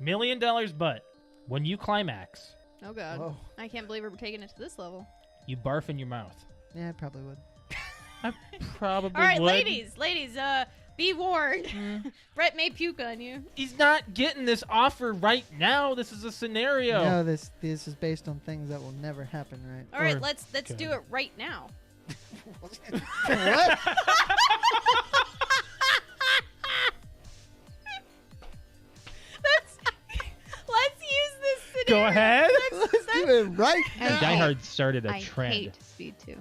$1 million, but when you climax, Oh God. Oh. I can't believe we're taking it to this level. you barf in your mouth. Yeah, I probably would. I probably All right, would. ladies, be warned. Brett may puke on you. He's not getting this offer right now. This is a scenario. No, this is based on things that will never happen, right? All right, Or- let's okay. do it right now. What? Let's use this Go scenario. ahead. Let's do it right And now. Die Hard started a I trend. hate Speed 2.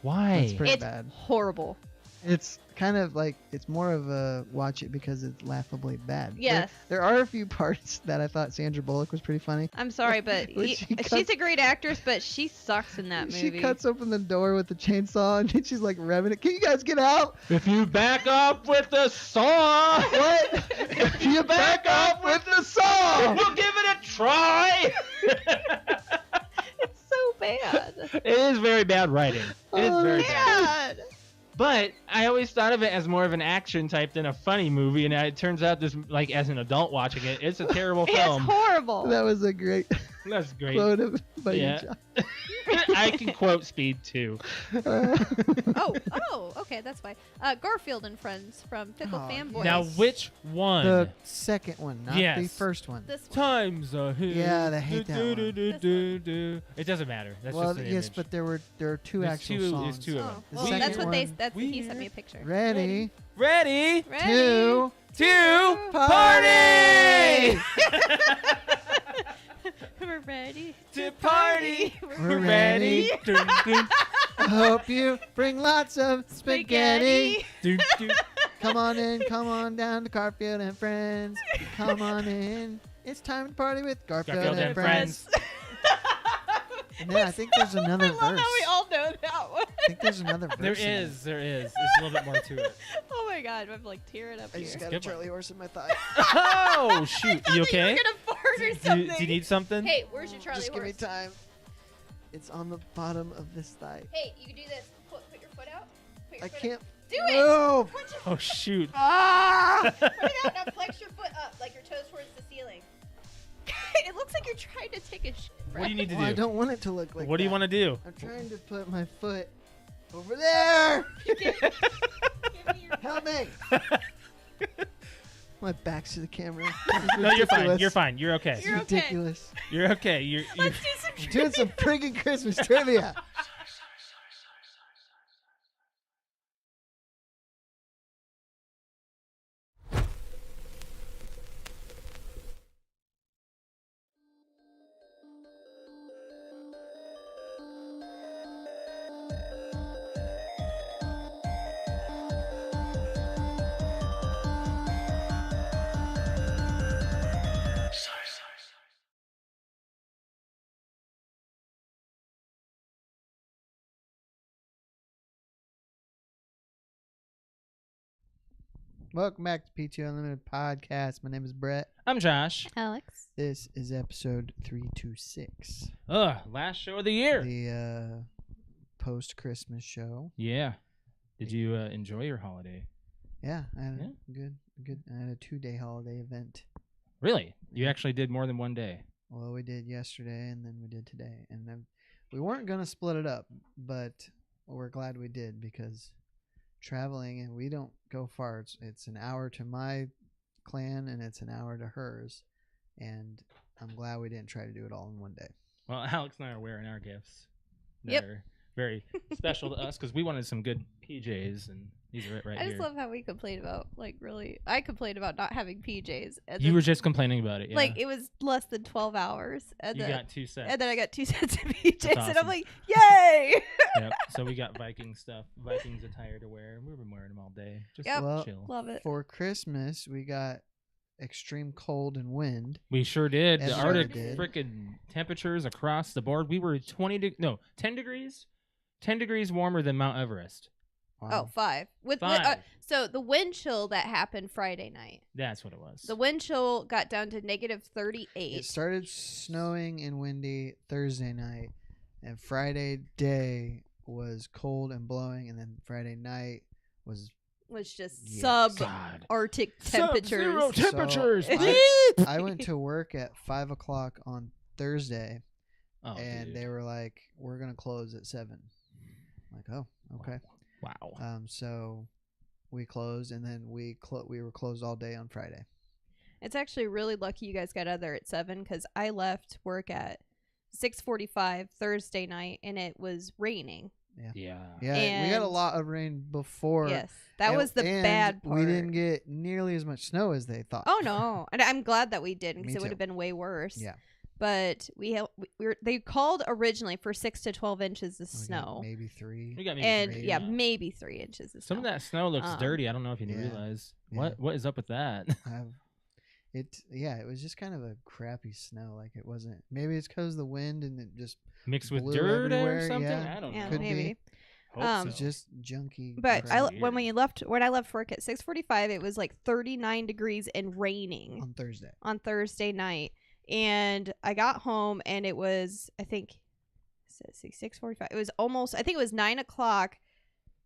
Why? That's pretty It's bad. horrible. It's kind of like, it's more of a watch it because it's laughably bad. Yes. There are a few parts that I thought Sandra Bullock was pretty funny. I'm sorry, but When she she's cuts- a great actress, but she sucks in that movie. She cuts open the door with the chainsaw and she's like revving it. Can you guys get out? If you back up with the saw, What? if you back up with the saw, we'll give it a try. It's so bad. It is very bad writing. It is very bad. Bad. But I always thought of it as more of an action type than a funny movie, and it turns out this, like, as an adult watching it, it's a terrible film. It's horrible. That was a great That's great. quote of by you, Yeah. John. I can quote Speed 2. Oh, okay, that's fine. Garfield and Friends from Fickle Oh, Fanboys. Now, which one? The second one, not the Yes. first one. This one. Times are here. Yeah, they hate that one. It doesn't matter. That's Well, just an yes, image. but there are two There's actual two, songs. There's two of them. Oh, The well, second that's what they. one, That's he sent me a picture. Ready, Ready? Ready. two, To party! We're ready To party. We're ready. Dun, dun, I hope you bring lots of spaghetti. dun, dun. Come on down to Garfield and Friends. Come on in. It's time to party with Garfield, Garfield and and Friends. And then I think there's another I verse. love how we all know that one. I think there's another verse. There in it. is. There's a little bit more to it. Oh my God, I'm like tearing up I here. just got a Skip it. Charlie horse in my thigh. Oh, shoot. I You thought that okay? You were gonna fart or Do something. you need something? Hey, where's your Charlie Just give me horse? time. It's on the bottom of this thigh. Hey, you can do this. Put your foot out. Put your I foot can't. Out. Do it. No. Put your Oh, shoot. Ah! Put it out. Now flex your foot up, like your toes towards the ceiling. It looks like you're trying to take a shit. What do you need to Well, I do? don't want it to look like What do you that. want to do? I'm trying to put my foot over there. Give me your Help me. My back's to the camera. No, you're fine. Ridiculous. You're fine. You're okay. It's You're okay. ridiculous. You're okay. You're Let's do some I'm doing some friggin' Christmas trivia. Welcome back to PTOUnlimited podcast. My name is Brett. I'm Josh. Alex. This is episode 326, Last show of the year. the post-Christmas show. Yeah. Did you enjoy your holiday? Yeah, I had Yeah. a good. I had a 2-day holiday event. Really? You actually did more than one day. Well, we did yesterday, and then we did today, and then we weren't gonna split it up, but we're glad we did because traveling, and we don't go far. It's an hour to my clan, and it's an hour to hers, and I'm glad we didn't try to do it all in one day. Well, Alex and I are wearing our gifts. Yep. They're very special to us because we wanted some good PJs, and these are it right I here. just love how we complain about, like, really. I complained about not having PJs. And You then, were just complaining about it. Yeah. like, it was less than 12 hours. And you then, got 2 sets. and then I got 2 sets of PJs. And awesome. I'm like, yay! Yep. So we got Viking stuff, Vikings attire to wear. We've been wearing them all day. Just Yep. Well, chill. Love it. For Christmas, we got extreme cold and wind. We sure did. The Everybody Arctic did. frickin' temperatures across the board. We were 10 degrees. 10 degrees warmer than Mount Everest. Oh, 5. With 5. So the wind chill that happened Friday night. That's what it was. The wind chill got down to negative It 38. started snowing and windy Thursday night, and Friday day was cold and blowing, and then Friday night was was just Yeah. sub-Arctic temperatures. Sub-zero temperatures. So I went to work at 5 o'clock on Thursday, and dude. they were like, "We're gonna close at 7." I'm like, "Oh, okay." Wow. So we closed, and then we were closed all day on Friday. It's actually really lucky you guys got out of there at 7 because I left work at 6:45 Thursday night, and it was raining. Yeah. Yeah, we got a lot of rain before. Yes, that was the bad part. We didn't get nearly as much snow as they thought. Oh no, and I'm glad that we didn't because Me it would too. have been way worse. Yeah. But they called originally for 6 to 12 inches of We got snow, maybe 3. We got maybe and three, maybe 3 inches of snow. Some of that snow looks dirty. I don't know if you yeah. realize. Yeah. What is up with that? It was just kind of a crappy snow. Like it wasn't. Maybe it's because of the wind and it just Mixed with blew dirt or everywhere, something? yeah. I don't Yeah, know. Could maybe. be. Hope It's so. just junky. But crap. Weird. when I left work at 6:45, it was like 39 degrees and raining on Thursday. on Thursday night, and I got home and it was 6:45. It was almost, I think it was 9 o'clock.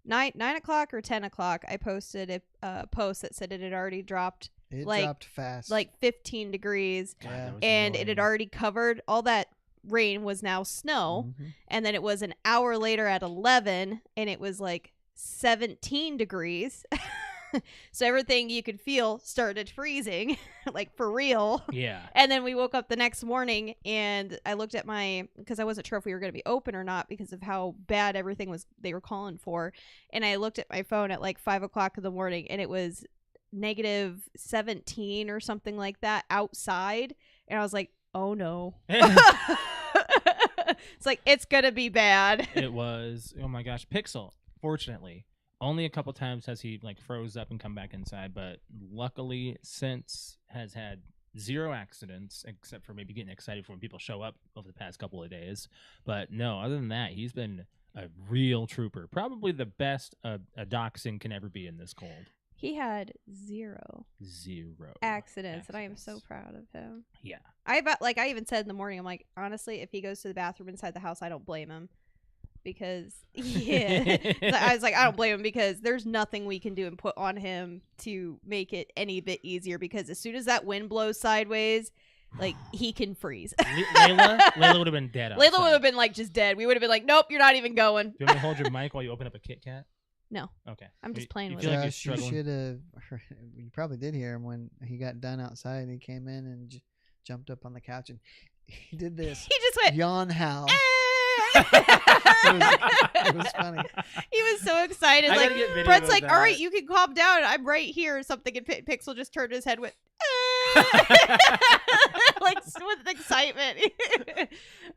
9 o'clock or 10 o'clock. I posted a post that said it had already dropped It like- dropped fast. like 15 degrees, God, Yeah. that was and it annoying. had already covered all that rain was now snow. Mhm. And then it was an hour later at 11 and it was like 17 degrees. So everything you could feel started freezing, like for real. Yeah. And then we woke up the next morning and I looked at because I wasn't sure if we were going to be open or not because of how bad everything was they were calling for. And I looked at my phone at like 5 o'clock in the morning and it was negative 17 or something like that outside. And I was like, oh no. It's like, it's going to be bad. It was. Oh my gosh. Pixel, fortunately, only a couple times has he like froze up and come back inside, but luckily since has had 0 accidents except for maybe getting excited for when people show up over the past couple of days. But no, other than that, he's been a real trooper. Probably the best a dachshund can ever be in this cold. He had 0 accidents, and I am so proud of him. Yeah. I even said in the morning, I'm like, honestly, if he goes to the bathroom inside the house, I don't blame him. Because, yeah. I was like, I don't blame him because there's nothing we can do and put on him to make it any bit easier because as soon as that wind blows sideways, like, he can freeze. Layla would have been dead. Layla would have been, like, just dead. We would have been like, nope, you're not even going. Do you want me to hold your mic while you open up a Kit Kat? No. Okay. I'm just playing you with feel it. like you're Josh, you struggling? should have. You probably did hear him when he got done outside. And he came in and jumped up on the couch and he did this He just went, yawn howl. it was funny. He was so excited. I Like, gotta get video Brett's of like, that. all right, you can calm down. I'm right here or something. And Pixel just turned his head with, like with excitement.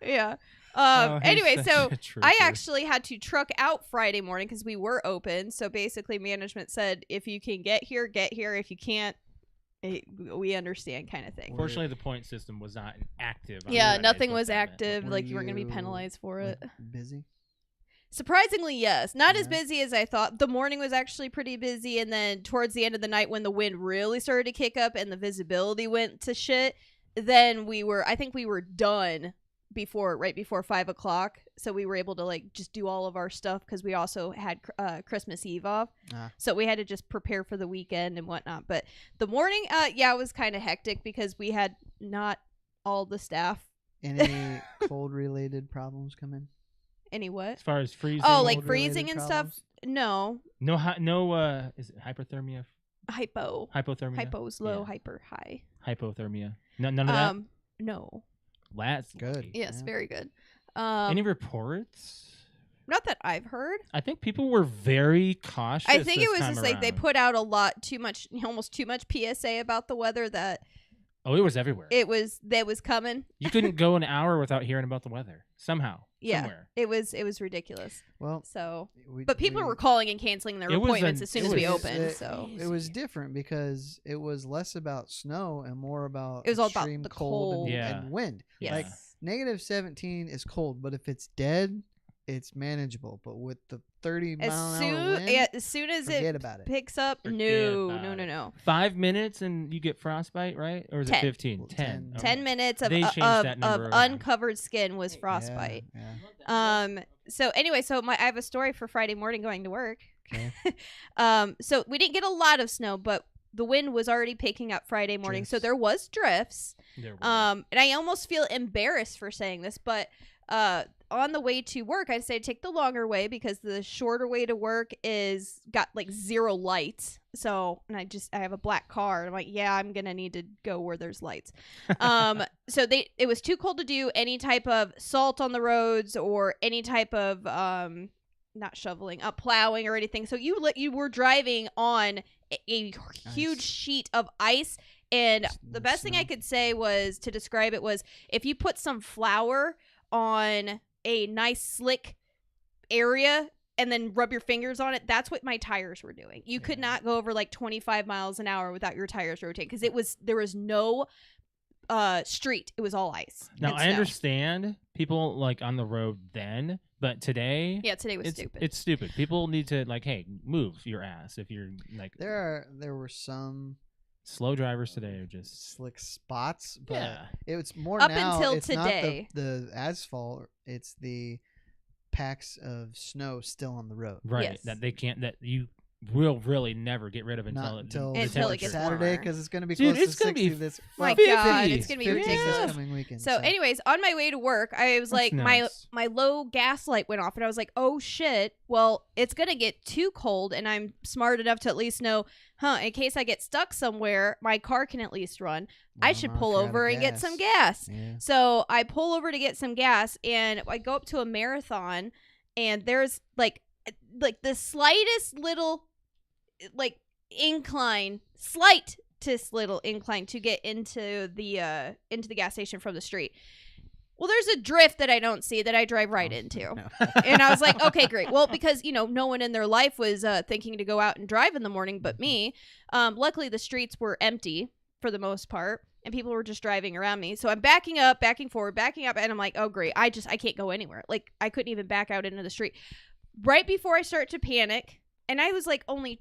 Yeah. Oh, he's Anyway, such so a I trooper. actually had to truck out Friday morning because we were open. So basically, management said, if you can get here, get here. If you can't, we understand, kind of thing. Fortunately, the point system was not active. on Yeah, Fridays, nothing what was that meant. active. Were Like, you weren't going to be you, penalized for like, it. busy? Surprisingly, yes. Not as Yeah. busy as I thought. The morning was actually pretty busy, and then towards the end of the night when the wind really started to kick up and the visibility went to shit, then I think we were done right before 5 o'clock. So we were able to like just do all of our stuff because we also had Christmas Eve off. So we had to just prepare for the weekend and whatnot. But the morning, it was kind of hectic because we had not all the staff. Any cold related problems come in? Any what? As far as freezing. Oh, like Cold-related freezing and problems? stuff? No. No. Is it hyperthermia? Hypothermia. Hypo's low, Yeah. hyper high. Hypothermia. None of that. No. That's Good. lucky. Yes, Yeah. very good. Any reports? Not that I've heard. I think people were very cautious. I think it this was time just like they around. put out almost too much PSA about the weather that Oh, it was everywhere. that was coming. You couldn't go an hour without hearing about the weather somehow. Yeah. Somewhere. It was ridiculous. Well, So, we, but people we- were calling and canceling their It was appointments an- as soon it as we was- opened. So It was different because it was less about snow and more about It was all about extreme the cold cold. and, Yeah. and wind. yes. Like negative 17 is cold, but if it's dead, it's manageable. But with the 30 mile an hour wind, as soon as forget it about it. picks up, Forget no. about it. 5 minutes and you get frostbite, right? Or is it 10. 15? Well, 10. 10 minutes of They changed that number around. uncovered skin was frostbite. Yeah. So anyway, I have a story for Friday morning going to work Okay. So we didn't get a lot of snow, but the wind was already picking up Friday morning, so Drifts. there was drifts. There were. And I almost feel embarrassed for saying this, but on the way to work, I decided to take the longer way because the shorter way to work is got like 0 lights. So, and I have a black car. And I'm like, yeah, I'm gonna need to go where there's lights. So it was too cold to do any type of salt on the roads or any type of not shoveling, plowing or anything. So you were driving on a huge sheet of ice. And the best thing I could say was to describe it was if you put some flour on a nice slick area and then rub your fingers on it, that's what my tires were doing. You could not go over like 25 miles an hour without your tires rotating because there was no street. It was all ice. Now I understand people like on the road then, but today, today was stupid. It's stupid. People need to like, hey, move your ass if you're like. There were some slow drivers today are just slick spots, but yeah. It's more up now. until it's today. Not the asphalt. It's the packs of snow still on the road. Right. Yes. That they can't. That you will really never get rid of Not until it gets Saturday warmer. because it's going to be Dude, close it's to gonna 60 be this. My 50. God, it's gonna be 50 ridiculous. this coming weekend. So, anyways, on my way to work, I was That's like, nuts. my low gas light went off, and I was like, oh shit. Well, it's gonna get too cold, and I'm smart enough to at least know, in case I get stuck somewhere, my car can at least run. I should pull over and get some gas. Yeah. So I pull over to get some gas, and I go up to a marathon, and there's like the slightest little slightest little incline to get into the gas station from the street. Well, there's a drift that I don't see that I drive right into. No. And I was like, okay, great. Well, because, no one in their life was thinking to go out and drive in the morning but me. Luckily, the streets were empty for the most part, and people were just driving around me. So I'm backing up, backing forward, backing up, and I'm like, oh, great. I can't go anywhere. Like, I couldn't even back out into the street. Right before I start to panic, and I was like only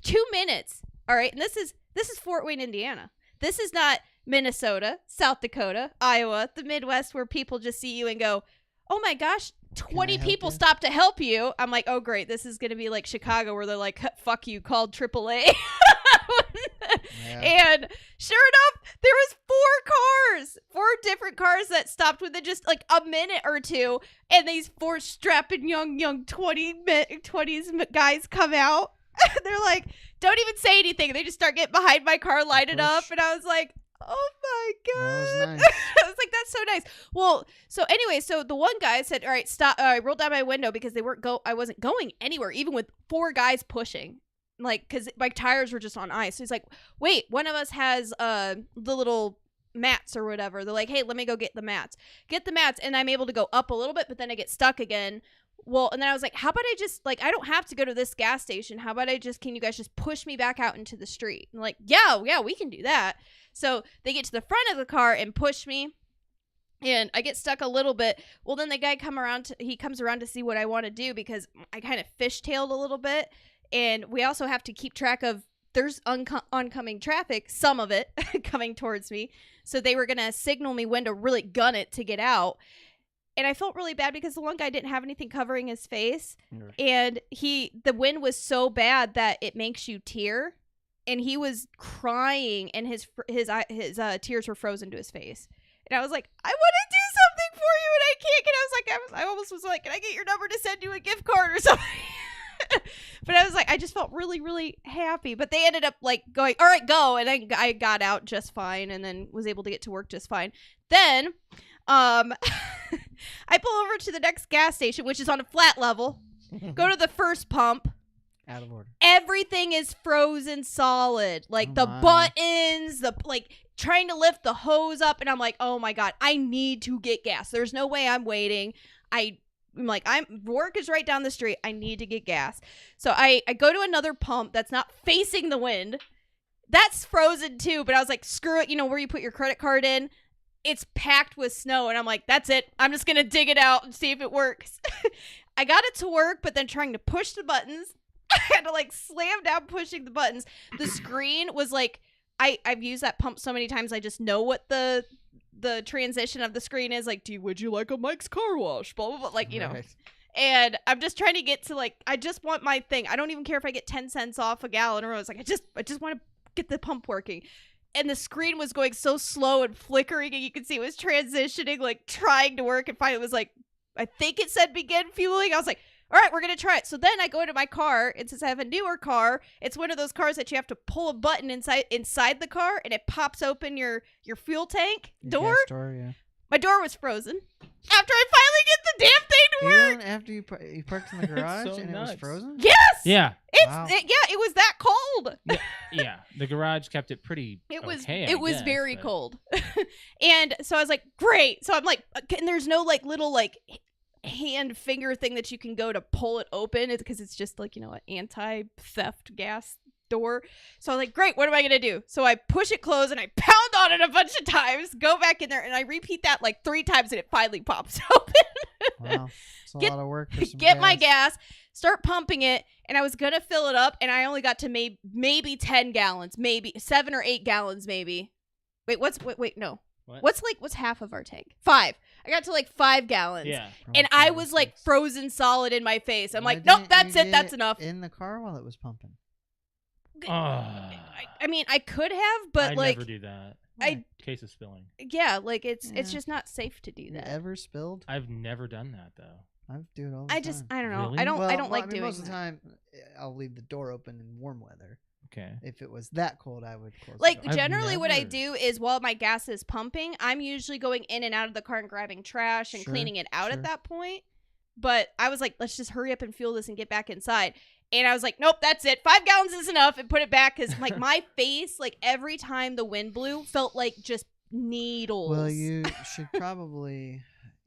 2 minutes. All right. And this is Fort Wayne, Indiana. This is not Minnesota, South Dakota, Iowa, the Midwest, where people just see you and go, oh my gosh, 20 people stopped to help you. I'm like, oh great, this is gonna be like Chicago where they're like, fuck you, called AAA. And sure enough, there was 4 different cars that stopped within just like a minute or two, and these 4 strapping young 20s guys come out. They're like, don't even say anything. They just start getting behind my car, light it up, and I was like, oh my God. That was nice. I was like, that's so nice. Well, so anyway, so the one guy said, all right, stop. I rolled down my window because I wasn't going anywhere, even with 4 guys pushing. Like, because my tires were just on ice. So he's like, wait, one of us has the little mats or whatever. They're like, hey, let me go get the mats. And I'm able to go up a little bit, but then I get stuck again. Well, and then I was like, how about I just, like, I don't have to go to this gas station. How about can you guys just push me back out into the street? And like, yeah, we can do that. So they get to the front of the car and push me. And I get stuck a little bit. Well, then the guy comes around to see what I want to do because I kind of fishtailed a little bit. And we also have to keep track of, there's oncoming traffic, some of it coming towards me. So they were going to signal me when to really gun it to get out. And I felt really bad because the one guy didn't have anything covering his face. Right. And the wind was so bad that it makes you tear. And he was crying and his tears were frozen to his face. And I was like, I want to do something for you and I can't. And I almost was like, can I get your number to send you a gift card or something? But I was like, I just felt really, really happy. But they ended up like going, all right, go. And I got out just fine and then was able to get to work just fine. Then I pull over to the next gas station, which is on a flat level, go to the first pump. Out of order. Everything is frozen solid. Like the buttons, trying to lift the hose up. And I'm like, oh my God, I need to get gas. There's no way I'm waiting. I'm like, work is right down the street. I need to get gas. So I go to another pump that's not facing the wind. That's frozen too. But I was like, screw it. Where you put your credit card in, it's packed with snow. And I'm like, that's it. I'm just going to dig it out and see if it works. I got it to work, but then trying to push the buttons, I had to slam down pushing the buttons. The screen was like, I've used that pump so many times. I just know what the transition of the screen is. Like, would you like a Mike's Car Wash? Blah, blah, blah. Right. And I'm just trying to get to like, I just want my thing. I don't even care if I get 10 cents off a gallon or I was like, I just want to get the pump working. And the screen was going so slow and flickering, and you could see it was transitioning, like trying to work. And finally it was like, I think it said begin fueling. I was like, all right, we're going to try it. So then I go into my car, and since I have a newer car, it's one of those cars that you have to pull a button inside the car, and it pops open your fuel tank door. Yeah. My door was frozen. After I finally get the damn thing to work. Even after you parked in the garage so and nuts. it was frozen? Yes. Yeah. Wow. It was that cold. Yeah. The garage kept it pretty It was okay, it I was guess, very but- cold. And so I was like, great. So I'm like, and there's no like little like hand finger thing that you can go to pull it open because it's just like, an anti-theft gas door. So I was like, great, what am I gonna do? So I push it closed and I pound on it a bunch of times, go back in there, and I repeat that like 3 times, and it finally pops open. Wow. It's a Get- lot of work for some Get my gas, start pumping it, and I was gonna fill it up, and I only got to maybe 10 gallons, maybe 7 or 8 gallons, maybe. Wait, no. What? What's half of our tank? 5. I got to like 5 gallons. Yeah. And I was like frozen solid in my face. I'm Why like, nope, didn't that's you it. get That's enough. In the car while it was pumping. I mean, I could have, but I like, never do that. I Case of spilling. yeah, like it's Yeah. just not safe to do You that. ever spilled? I've never done that though. I do it all the I time. just I don't know. Really? I don't like I mean, doing most of the that. time, I'll leave the door open in warm weather. Okay. If it was that cold, I would close Like the door. I've generally what I never- do is while my gas is pumping, I'm usually going in and out of the car and grabbing trash and Sure, cleaning it out sure. at that point. But I was like, let's just hurry up and fuel this and get back inside. And I was like, nope, that's it. 5 gallons is enough, and put it back because like my face, like every time the wind blew, felt like just needles. Well, you should probably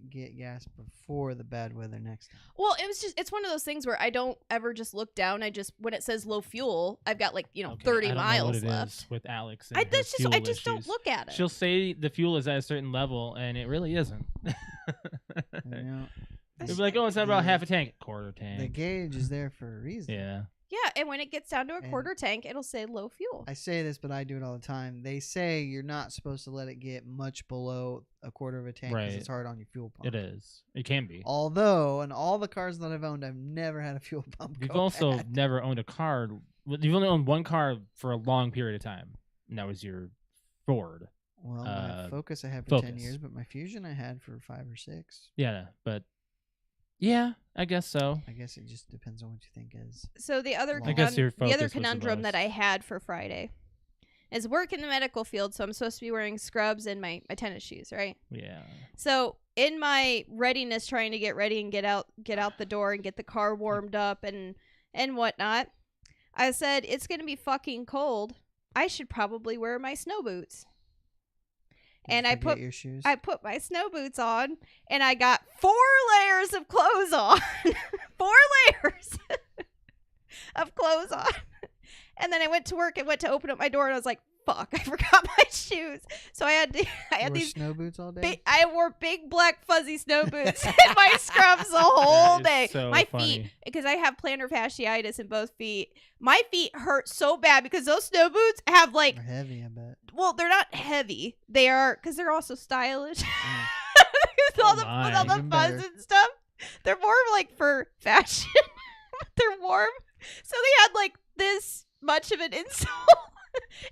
get gas before the bad weather next time. Well, it's one of those things where I don't ever just look down. I just, when it says low fuel, I've got like, Okay, 30 I don't know miles what it left. is with Alex. And I her fuel just don't issues. look at it. She'll say the fuel is at a certain level, and it really isn't. You know, It'll be like, oh, it's not about the- half a tank, quarter The tank. gauge is there for a reason. Yeah. Yeah, and when it gets down to a And- quarter tank, it'll say low fuel. I say this, but I do it all the time. They say you're not supposed to let it get much below a quarter of a tank because Right. it's hard on your fuel pump. It is. It can be. Although, in all the cars that I've owned, I've never had a fuel pump. You've go also bad. never owned a car. You've only owned one car for a long period of time, and that was your Ford. Well, my Focus I had for 10 Focus. years, but my Fusion I had for 5 or 6. Yeah, but yeah, I guess so. I guess it just depends on what you think is. So the other I guess your the other focus was the conundrum that most. I had for Friday is work in the medical field, so I'm supposed to be wearing scrubs and my tennis shoes, right? Yeah. So in my readiness, trying to get ready and get out the door and get the car warmed up and whatnot, I said it's gonna be fucking cold. I should probably wear my snow boots. Did you And I forget put your shoes. I put my snow boots on, and I got 4 layers of clothes on. 4 layers of clothes on. And then I went to work and went to open up my door, and I was like, fuck, I forgot my shoes. So I had You wore these snow boots all day. I wore big black fuzzy snow boots and my scrubs the whole That day. is so My funny. feet, because I have plantar fasciitis in both feet. My feet hurt so bad because those snow boots have like, They're heavy, I bet. well, they're not heavy. They are, because they're also stylish. Mm. with all Oh the my. with all the Even fuzz better. and stuff. They're more like for fashion. They're warm, so they had like this much of an insole,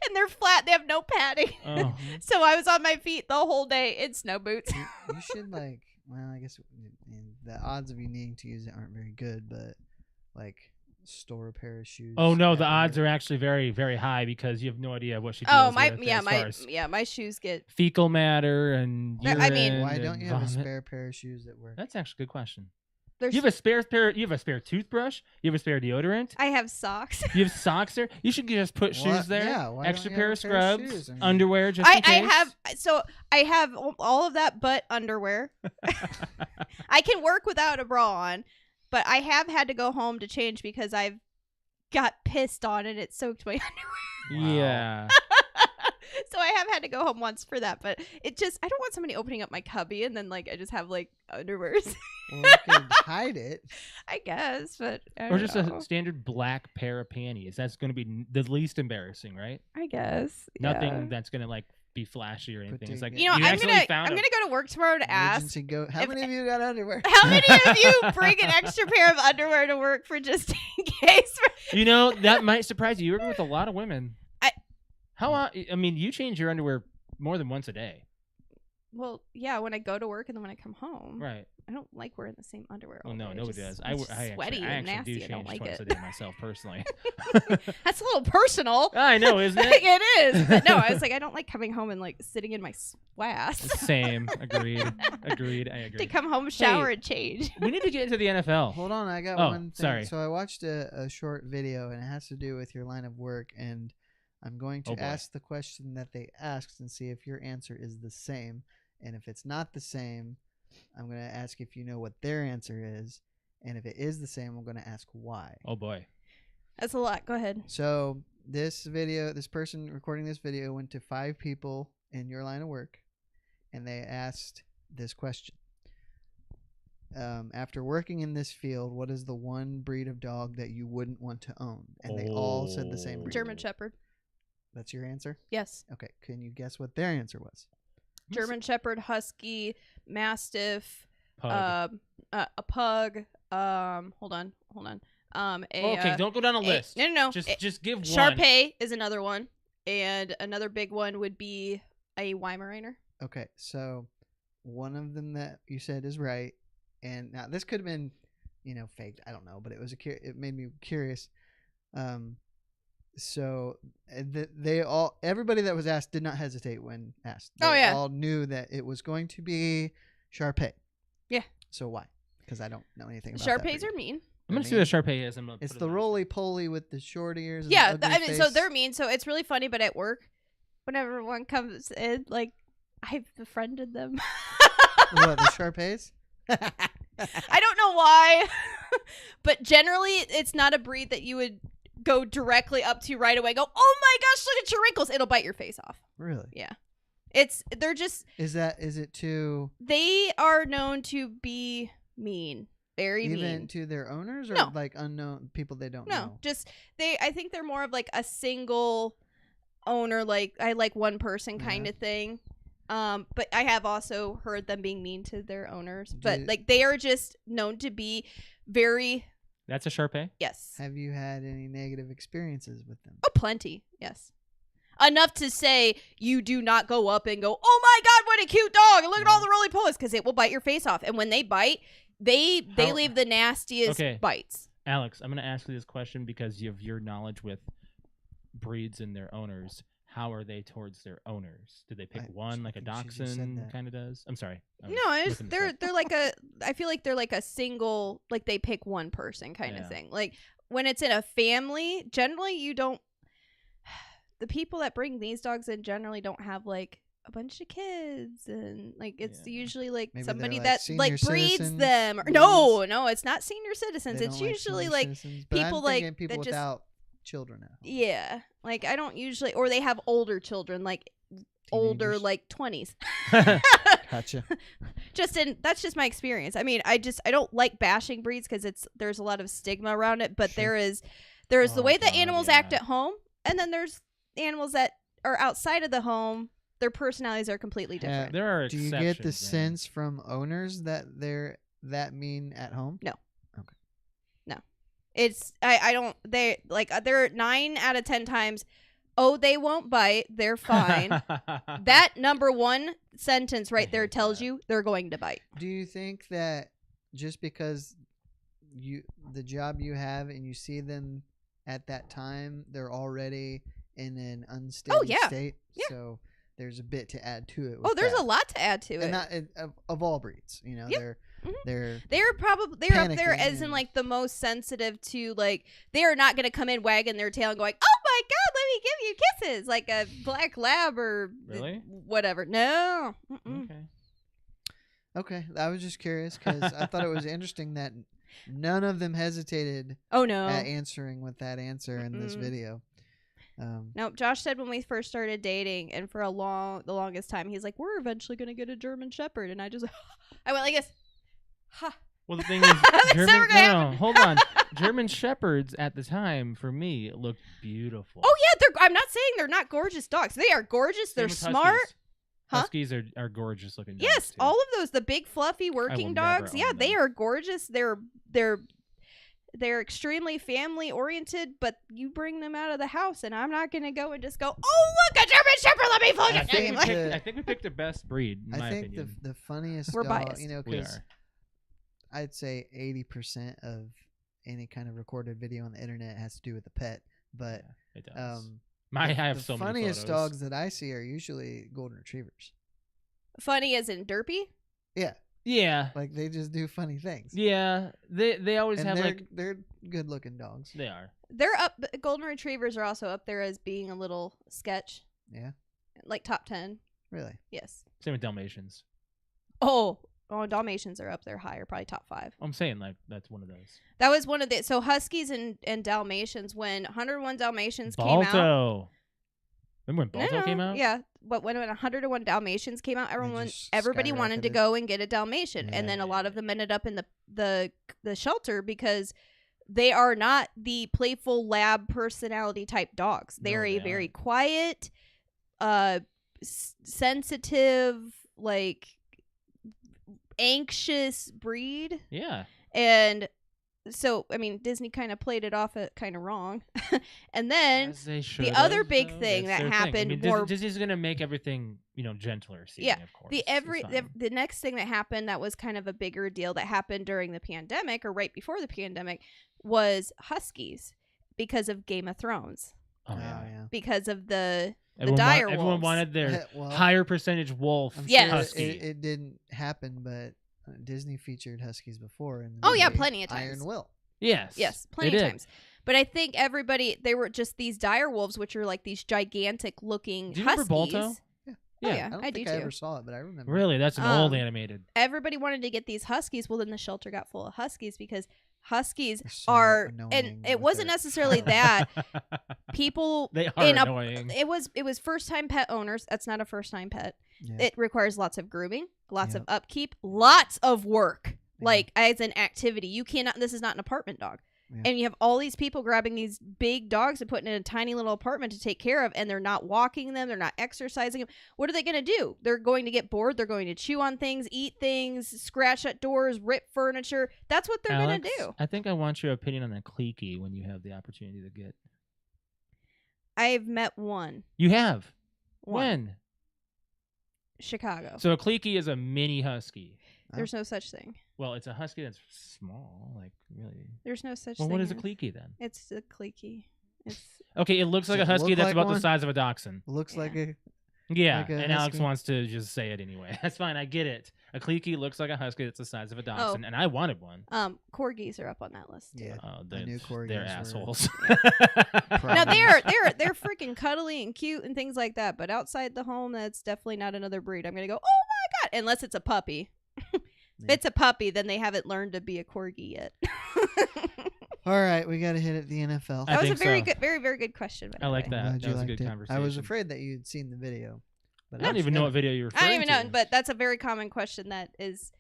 and they're flat. They have no padding. Oh, So I was on my feet the whole day in snow boots. You should like. Well, I guess the odds of you needing to use it aren't very good, but like store a pair of shoes. oh no, the every odds year. are actually very, very high because you have no idea what she deals Oh my, with yeah, as far my as my shoes get. fecal matter and I urine. mean- Why and don't you have a vomit. spare pair of shoes that work? That's actually a good question. There's, You have a spare pair. You have a spare toothbrush. You have a spare deodorant. I have socks. You have socks there. You should just put Why- shoes there. yeah, why Extra don't you pair have of a pair of scrubs, shoes? I mean- underwear, just in I case. have all of that but underwear. I can work without a bra on, but I have had to go home to change because I've got pissed on and it soaked my underwear. Wow. Yeah. So I have had to go home once for that, but it just, I don't want somebody opening up my cubby and then like I just have like underwears. Well, you could hide it. I guess, but I Or don't just know. a standard black pair of panties. That's going to be the least embarrassing, right? I guess Nothing yeah. that's going to like be flashy or anything. It's like You know, I'm accidentally gonna found 'em. go to work tomorrow to ask. Emergency go. How if- many of you got underwear? How many of you bring an extra pair of underwear to work for just in case? You know, that might surprise you. You work with a lot of women. I mean, you change your underwear more than once a day. Well, yeah, when I go to work and then when I come home, Right. I don't like wearing the same underwear. Well, all no, day. nobody Just- does. it's just sweaty I and actually do nasty. I don't change like twice a it. day myself personally. That's a little personal. I know, isn't it? It is. But no, I was like, I don't like coming home and like sitting in my swass. Same. Agreed. Agreed. I To agree. come home, shower, and change. We need to get into the NFL. Hold on, I got Oh, one thing. sorry. So I watched a short video, and it has to do with your line of work, and I'm going Oh, to boy. ask the question that they asked and see if your answer is the same. And if it's not the same, I'm going to ask if you know what their answer is. And if it is the same, I'm going to ask why. Oh boy. That's a lot. Go ahead. So this person recording this video went to 5 people in your line of work, and they asked this question. After working in this field, what is the one breed of dog that you wouldn't want to own? And they all said the same breed. German Shepherd. That's your answer? Yes. Okay. Can you guess what their answer was? German Shepherd, Husky, Mastiff, Pug. a pug. Hold on. Okay, don't go down a list. No. Just give one. Shar-Pei is another one, and another big one would be a Weimaraner. Okay. So one of them that you said is right. And now this could have been, faked. I don't know, but it made me curious. So everybody that was asked did not hesitate when asked. They all knew that it was going to be Shar-Pei. Yeah. So why? Because I don't know anything about Shar-Peis that are mean. I'm gonna see what a Shar-Pei is. It's the roly-poly with the short ears. And Yeah, the ugly so face. they're mean. So it's really funny. But at work, whenever one comes in, like I've befriended them. What, the Shar-Peis? I don't know why, but generally it's not a breed that you would go directly up to right away. Go, oh my gosh, look at your wrinkles! It'll bite your face off. Really? Yeah, they're just. Is it too? They are known to be mean, very Even mean. to their owners, or No. like unknown people they don't No, know? just I think they're more of like a single owner, like I like one person kind of thing. But I have also heard them being mean to their owners. But like they are just known to be very. That's a Shar-Pei? Yes. Have you had any negative experiences with them? Oh, plenty. Yes. Enough to say you do not go up and go, oh my God, what a cute dog. Look at all the roly-polies, because it will bite your face off. And when they bite, they leave the nastiest bites. Alex, I'm going to ask you this question because of your knowledge with breeds and their owners. How are they towards their owners? Did they pick one like a dachshund kind of does? I'm sorry. No, they're like a. I feel like they're like a single, like they pick one person kind of thing. Like when it's in a family, generally you don't. The people that bring these dogs in generally don't have like a bunch of kids, and like it's usually like Maybe somebody like that senior like breeds citizens, them. breeds. No, it's not senior citizens. They It's don't like usually senior like citizens, but people I'm like thinking people that just without children at home. yeah. Like I don't usually, or they have older children, like older Teenagers. like 20s. Gotcha. That's just my experience. I mean, I don't like bashing breeds because there's a lot of stigma around it, but Sure. there's the way that God, animals act at home, and then there's animals that are outside of the home. Their personalities are completely different. There are Do exceptions. you get the man. sense from owners that they're that mean at home? No. Okay. No. It's they're 9 out of 10 times, oh, they won't bite, they're fine. That number one sentence right there hate tells that. you they're going to bite. Do you think that just because the job you have and you see them at that time, they're already in an unsteady state? Yeah. So there's a bit to add to it. Oh, there's a lot to add to it. And not of all breeds, Yep. they're They're up there as panicking in and- like the most sensitive to, like, they are not going to come in wagging their tail and going, oh my God, let me give you kisses, like a black lab or Really? whatever. No. Mm-mm. Okay. Okay, I was just curious because I thought it was interesting that none of them hesitated Oh no. at answering with that answer in this video. Nope. Josh said when we first started dating, and for the longest time, he's like, "We're eventually gonna get a German Shepherd," and I went like this, ha, Well, the thing is, That's never German. gonna No, hold on. German shepherds at the time for me looked beautiful. Oh yeah, I'm not saying they're not gorgeous dogs. They are gorgeous. Same They're with smart. Huskies. Huh? Huskies are gorgeous looking dogs. Yes, too. all of those, the big fluffy working will never dogs. own Yeah, they them. are gorgeous. They're extremely family oriented, but you bring them out of the house, and I'm not gonna go and just go, oh look, a German Shepherd. Let me I focus. think, Like, the- I think we picked the best breed, in my I think opinion. the funniest We're dog, biased. you know, We because are. I'd say 80% of any kind of recorded video on the internet has to do with the pet. But Yeah, it does. um, I have the so many funniest photos. dogs that I see are usually golden retrievers. funny as in derpy. Yeah, Yeah, like they just do funny things. yeah. They always And have they're good looking dogs. they are. They're up. Golden retrievers are also up there as being a little sketch, Yeah, like top 10. really. Yes. Same with Dalmatians. Oh, Dalmatians are up there higher, probably top 5. I'm saying like that's one of those. That was one of the Huskies and Dalmatians when 101 Dalmatians came out. Balto. Remember when Balto came out? Yeah, but when 101 Dalmatians came out, just everybody wanted to skyrocketed. go and get a Dalmatian, and then a lot of them ended up in the shelter because they are not the playful lab personality type dogs. They No, are a they very aren't. quiet, sensitive, like anxious breed. Yeah. And so, I mean, Disney kind of played it off kind of wrong. And then As they the other should've, big though. thing That's that their happened I mean, more- Disney's gonna make everything gentler. Seeming, Yeah, of course. the It's fine. the next thing that happened that was kind of a bigger deal that happened during the pandemic or right before the pandemic was Huskies because of Game of Thrones, Oh Oh, yeah. yeah. because of the Everyone, dire everyone wolves. wanted their Well, higher percentage wolf I'm Yes. sure husky. it didn't happen, but Disney featured huskies before. In the Oh, yeah, movie plenty of Iron times. Will. Yes, plenty they of did. times. But I think they were just these dire wolves, which are like these gigantic looking Do you huskies. remember Balto? Oh, yeah. I don't I think do I too. ever saw it, but I remember. Really, that's an old Um, animated. Everybody wanted to get these huskies. Well, then the shelter got full of huskies because huskies They're so are, annoying and it with wasn't their necessarily color. that. People They are in a- annoying. it was first time pet owners. That's not a first time pet. Yeah. It requires lots of grooming, lots of Yep. upkeep, lots of work. Yeah. Like as an activity, you cannot. This is not an apartment dog, Yeah. and you have all these people grabbing these big dogs and putting in a tiny little apartment to take care of, and they're not walking them, they're not exercising them. What are they going to do? They're going to get bored. They're going to chew on things, eat things, scratch at doors, rip furniture. That's what they're going to Alex, do. I think I want your opinion on that cliquey when you have the opportunity to get. I've met one. You have. One. When? Chicago. So a cliquey is a mini husky. There's no such thing. Well, it's a husky that's small, like really. There's no such Well, thing. what is a as- cliquey then? It's a cliquey. It's Okay, it looks Does like a it husky look that's like about the one? size of a dachshund. Looks like a Yeah, Like a and Alex husky? wants to just say it anyway. That's fine. I get it. A cliquey looks like a husky that's the size of a dachshund, and I wanted one. corgis are up on that list too. Yeah. Oh, I knew corgis they're were- assholes. Now Problem. they're freaking cuddly and cute and things like that, but outside the home, that's definitely not another breed. I'm gonna go, oh my god, unless it's a puppy. If Yeah. it's a puppy, then they haven't learned to be a corgi yet. All right, we got to hit at the NFL. I That was a think very so. good, very very good question. by I the like way. that. Glad That you was a liked good it. conversation. I was afraid that you'd seen the video. But I don't even know what actually- video you're referring I don't even to. know, but that's a very common question that is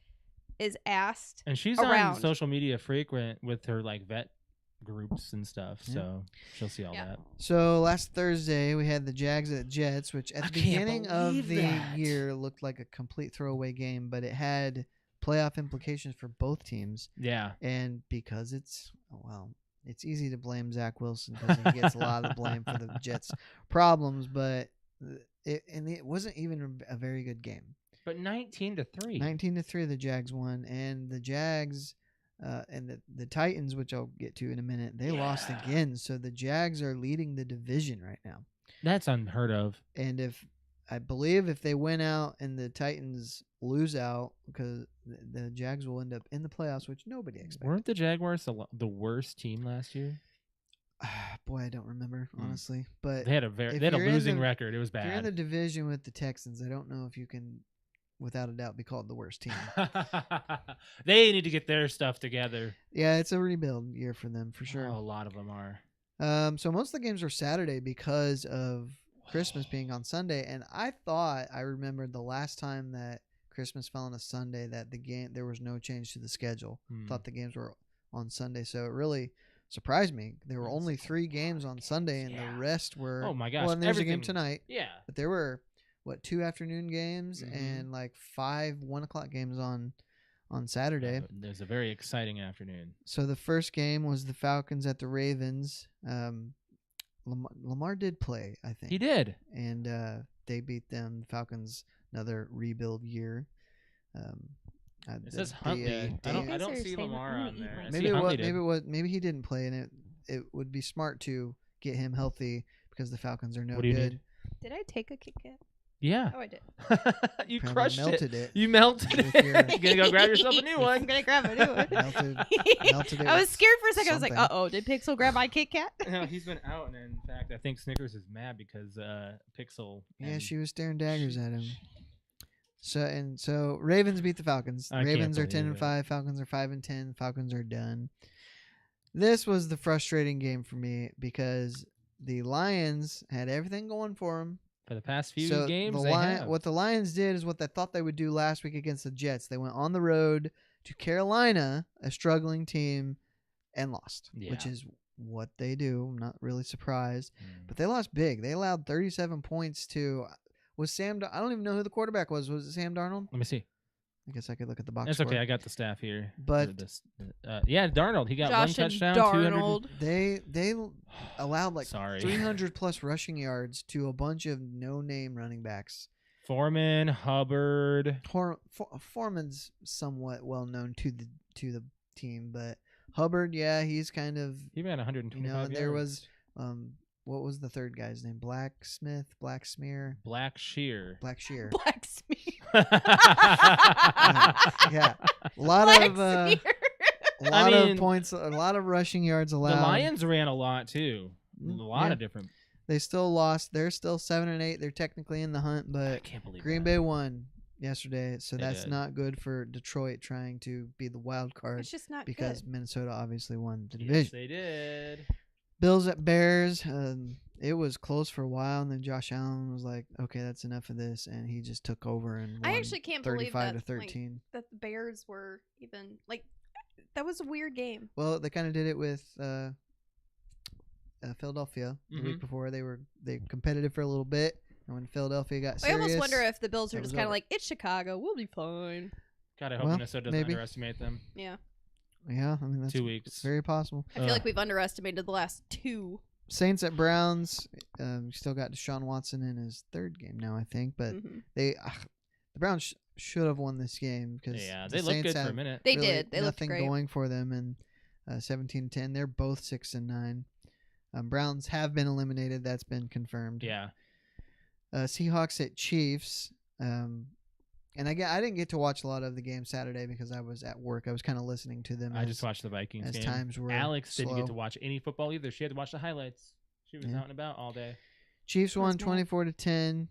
asked. And she's around. on social media frequent with her like vet groups and stuff, Yeah. so she'll see all Yeah. that. So last Thursday we had the Jags at Jets, which at I the can't beginning of believe the that. year looked like a complete throwaway game, but it had playoff implications for both teams. Yeah. And because it's easy to blame Zach Wilson because he gets a lot of the blame for the Jets' problems, but it wasn't even a very good game. But 19-3. 19-3, the Jags won, and the Jags and the Titans, which I'll get to in a minute, they lost Yeah. again. So the Jags are leading the division right now. That's unheard of. And I believe if they win out and the Titans lose out, because the Jags will end up in the playoffs, which nobody expected. Weren't the Jaguars the worst team last year? Boy, I don't remember Hmm. honestly, but They had a if they had a you're in losing the- record. It was if you're in bad. the division with the Texans, I don't know if you can, without a doubt, be called the worst team. They need to get their stuff together. Yeah, it's a rebuild year for them for sure. Oh, a lot of them are. So most of the games were Saturday because of Christmas being on Sunday, and I remembered the last time that Christmas fell on a Sunday that there was no change to the schedule. Thought the games were on Sunday, so it really surprised me. There were only 3 games on Sunday, and the rest were. Oh my gosh! Well, and there's a game tonight. Yeah, but there were 2 afternoon games and like 5 1:00 games on Saturday. There's a very exciting afternoon. So the first game was the Falcons at the Ravens. Lamar did play, I think. He did, and they beat them. The Falcons, another rebuild year. It says Huntley. I don't see Lamar on there. Maybe he didn't play, and it would be smart to get him healthy because the Falcons are no What do you good. need? Did I take a Kit Kat? Yeah. Oh, I did. You Apparently crushed melted it. You melted If it. you're- You're gonna go grab yourself a new I'm one. gonna grab a new one. Melted it I was with scared for a second. I was like, something. "Uh oh, did Pixel grab my Kit Kat?" No, he's been out, and in fact, I think Snickers is mad because Pixel. Yeah, and- she was staring daggers at him. So Ravens beat the Falcons. I can't Ravens are believe 10-5. Falcons are 5-10. Falcons are done. This was the frustrating game for me because the Lions had everything going for them. for the past few So games. what the Lions did is what they thought they would do last week against the Jets. They went on the road to Carolina, a struggling team, and lost, which Yeah. is what they do. I'm not really surprised, but they lost big. They allowed 37 points to. I don't even know who the quarterback was. Was it Sam Darnold? Let me see. I guess I could look at the box That's score. okay. I got the staff here. But yeah, Darnold. He got Josh one touchdown. and 200. Darnold. they allowed like Sorry. 300 plus rushing yards to a bunch of no-name running backs. Foreman, Hubbard. Foreman's somewhat well known to the team, but Hubbard, yeah, he's kind of He ran 125 and yards. there was what was the third guy's name? Blacksmith, Blacksmear, Black Shear. Blackshear. Blacksmith. Yeah, a lot Blacksmear. of points, a lot of rushing yards The allowed. Lions ran a lot too. A lot Yeah. of different. They still lost. They're still 7-8. They're technically in the hunt, I but can't believe Green that. Bay won yesterday, so They that's did. not good for Detroit trying to be the wild card It's just not because good. Minnesota obviously won the Yes, division. they did. Bills at Bears. It was close for a while, and then Josh Allen was like, "Okay, that's enough of this," and he just took over and won I actually can't believe 35 that, to like, 13. that the Bears were even like. That was a weird game. Well, they kind of did it with Philadelphia the week Mhm. before. They competitive for a little bit, and when Philadelphia got I serious, almost wonder if the Bills are that just was kind of over. like, it's Chicago, we'll be fine. God, I hope Well, Minnesota doesn't maybe. underestimate them. Yeah, yeah, I mean that's 2 weeks. very possible. I feel like we've underestimated the last 2. Saints at Browns. Still got Deshaun Watson in his 3rd game now, I think, but Mhm. the Browns should have won this game because Yeah, the they looked Saints good for a have minute. They really did. They looked nothing great. going for them, and 17-10. They're both 6-9. Browns have been eliminated. That's been confirmed. Yeah. Seahawks at Chiefs. And I didn't get to watch a lot of the game Saturday because I was at work. I was kind of listening to them. I just watched the Vikings as game. times were Alex didn't slow. get to watch any football either. She had to watch the highlights. She was Yeah. out and about all day. Chiefs won That's mad. 24-10.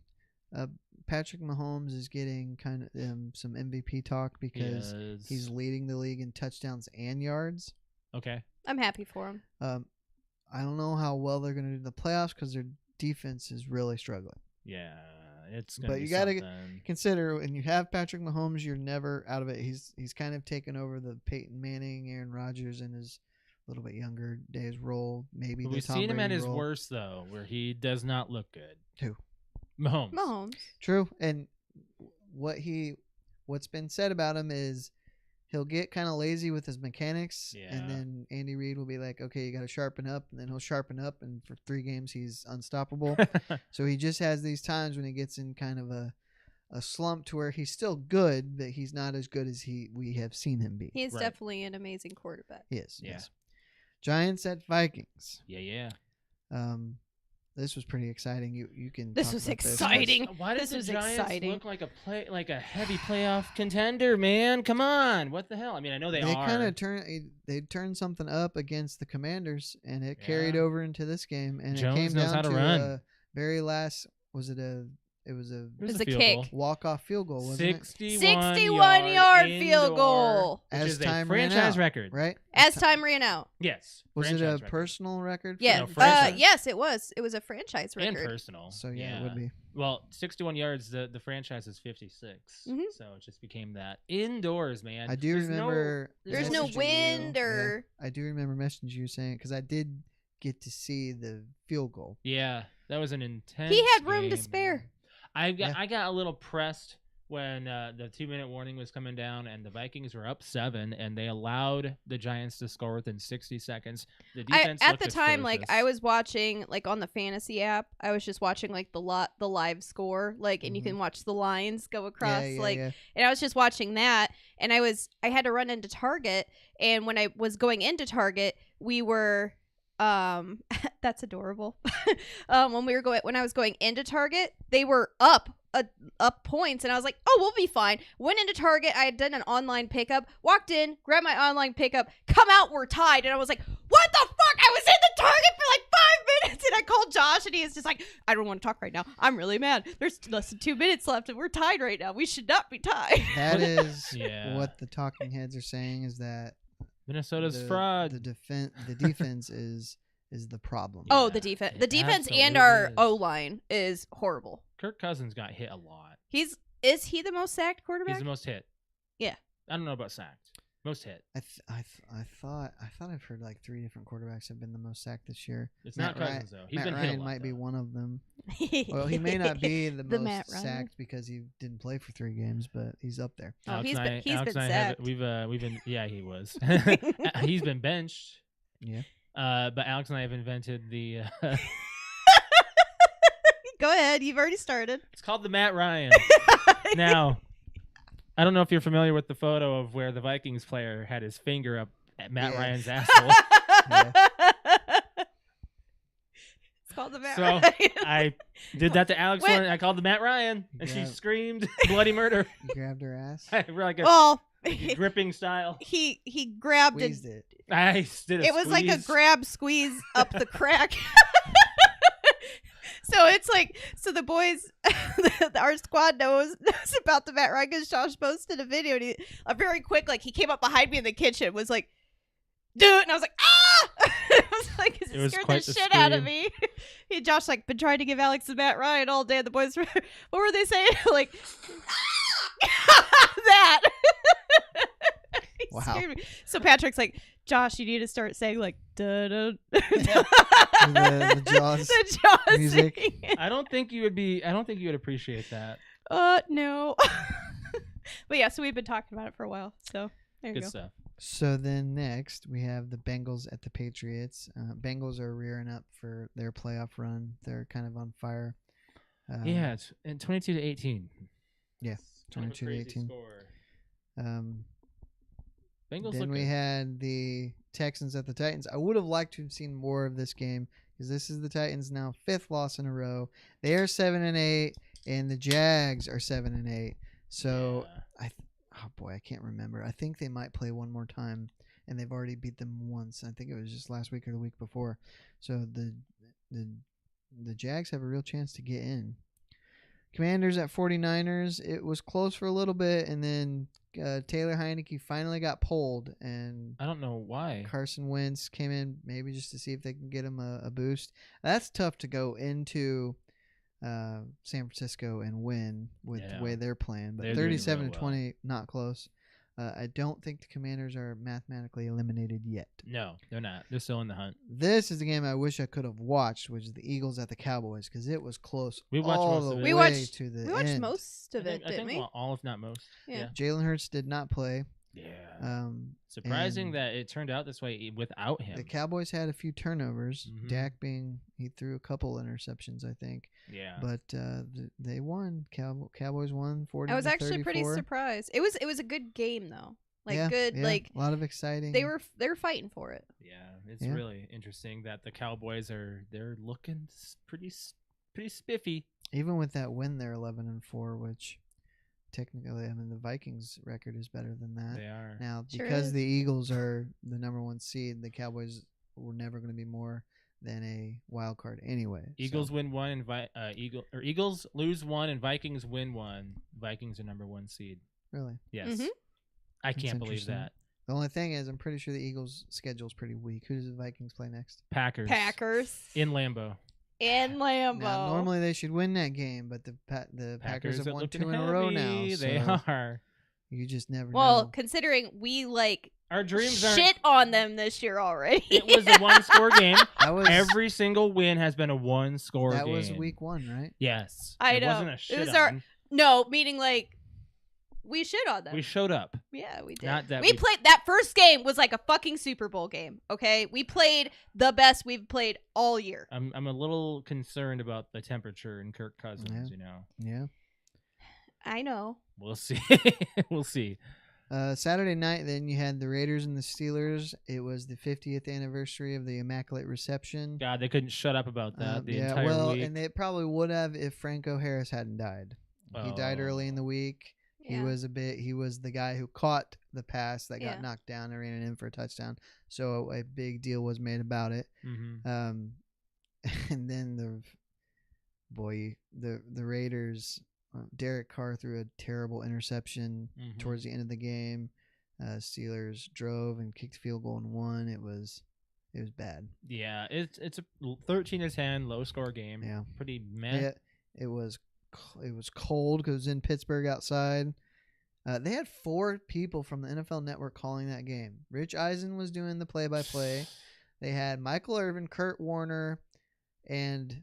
Patrick Mahomes is getting kind of some MVP talk because Yes. he's leading the league in touchdowns and yards. Okay. I'm happy for him. I don't know how well they're going to do in the playoffs because their defense is really struggling. Yeah, it's gonna But be you gotta something. consider when you have Patrick Mahomes, you're never out of it. He's kind of taken over the Peyton Manning, Aaron Rodgers in his little bit younger days role. Maybe But the we've Tom seen him at Brady his role. worst though, where he does not look good. Who? Mahomes. Mahomes. True, and what's been said about him is he'll get kind of lazy with his mechanics, Yeah. and then Andy Reid will be like, "Okay, you got to sharpen up," and then he'll sharpen up, and for 3 games he's unstoppable. So he just has these times when he gets in kind of a slump to where he's still good, but he's not as good as we have seen him be. He's Right. definitely an amazing quarterback. He is. Yeah. Yes. Giants at Vikings. yeah. This was pretty exciting. You can. This talk was about this. exciting. Why does This the was Giants exciting. look like a heavy playoff contender, man? Come on, what the hell? I mean, I know they They are. kind of turned something up against the Commanders, and it carried Yeah. over into this game. And Jones it came knows down how to to run. a very last. Was it a? It was a It was a field kick. goal. walk-off field goal, wasn't it? 61-yard field indoor, goal. which As is a time ran franchise out, record. Right? As time ran out. Yes. Was it a franchise record. personal record? for Yeah. No, franchise. Yes, it was. It was a franchise And record. personal. So yeah, it would be. Well, 61 yards. The franchise is 56, Mhm. so it just became that indoors, man. I do remember. There's no messaging wind you. or. Yeah, I do remember messaging you saying because I did get to see the field goal. Yeah, that was an intense. He had room to game, spare. man. I got a little pressed when the 2-minute warning was coming down and the Vikings were up 7 and they allowed the Giants to score within 60 seconds. The defense At looked the time, like atrocious. I was watching, like on the fantasy app, I was just watching like the live score, like, and you Mhm. can watch the lines go across, like, yeah. and I was just watching that, and I had to run into Target, and when I was going into Target, we were, that's adorable. When I was going into Target, they were up points, and I was like, oh, we'll be fine. Went into Target. I had done an online pickup, walked in, grabbed my online pickup, come out, we're tied, and I was like, what the fuck? I was in the Target for like 5 minutes, and I called Josh, and he was just like, I don't want to talk right now, I'm really mad, there's less than 2 minutes left and we're tied right now, we should not be tied. That is Yeah. what the talking heads are saying is that Minnesota's fraud. The defense is the problem. Oh, Yeah, the defense, it the defense and absolutely our is. O-line is horrible. Kirk Cousins got hit a lot. Is he the most sacked quarterback? He's the most hit. Yeah. I don't know about sacked. Most hit. I thought I've heard like 3 different quarterbacks have been the most sacked this year. It's Matt not Cousins though. He's Matt been hit a Ryan lot, might be though. one of them. Well, he may not be the Matt most Ryan. sacked because he didn't play for 3 games, but he's up there. Oh, Alex he's and been- I- he's Alex been and I have- sacked. we've been yeah, he was. He's been benched. Yeah. But Alex and I have invented the Go ahead, you've already started. it's called the Matt Ryan. Now, I don't know if you're familiar with the photo of where the Vikings player had his finger up at Matt Yeah. Ryan's asshole. It's called the Matt So, Ryan. I did that to Alex Wait. one. I called the Matt Ryan, and she Yeah. screamed bloody murder. You grabbed her ass, We're like a Well, gripping style. he grabbed squeezed it. it. I did a It was like a squeeze. grab squeeze up the crack. So it's like, so the boys, our squad knows about the Matt Ryan because Josh posted a video, and a very quick, like, he came up behind me in the kitchen, was like, dude, and I was like, ah! I was like, It was scared the quite the shit out of scream. me. And Josh, like, been trying to give Alex the Matt Ryan all day, and the boys were, what were they saying? Like, that. He Wow. scared me. So Patrick's like, Josh, you need to start saying, like, da-da. The Jaws The Jaws music. singing. I don't think you would appreciate that. No. But yeah, so we've been talking about it for a while. So there you Good go. stuff. So then next we have the Bengals at the Patriots. Bengals are rearing up for their playoff run. They're kind of on fire. Yeah, it's in 22-18. Yeah, Kind of a 22 to crazy 18. score. Then Bengals look we good. had the Texans at the Titans. I would have liked to have seen more of this game because this is the Titans now 5th loss in a row. They are 7-8, and the Jags are 7-8. So Yeah. oh boy, I can't remember. I think they might play one more time, and they've already beat them once. I think it was just last week or the week before. So the Jags have a real chance to get in. Commanders at 49ers. It was close for a little bit, and then Taylor Heineke finally got pulled, and I don't know why. Carson Wentz came in maybe just to see if they can get him a boost. That's tough to go into San Francisco and win with Yeah. the way they're playing. But They're doing real 37-20, not close. I don't think the Commanders are mathematically eliminated yet. No, they're not. They're still in the hunt. This is the game I wish I could have watched, which is the Eagles at the Cowboys, because it was close We watched all most the of it. way We watched- to the We watched end. most of it, I didn't think we? all, if not most. Yeah. Jalen Hurts did not play. Yeah. Surprising and that it turned out this way without him. The Cowboys had a few turnovers. Mhm. Dak he threw a couple interceptions, I think. Yeah. But they won. Cowboys won 40. I was actually pretty 34. surprised. It was a good game though. Like Yeah, good, yeah, like a lot of exciting. they were fighting for it. Yeah, it's Yeah. really interesting that the Cowboys they're looking pretty spiffy. even with that win. They're 11-4, which technically, I mean, the Vikings record is better than that. They are. Now, Sure because is. the Eagles are the number 1 seed, the Cowboys were never going to be more than a wild card anyway. Eagles win one, and Eagles lose one, and Vikings win one. Vikings are number 1 seed. Really? Yes, Mhm. I That's can't believe interesting. that. The only thing is, I'm pretty sure the Eagles' schedule is pretty weak. Who does the Vikings play next? Packers In Lambeau. Lambeau. Now, normally they should win that game, but the Packers have are won looking 2 in a row now. heavy. They so are. You just never Well, know. considering we Our dreams aren't. shit on them this year already. It was a 1-score game. That was Every single win has been a 1-score game. that was week 1, right? Yes. I it know. wasn't a It shit was on. No, meaning like we shit on them. We showed up. Yeah, we did. Not that we played that first game was like a fucking Super Bowl game. Okay, we played the best we've played all year. I'm a little concerned about the temperature in Kirk Cousins. Yeah. You know. Yeah. I know. We'll see. We'll see. Saturday night, then you had the Raiders and the Steelers. It was the 50th anniversary of the Immaculate Reception. God, they couldn't shut up about that the entire well, week. and they probably would have if Franco Harris hadn't died. He died early in the week. Yeah. He was the guy who caught the pass that Yeah. got knocked down and ran it in for a touchdown. So a big deal was made about it. Mm-hmm. And then the Raiders, Derek Carr threw a terrible interception Mm-hmm. towards the end of the game. Steelers drove and kicked a field goal and won. It was bad. Yeah, it's a 13-10 low score game. Yeah. Pretty meh. It was cold because it was in Pittsburgh outside. They had 4 people from the NFL Network calling that game. Rich Eisen was doing the play-by-play. They had Michael Irvin, Kurt Warner, and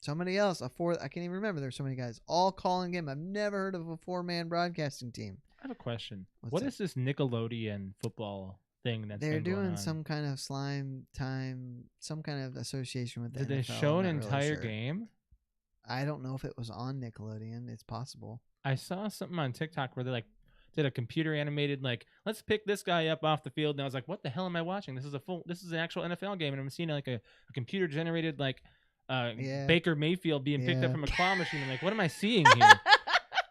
somebody else. I can't even remember. There's so many guys all calling game. I've never heard of a 4-man broadcasting team. I have a question. What's What that? is this Nickelodeon football thing that's They're been going doing on? some kind of slime time, some kind of association with the Did they NFL. show an I'm not really entire sure. game? I don't know if it was on Nickelodeon. It's possible. I saw something on TikTok where they did a computer animated let's pick this guy up off the field, and I was like, what the hell am I watching? This is an actual NFL game, and I'm seeing a computer generated Baker Mayfield being picked up Yeah. from a claw machine. I'm like, what am I seeing here?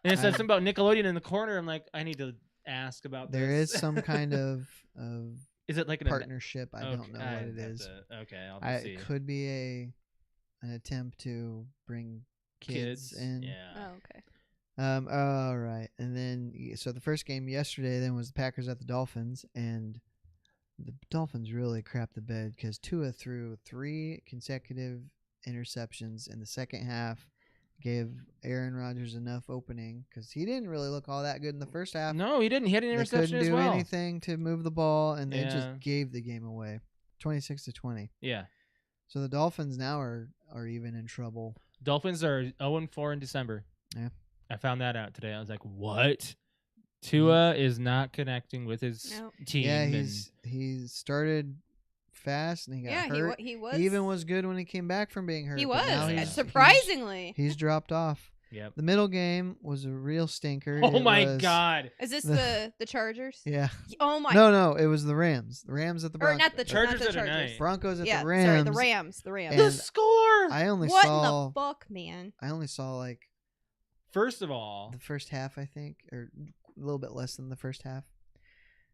And it says something about Nickelodeon in the corner. I'm like, I need to ask about There is this. some kind of Is it like an partnership. I don't know what it is. Okay, I'll just see. It could be an attempt to bring kids in. Yeah. Oh, okay. All right, and then so the first game yesterday then was the Packers at the Dolphins, and the Dolphins really crapped the bed because Tua threw 3 consecutive interceptions in the second half, gave Aaron Rodgers enough opening because he didn't really look all that good in the first half. No, he didn't. He had an They interception couldn't as do well. anything to move the ball, and they Yeah. just gave the game away, 26-20. Yeah. So the Dolphins now are even in trouble. Dolphins are 0-4 in December. Yeah. I found that out today. I was like, what? Tua is not connecting with his No. team. Yeah, and he started fast and he got Yeah, hurt. he was. He even was good when he came back from being hurt. He but was now surprisingly. He's dropped off. Yep. The middle game was a real stinker. Oh It my was- God. Is this the- the Chargers? Yeah. Oh my. No, it was the Rams. The Rams at the Or Broncos. not the Chargers not the are Chargers. nice. Broncos at Yeah, the Rams. sorry, the Rams. The Rams. And The score. I only What saw. in the fuck, man? I only saw like First of all, the first half, I think, or a little bit less than the first half.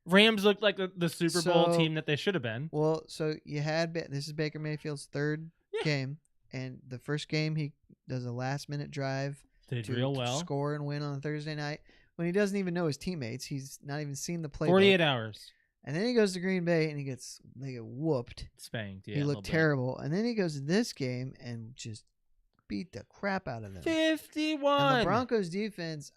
Rams looked like the Super Bowl So- team that they should have been. Well, so you had this is Baker Mayfield's third Yeah. game, and the first game he does a last-minute drive Did to real well. score and win on Thursday night when he doesn't even know his teammates. He's not even seen the playbook. 48 hours. And then he goes to Green Bay and they get whooped. Spanked. Yeah, he a looked little bit. terrible. And then he goes to this game and just beat the crap out of them. 51. And the Broncos defense,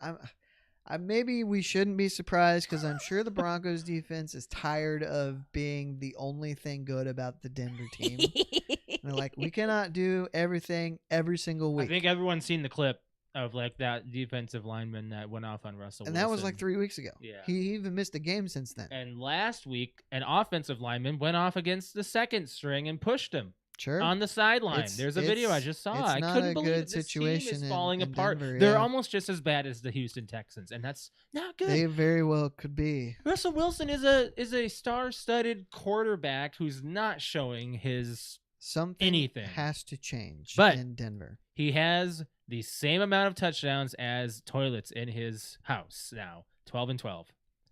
maybe we shouldn't be surprised because I'm sure the Broncos defense is tired of being the only thing good about the Denver team. And they're like, we cannot do everything every single week. I think everyone's seen the clip of that defensive lineman that went off on Russell and Wilson. that was like 3 weeks ago. Yeah. He even missed a game since then. And last week, an offensive lineman went off against the second string and pushed him Sure. on the sideline. It's- There's a video I it's- just saw. it's I not couldn't a believe good it. This situation team is in- falling in apart. Denver, They're yeah. almost just as bad as the Houston Texans, and that's not good. They very well could be. Russell Wilson is a star-studded quarterback who's not showing his. Something Anything. has to change But- in Denver. He has the same amount of touchdowns as toilets in his house now. 12 and 12.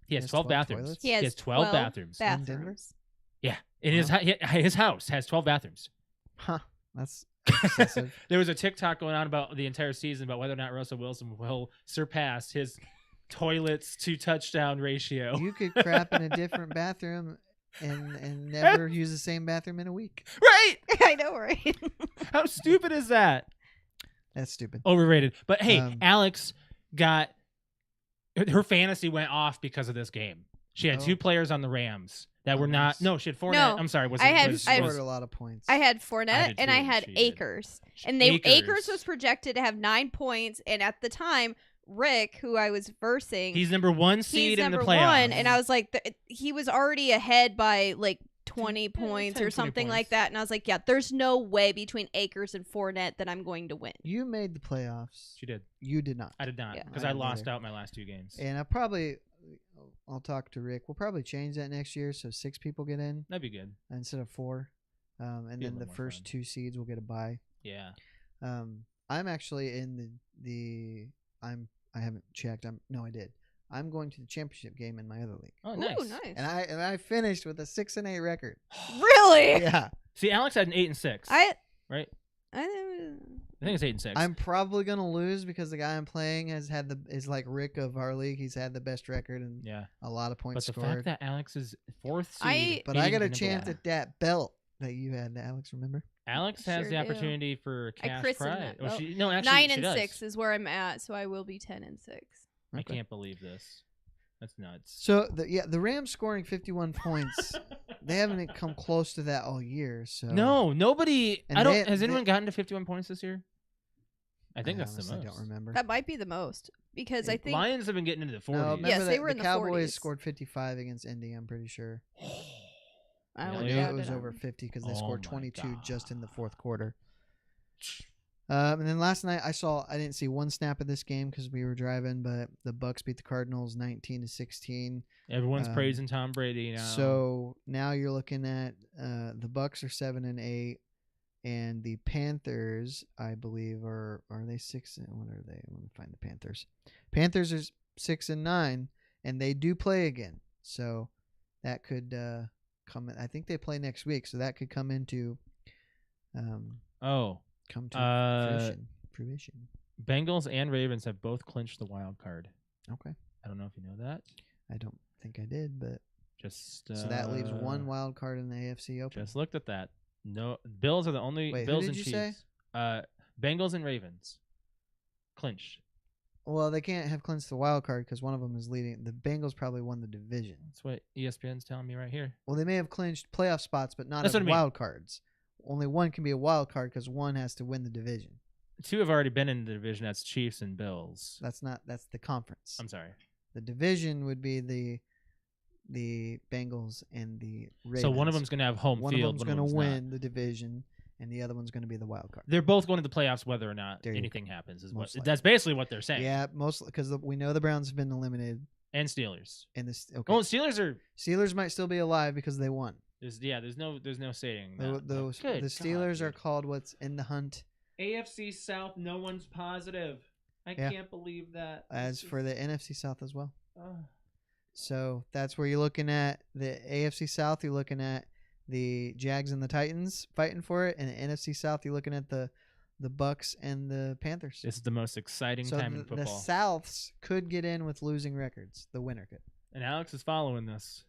He has 12 bathrooms. toilets? He has 12 bathrooms. In Denver? bathrooms. Yeah, and his house has 12 bathrooms. Huh. That's excessive. There was a TikTok going on about the entire season about whether or not Russell Wilson will surpass his toilets to touchdown ratio. You could crap in a different bathroom and never use the same bathroom in a week. Right? I know, right? How stupid is that? That's stupid. Overrated. But hey, Alex got her fantasy went off because of this game. She had Oh. 2 players on the Rams that were not. nice. No, she had Fournette. No, I'm sorry. He I scored a lot of points. I had Fournette did and I too, had she did. Akers. And Akers was projected to have 9 points. And at the time, Rick, who I was versing, He's number 1 seed in the number playoffs. 1. And I was like, he was already ahead by like 20 points 10, or 20 something like points. that. And I was like, yeah, there's no way between Akers and Fournette that I'm going to win. You made the playoffs. She did. You did not. I did not Yeah. because I I didn't lost either. out my last 2 games. And I'll talk to Rick. We'll probably change that next year so 6 people get in That'd be good. instead of 4. And Be a then the little more first fun. 2 seeds will get a bye. Yeah. I'm actually in I haven't checked. I did. I'm going to the championship game in my other league. Oh, Ooh, nice. nice. And I finished with a 6-8 record. Really? Yeah. See, Alex had an 8 and 6. I think it's 8 and 6. I'm probably gonna lose because the guy I'm playing is like Rick of our league. He's had the best record and Yeah. a lot of But points the scored. fact that Alex is 4th seed. But I got a beating chance number at that belt that you had, Alex. Remember? Alex has Sure the do. opportunity for cash christened prize. that Oh, belt. no, actually, 9 she and does. 6 is where I'm at, so I will be 10 and 6. I Okay. can't believe this. That's nuts. So the Rams scoring 51 points. They haven't come close to that all year. So No, nobody. And I don't. they- Has they- anyone gotten to 51 points this year? I think that's the honestly most. don't remember. That might be the most because I think Lions have been getting into the 40s. No, remember Yes, they that were the in the Cowboys 40s. scored 55 against Indy. I'm pretty sure. I Yeah, would I Really? knew doubt it was on- over 50 because they Oh scored my 22 just in the God. fourth quarter. And then last night I didn't see one snap of this game because we were driving, but the Bucks beat the Cardinals 19-16. Everyone's Um, praising Tom Brady now. So now you're looking at the Bucks are 7-8, and the Panthers, I believe, are they 6? What are they? Let me find the Panthers. Panthers are 6-9, and they do play again. So that could come. I think they play next week, so that could come into come to fruition. Bengals and Ravens have both clinched the wild card. Okay, I don't know if you know that. I don't think I did, but Just so that leaves one wild card in the AFC Open. Just looked at that. No, Bills are the only. Wait, who Bills did and you Chiefs. say? Bengals and Ravens clinched. Well, they can't have clinched the wild card because one of them is leading. The Bengals probably won the division. That's what ESPN's telling me right here. Well, they may have clinched playoff spots, but not That's as what I mean. wild cards. Only one can be a wild card because one has to win the division. 2 have already been in the division. That's Chiefs and Bills. That's the conference. I'm sorry. The division would be the Bengals and the Ravens. So one of them's going to have home one field. of them's one going to not. win the division, and the other one's going to be the wild card. They're both going to the playoffs, whether or not There you anything happens. Is what Most likely. that's basically what they're saying. Yeah, mostly because we know the Browns have been eliminated. And Steelers. In this, okay. Oh, Steelers are. Steelers might still be alive because they won. There's no saying The, that. those, Good the Steelers God, are dude. called what's in the hunt. AFC South. No one's positive. I Yeah. can't believe that. As for the NFC South as well. Oh. So that's where you're looking at the AFC South. You're looking at the Jags and the Titans fighting for it, and the NFC South. You're looking at the Bucks and the Panthers. This is the most exciting So time in the football. Souths could get in with losing records. The winner could. And Alex is following this.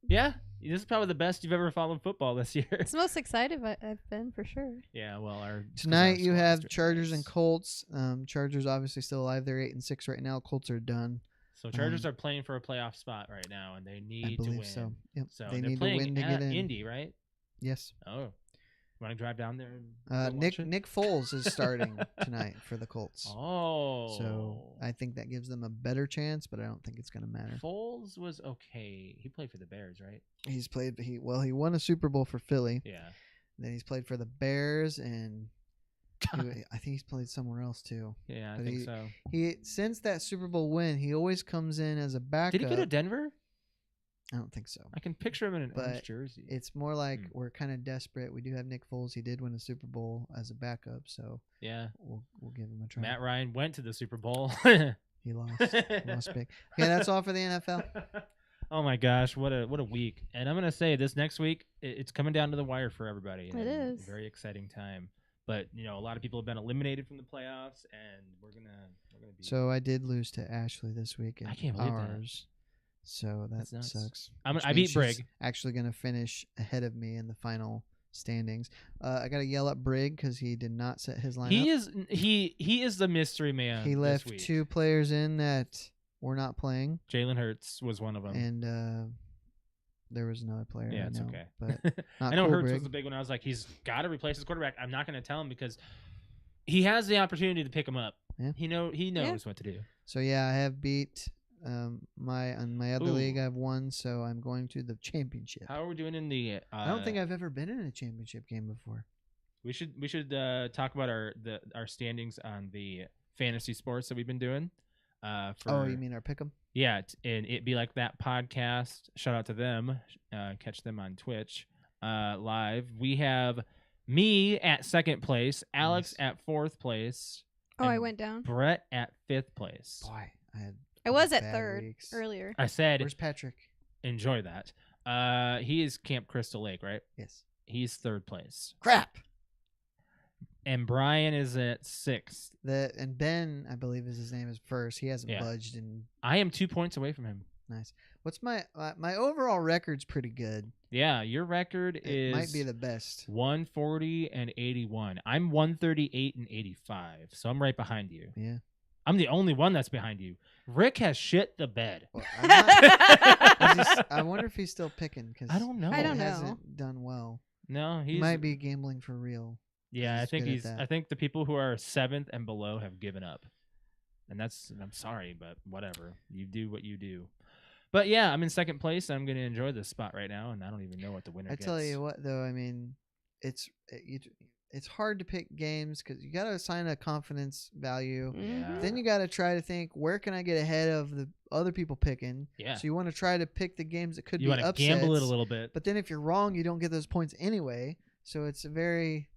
Yeah, this is probably the best you've ever followed football this year. It's the most excited I've been for sure. Yeah, well, Tonight you have squad's Chargers and nice. Colts. Chargers obviously still alive. They're 8-6 right now. Colts are done. So Chargers are playing for a playoff spot right now, and they I need to believe win. so. Yep. So they they're need to playing win to at get in. Indy, right? Yes. Oh, want to drive down there? And go Nick watch it? Nick Foles is starting tonight for the Colts. Oh, So I think that gives them a better chance, but I don't think it's going to matter. Foles was okay. He played for the Bears, right? He's played. He won a Super Bowl for Philly. Yeah. Then he's played for the Bears, and I think he's played somewhere else too. Yeah, I But think so. He since that Super Bowl win, he always comes in as a backup. Did he go to Denver? I don't think so. I can picture him in an But orange jersey. It's more like Hmm. we're kind of desperate. We do have Nick Foles. He did win a Super Bowl as a backup, so Yeah. we'll give him a try. Matt Ryan went to the Super Bowl. He lost. He lost big. Okay, that's all for the NFL. Oh my gosh, what a week! And I'm gonna say this next week, it's coming down to the wire for everybody. It and is. a very exciting time. But a lot of people have been eliminated from the playoffs, and we're gonna be. So I did lose to Ashley this week in I can't believe that. ours. So that That's nuts. sucks. I which beat means she's Brig. Actually going to finish ahead of me in the final standings. I got to yell at Brig because he did not set his lineup. He is the mystery man. He left this week. 2 players in that were not playing, Jalen Hurts was one of them. and there was another player. Yeah, I it's know, okay. But not I know cool, Hurts Brig. was the big one. I was like, he's got to replace his quarterback. I'm not going to tell him because he has the opportunity to pick him up. Yeah. He knows what to do. So yeah, I have beat my other Ooh. league. I've won, so I'm going to the championship. How are we doing in the? I don't think I've ever been in a championship game before. We should talk about our standings on the fantasy sports that we've been doing. Oh, you mean our pick'em? Yeah, and it be like that podcast. Shout out to them. Catch them on Twitch live. We have me at 2nd place, Alex at 4th place. Oh, I and went down. Brett at 5th place. Boy, I was at bad 3rd weeks. earlier. I said Where's Patrick? enjoy that. He is Camp Crystal Lake, right? Yes. He's 3rd place, Crap. and Brian is at 6th. And Ben, I believe is his name, is first. He hasn't Yeah. budged in. I am 2 points away from him. Nice. What's my overall record's pretty good. Yeah, your record It is might be the best. 140 and 81. I'm 138 and 85, so I'm right behind you. Yeah. I'm the only one that's behind you. Rick has shit the bed. Well, I wonder if he's still picking because I don't know. I don't he know. hasn't done well. No, He he's might be gambling for real. Yeah, I he's think good at he's. that. I think the people who are 7th and below have given up, and I'm sorry, but whatever. You do what you do. But yeah, I'm in 2nd place. I'm gonna enjoy this spot right now, and I don't even know what the winner I gets. tell you what, though, I mean, it's hard to pick games because you got to assign a confidence value. Mhm. Then you got to try to think, where can I get ahead of the other people picking? Yeah. So you want to try to pick the games that could You be want to upsets. gamble it a little bit. But then if you're wrong, you don't get those points anyway. So it's a very,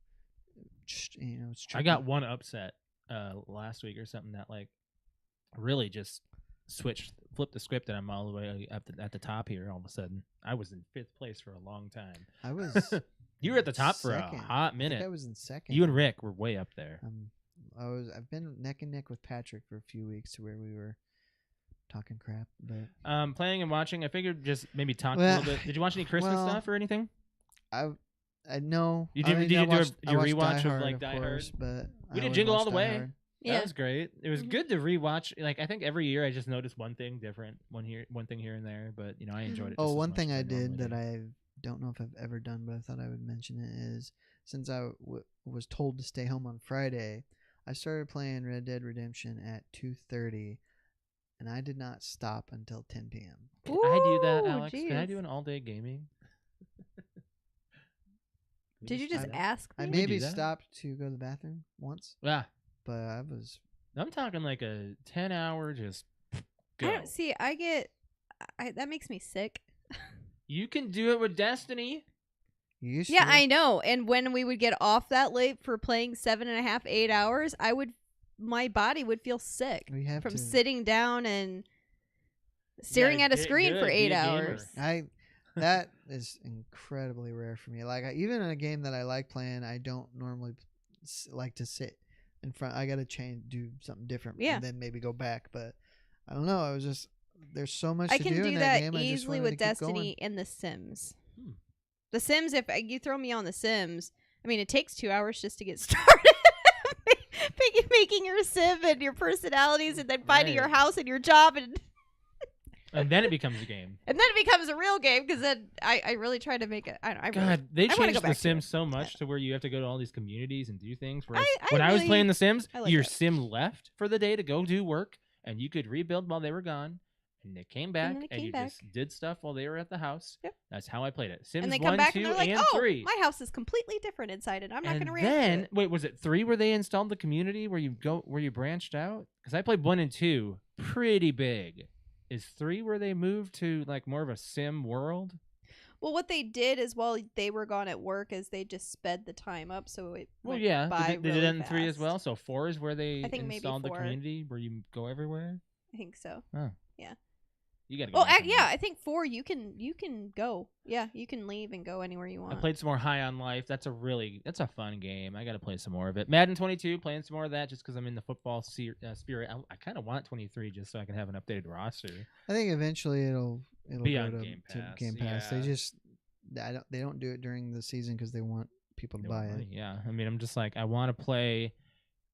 it's tricky. I got one upset last week or something that like really just flipped the script, and I'm all the way up at the top here. All of a sudden, I was in 5th place for a long time. I was. You were at the top for a second. hot I think minute. I was in 2nd. You and Rick were way up there. I've been neck and neck with Patrick for a few weeks to where we were talking crap, but Playing and watching. I figured just maybe talk Well, a little bit. Did you watch any Christmas well, stuff or anything? I know You did- I mean, did you I do a- watched, your I watched rewatch Die of, Hard, like, Die Hard? course, but We I did always Jingle All watch the Die Way. Hard. That Yeah. was great. It was Mhm. good to rewatch. Like I think every year I just noticed one thing different, one thing here and there. But I enjoyed it. Oh, just as one much thing as I did normally that do. I don't know if I've ever done, but I thought I would mention it is since I was told to stay home on Friday, I started playing Red Dead Redemption at 2:30, and I did not stop until 10 p.m. Can I do that, Ooh, Alex? Can I jeez. do an all-day gaming? Did you just I- ask I me? may- maybe that? stopped to go to the bathroom once, Yeah, but I was. I'm talking like a 10-hour just I go. don't see. I get. that makes me sick. You can do it with Destiny. You used Yeah, to. I know. And when we would get off that late for playing 7.5, 8 hours, my body would feel sick We have from to. sitting down and staring at a get screen good, for be 8 a gamer. hours. That is incredibly rare for me. Like even in a game that I like playing, I don't normally like to sit in front. I got to do something different, Yeah. and then maybe go back. But I don't know. I was just there's so much I to can do do in that that game. I just easily wanted with to keep Destiny going. and The Sims. Hmm. The Sims, if you throw me on The Sims, I mean, it takes 2 hours just to get started. Making your sim and your personalities, and then finding your Right. house and your job, and And then it becomes a game. then it becomes a real game. Because then I really try to make it. I God, really, they I wanna changed go The back to Sims it. so much to where you have to go to all these communities and do things. Whereas I when I was really- playing The Sims, I like your it. sim left for the day to go do work, and you could rebuild while they were gone. And they came back, then they and came you back. just did stuff while they were at the house. Yep. That's how I played it. Sims and they 1, come back 2, and they're like, and "Oh, 3. my house is completely different inside, and I'm not going to And react to then, it." wait, was it 3 where they installed the community where you branched out? Because I played 1 and 2, pretty big. Is 3 where they moved to like more of a sim world? Well, what they did is while they were gone at work, is they just sped the time up, so it Well, went yeah, by they did really that in 3 as fast. well. So 4 is where they I think maybe installed the 4. community where you go everywhere. I think so. Oh. Yeah. You got to go. Well, back and yeah, look. I think 4 you can go. Yeah, you can leave and go anywhere you I want. played some more High on Life. That's a fun game. I got to play some more of it. Madden 22, playing some more of that just because I'm in the football spirit. I kind of want 23 just so I can have an updated roster. I think eventually it'll Be go on to Game to Pass, Game Pass. yeah. They don't do it during the season because they want people to They buy want it. money, yeah. I mean, I'm just like, I want to play.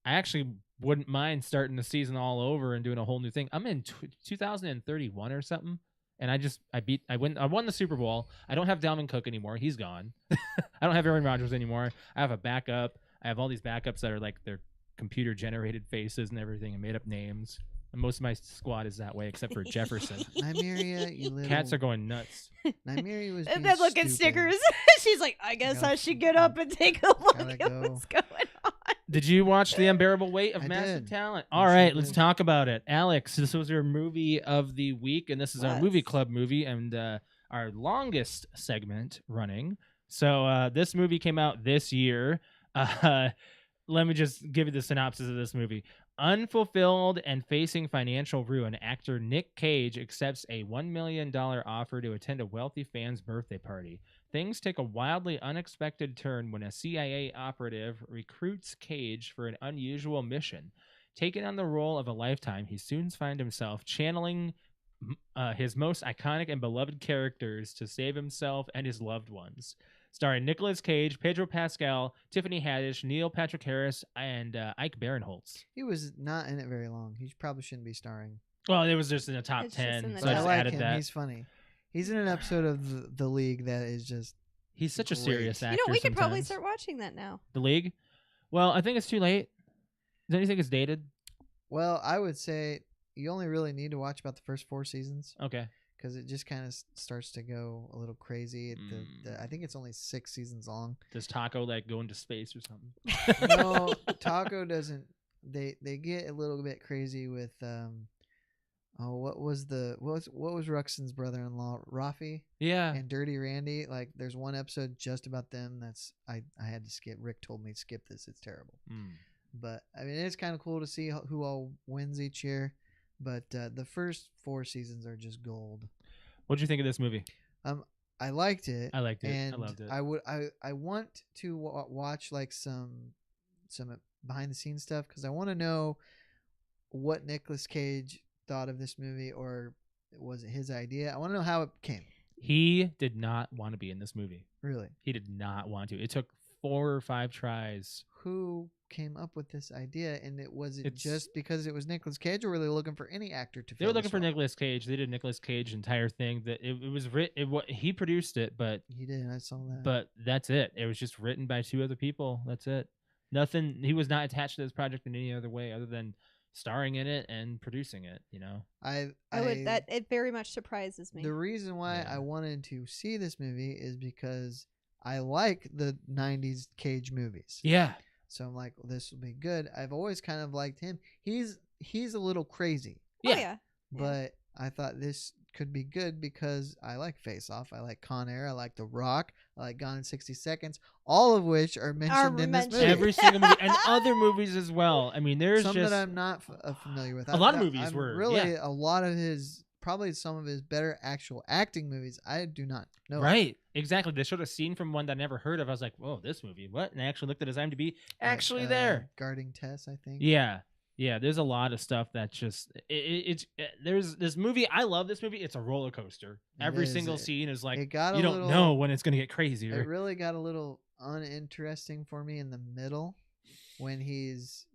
I actually wouldn't mind starting the season all over and doing a whole new thing. I'm in 2031 or something, and I won the Super Bowl. I don't have Dalvin Cook anymore. He's gone. I don't have Aaron Rodgers anymore. I have a backup. I have all these backups that are like their computer generated faces and everything and made up names. And most of my squad is that way, except for Jefferson. Nymeria, you little. Cats are going nuts. Nymeria was. And being then look at stupid. stickers. She's like, I guess Gotta- I should get up and take a look gotta at go. what's going on. Did you watch The Unbearable Weight of I Massive did. Talent? I All sure right, let's did. talk about it. Alex, this was your movie of the week, and this is our movie Yes. club movie and our longest segment running. So this movie came out this year. Let me just give you the synopsis of this movie. Unfulfilled and facing financial ruin, actor Nick Cage accepts a $1 million offer to attend a wealthy fan's birthday party. Things take a wildly unexpected turn when a CIA operative recruits Cage for an unusual mission. Taking on the role of a lifetime, he soon finds himself channeling his most iconic and beloved characters to save himself and his loved ones. Starring Nicolas Cage, Pedro Pascal, Tiffany Haddish, Neil Patrick Harris, and Ike Barinholtz. He was not in it very long. He probably shouldn't be starring. Well, it was just in the top It's just 10, in the so But I I just like added him. that. He's funny. He's in an episode of the League that is just. He's such a great. serious actor. You know, we could probably sometimes. start watching that now. The League? Well, I think it's too late. Don't you think it's dated? Well, I would say you only really need to watch about the first 4 seasons Okay. because it just kind of starts to go a little crazy. I think it's only 6 seasons long. Does Taco like go into space or something? No, Taco doesn't. They get a little bit crazy with what was Ruxin's brother-in-law, Rafi Yeah. and Dirty Randy. Like, there's one episode just about them that's I had to skip. Rick told me to skip this. It's terrible. But I mean, it's kind of cool to see who all wins each year. But the first 4 seasons are just gold. What'd you think of this movie? I liked it. I liked it. And I loved it. I want to watch like some behind the scenes stuff because I want to know what Nicolas Cage thought of this movie, or was it his idea? I want to know how it came. He did not want to be in this movie. Really, He did not want to. It took 4 or 5 tries. who came up with this idea? And was it It's- just because it was Nicolas Cage, or were they looking for any actor to? They were looking for Nicolas Cage. They did Nicolas Cage entire thing. That it was written. He produced it, but He did. I saw that. that's it. It was just written by 2 other people. That's it. Nothing. He was not attached to this project in any other way other than starring in it and producing it. You know. I would. That it very much surprises me. The reason why Yeah. I wanted to see this movie is because I like the '90s Cage movies. Yeah. So I'm like, well, this will be good. I've always kind of liked him. He's a little crazy, Oh yeah. but I thought this could be good because I like Face Off, I like Con Air, I like The Rock, I like Gone in 60 Seconds, all of which are mentioned in this mentioned. movie. Every single movie and other movies as well. I mean, there's Some just that I'm not familiar with. A lot of movies I'm were, really yeah. a lot of his, probably some of his better actual acting movies. I do not know. right. Exactly. They showed a scene from one that I never heard of. I was like, "Whoa, this movie! What?" And I actually looked at his IMDb. Actually, there. Guarding Tess, I think. Yeah. Yeah, there's a lot of stuff that just there's this movie. I love this movie. It's a roller coaster. It Every is. single scene is like It got a you don't little, know when it's gonna get It crazier. really got a little uninteresting for me in the middle when he's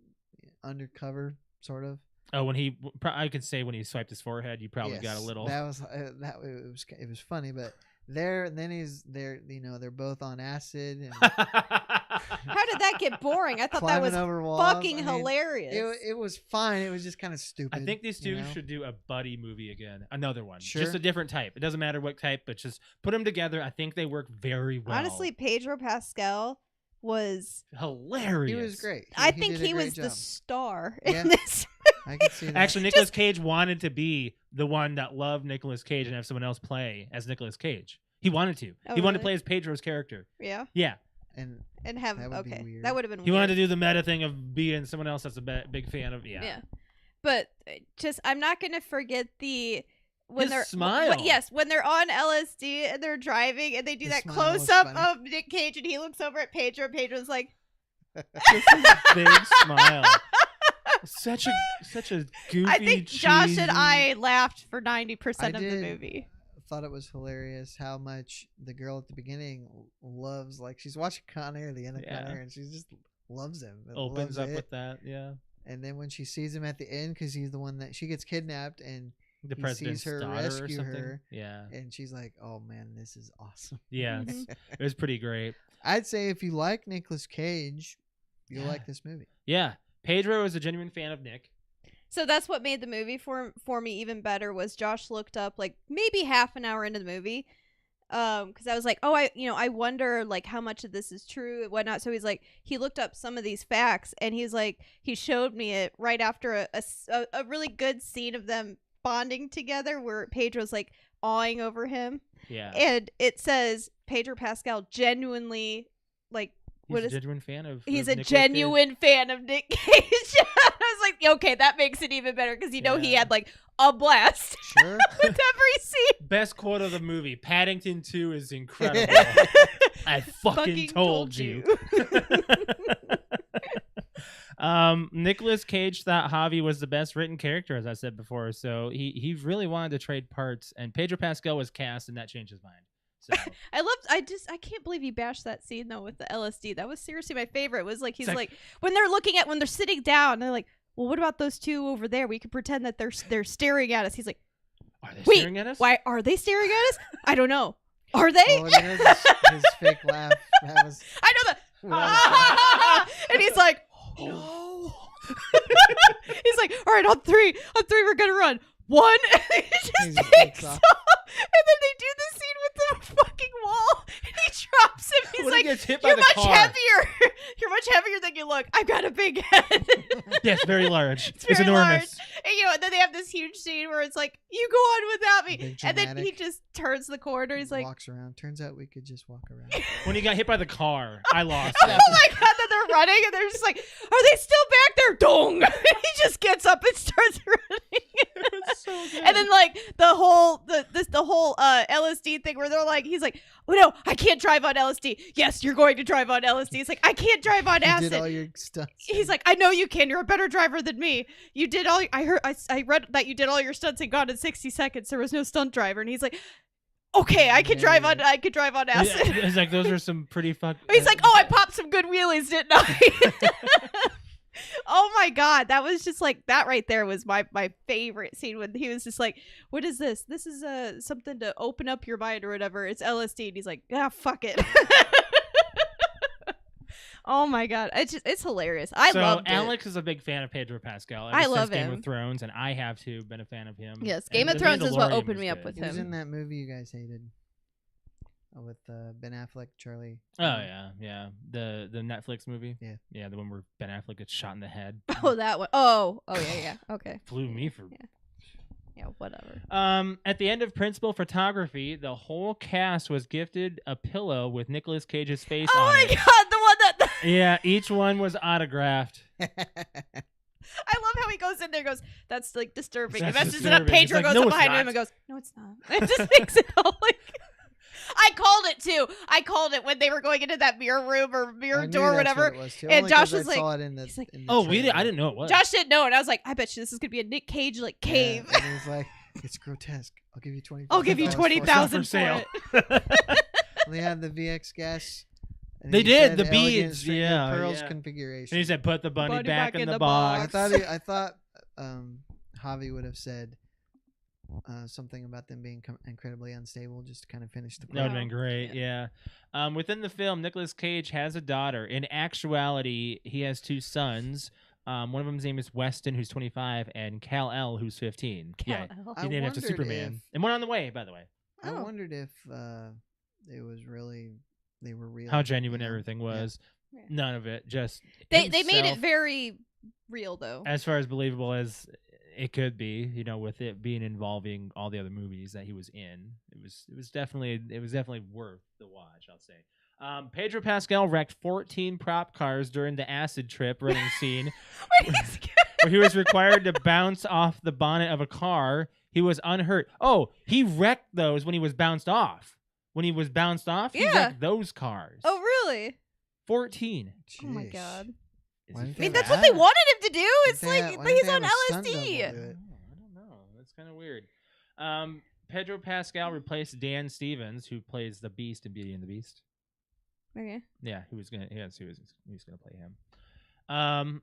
undercover, sort of. Oh, when I could say when he swiped his forehead, you probably got a Yes, little. That was it was funny, but then he's there. You know, they're both on acid and How did that get boring? I thought that climbing was over walls. fucking I mean, hilarious. It was fine. It was just kind of stupid. I think these two you know? should do a buddy movie again. Another one. Sure. Just a different type. It doesn't matter what type, but just put them together. I think they work very well. Honestly, Pedro Pascal was. hilarious. He was great. I did think a he great was the job. star Yeah. in this. I can see that. Actually, Nicolas Cage wanted to be the one that loved Nicolas Cage and have someone else play as Nicolas Cage. He wanted to. Oh, He wanted to really? play as Pedro's character. Yeah, Yeah. and and have That would be okay. weird. That would have been. He weird. wanted to do the meta thing of being someone else that's a big fan of. Yeah. Yeah. But just I'm not gonna forget the when His they're smile. yes, when they're on LSD and they're driving and they do His that smile close was up funny. of Nick Cage and he looks over at Pedro and Pedro's like, Just his big smile. Such a goofy. I think Josh cheesy- and I laughed for 90% of the did. movie. Thought it was hilarious how much the girl at the beginning loves, like she's watching Con Air, the end of Yeah. Con Air, and she just loves him. and opens loves up it. with that. Yeah. And then when she sees him at the end, because he's the one that she gets kidnapped, and The he president's sees her daughter or rescue something. her. Yeah. and she's like, "Oh man, this is awesome." Yeah. Mhm. It was pretty great. I'd say if you like Nicolas Cage, you'll Yeah. like this movie. Yeah. Pedro is a genuine fan of Nick. So that's what made the movie for me even better was Josh looked up like maybe half an hour into the movie. Because I was like, oh, I wonder like how much of this is true and whatnot. So he's like, he looked up some of these facts and he's like, he showed me it right after a really good scene of them bonding together where Pedro's like awing over him. Yeah. And it says Pedro Pascal genuinely like, He's a genuine fan of. he's of a Nicolas Cage. genuine fan of Nick Cage. I was like, okay, that makes it even better because he Yeah. had like a blast Sure. with every scene. Best quote of the movie. Paddington 2 is incredible. I fucking told you. Nicolas Cage thought Javi was the best written character, as I said before. So he really wanted to trade parts, and Pedro Pascal was cast, and that changed his mind. So I can't believe you bashed that scene though with the LSD. That was seriously my favorite. Was like he's It's like when they're sitting down, they're like, well, what about those two over there? We could pretend that they're staring at us. He's like, are they wait, staring at us? why are they staring at us? I don't know. Are they? Oh, and then his fake laugh. That was, I know that. that was And he's like, No. he's like, all right, on three, we're gonna run. One, and he He just just takes takes off. off. And then they do the scene with the fucking wall, and he drops him. He's When he like, gets hit by "You're the much car." heavier. You're much heavier than you look. I've got a big head." Yes, very large. It's It's very enormous. large. And and then they have this huge scene where it's like, "You go on without me," Big and then he dramatic. just turns the corner. He's like, walks around. Turns out we could just walk around. When he got hit by the car, I lost "Oh it. my god!" That they're running, and they're just like, "Are they still back there?" Dong! And he just gets up and starts running. It was so good. And then like the whole LSD thing where they're like, he's like, "Oh no, I can't drive on LSD." "Yes, you're going to drive on LSD." He's like, "I can't drive on You acid." did all your stunts. He's like, "I know you can. You're a better driver than me. You did all. I read that you did all your stunts and Gone in 60 Seconds. There was no stunt driver." And he's like, "Okay, I could Yeah, drive yeah. on. I could drive on acid." Yeah, it's like those are some pretty He's like, "Oh, I popped some good wheelies, didn't I?" Oh my god, that was just like that right there was my favorite scene when he was just like, "What is this? This is something to open up your mind or whatever. It's LSD." And he's like, "Ah, fuck it." Oh my god, it's hilarious. I loved it. Alex is a big fan of Pedro Pascal. I ever love since Game him. of Thrones, and I have too been a fan of him. Yes, And Game of The Thrones is what Mandalorian opened was me up good. with He was him. in that movie you guys hated. With Ben Affleck, Charlie. Oh yeah. The Netflix movie. Yeah. The one where Ben Affleck gets shot in the head. Oh, that one. Oh yeah. Okay. Flew me for. Yeah, whatever. At the end of Principal Photography, the whole cast was gifted a pillow with Nicolas Cage's face Oh on my it. god, the one that. Yeah, each one was autographed. I love how he goes in there and goes, "That's like disturbing." That's It messes it up. disturbing. Pedro He's like, goes "No, up it's behind not." him and goes, "No, it's not." It just makes it all like. I called it too. I called it when they were going into that mirror room or I mirror knew door or that's whatever. what it was, too. and Only Josh 'cause was I saw like- it in the, he's like, in the Oh, we did. trailer. I didn't know it was. Josh didn't know, and I was like, "I bet you this is gonna be a Nick Cage like Yeah, cave." and he was like, "It's grotesque. I'll give you 20. I'll give you It's not for 20,000 for sale. it. They had the VX gas. and They he did, said the elegant beads, string of yeah, pearls yeah. configuration. And he said, "Put the bunny, Bunny back in the box." I thought Javi would have said something about them being incredibly unstable, just to kind of finish the That would have Wow. been great, yeah. Within the film, Nicolas Cage has a daughter. In actuality, he has two sons. One of them's name is Weston, who's 25, and Kal-El, who's 15. Yeah, Kal-El. I he named after wondered Superman. And one on the way, by the way. I Oh. wondered if it was really they were real. How genuine you know? everything Yeah. was. Yeah. None of it. Just They made it himself, very real though. as far as believable as it could be, with it being involving all the other movies that he was in. It was definitely worth the watch, I'll say. Pedro Pascal wrecked 14 prop cars during the acid trip running scene, When he's- where he was required to bounce off the bonnet of a car. He was unhurt. Oh, he wrecked those when he was bounced off. When he was bounced off, he Yeah. wrecked those cars. Oh, really? 14. Oh my Jeez. god. Is Why he didn't I mean, they that's have what they that? wanted him to do. It's Why like didn't they he's have on a stunt double LSD. do I it? don't know. That's kind of weird. Pedro Pascal replaced Dan Stevens, who plays the Beast in Beauty and the Beast. Okay. Yeah, he was gonna play him.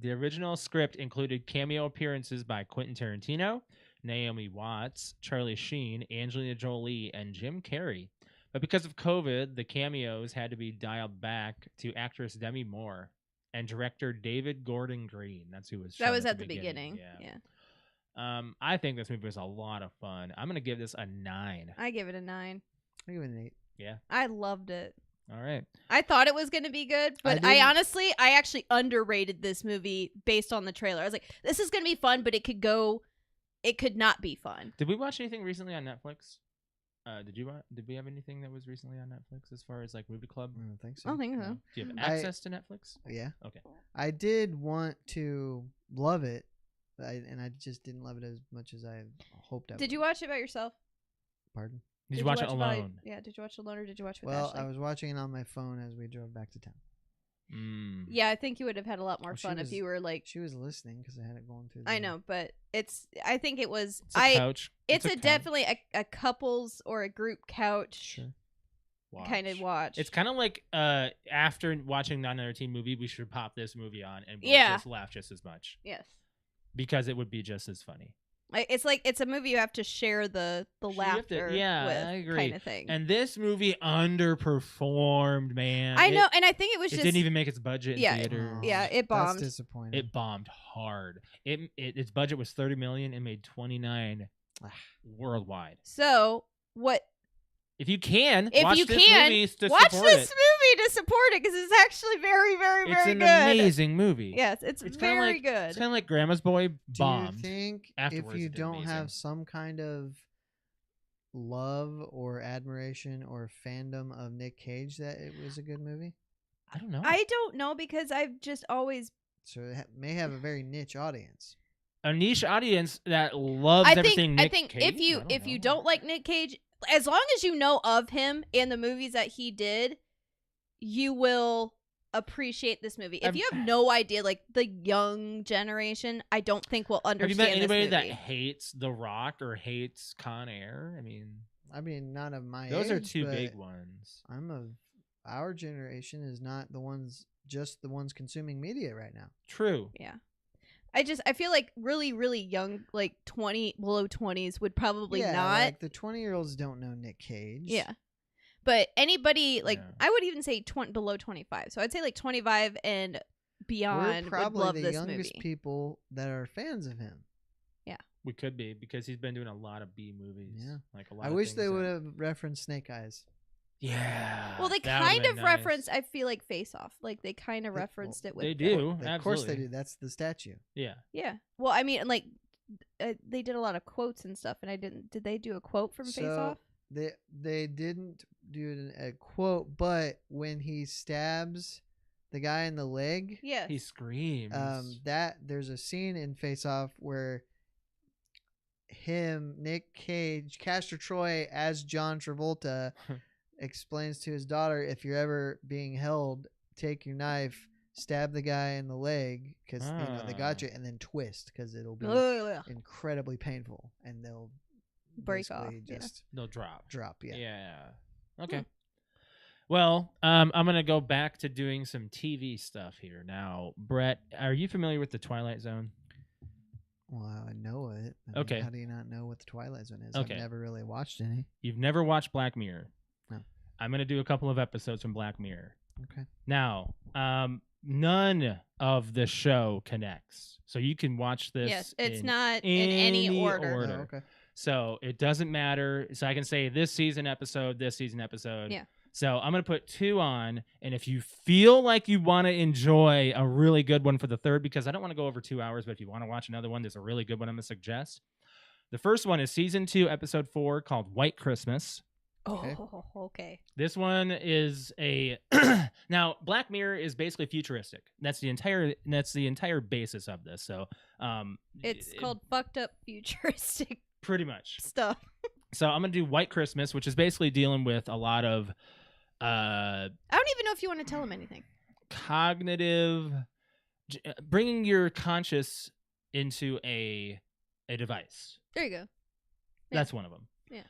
The original script included cameo appearances by Quentin Tarantino, Naomi Watts, Charlie Sheen, Angelina Jolie, and Jim Carrey. But because of COVID, the cameos had to be dialed back to actress Demi Moore and director David Gordon Green. That's who was. That shown was at the beginning. Yeah. I think this movie was a lot of fun. I'm gonna give this a 9. I give it a 9. I give it an 8. Yeah. I loved it. All right. I thought it was going to be good, but I actually underrated this movie based on the trailer. I was like, this is going to be fun, but it could not be fun. Did we watch anything recently on Netflix? Did we have anything that was recently on Netflix as far as like movie club? I don't think so. I don't think so. No? Do you have access to Netflix? Yeah. Okay. I did want to love it, and I just didn't love it as much as I hoped I would. Did you watch it by yourself? Pardon? Did you watch it by- alone? Yeah, did you watch it alone or did you watch it with Well, Ashley? I was watching it on my phone as we drove back to town. Yeah, I think you would have had a lot more Well, she fun if was- you were like. She was listening because I had it going through. I know, but I think it was. It's a couch. It's a a couch definitely a couples or a group couch Sure. kind of watch. It's kind of like after watching 9/13 movie, we should pop this movie on and we'll Yeah. just laugh just as much yes. because it would be just as funny. It's a movie you have to share the You have to- laughter yeah, with, I agree. kind of thing. And this movie underperformed, man. I know, and I think it was It just didn't even make its budget in Yeah, theaters. yeah, it bombed. That's disappointing. It bombed hard. Its budget was 30 million and made 29 worldwide. So what? If you can, If watch you this can, movie to watch support this it. movie to support it because it's actually very, very, It's very an good. amazing movie. Yes, it's It's kinda very like- good. It's kind of like Grandma's Boy Do bombed. you think Afterwards, if you it did don't amazing. have some kind of love or admiration or fandom of Nick Cage that it was a good movie? I don't know. I don't know because I've just always. So it may have a very niche audience. A niche audience that loves I everything think Nick Cage. if you know. don't like Nick Cage, as long as you know of him and the movies that he did, you will appreciate this movie. If you have no idea, like the young generation, I don't think will Have you understand met anybody this that movie. hates The Rock or hates Con Air? I mean, not of my Those are age, two but big ones. I'm of our generation is not the ones just the ones consuming media right now. True. Yeah. I feel like really, really young, like below 20s would probably yeah, not. like the 20-year-olds don't know Nick Cage. Yeah. But anybody like Yeah. I would even say below 25. So I'd say like 25 and beyond We're would probably love the this youngest movie. people that are fans of him. We could be because he's been doing a lot of B movies. Yeah. Like a lot I of wish things they that- would have referenced Snake Eyes. Yeah. Well, they that would've kind been of nice. referenced. I feel like Face Off. Like they kind of They- referenced well, it with. They the- do. Of course they absolutely. do. That's the statue. Yeah. Yeah. Well, I mean, like they did a lot of quotes and stuff, and I didn't. Did they do a quote from Face Off? They didn't do a quote, but when he stabs the guy in the leg, Yeah. He screams. that there's a scene in Face Off where Nick Cage, Castor Troy as John Travolta explains to his daughter, if you're ever being held, take your knife, stab the guy in the leg because they got you, and then twist because it'll be Ugh. incredibly painful, and they'll Break off, basically yeah. just They'll drop. drop. Yeah. Yeah. Okay. Well, I'm gonna go back to doing some TV stuff here now. Brett, are you familiar with the Twilight Zone? Well, I know it. I mean, Okay. how do you not know what the Twilight Zone is? Okay. I've never really watched any. You've never watched Black Mirror? No. I'm gonna do a couple of episodes from Black Mirror. Okay. Now, none of the show connects, so you can watch this. Yes, it's in not in any order. order. Oh, okay. So it doesn't matter. So I can say this season episode, this season episode. Yeah. So I'm going to put 2 on. And if you feel like you want to enjoy a really good one for the third, because I don't want to go over 2 hours, but if you want to watch another one, there's a really good one I'm going to suggest. The first one is season 2, episode 4, called White Christmas. Okay. Oh, okay. This one is a now Black Mirror is basically futuristic. That's the entire basis of this. So It's called fucked up futuristic pretty much. stuff. So I'm gonna do White Christmas, which is basically dealing with a lot of I don't even know if you want to tell them anything. cognitive, bringing your conscious into a device. There you go. That's one of them. Yeah.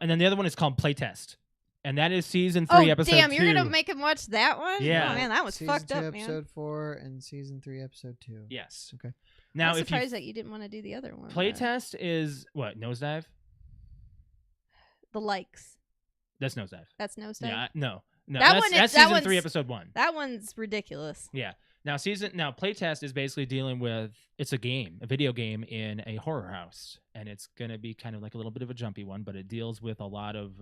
And then the other one is called Playtest, and that is season 3, episode 2. Damn, you're gonna make him watch that one? Yeah. Oh man, that was season fucked 2, up, episode man. 4, and season 3, episode 2. Yes. Okay. Now, I'm if you surprised that you didn't want to do the other one. Playtest is what, Nosedive? The likes. That's Nosedive. That's Nosedive. Yeah, no. That That's season 3, episode 1. That one's ridiculous. Yeah. Now Playtest is basically dealing with, it's a video game in a horror house, and it's gonna be kind of like a little bit of a jumpy one, but it deals with a lot of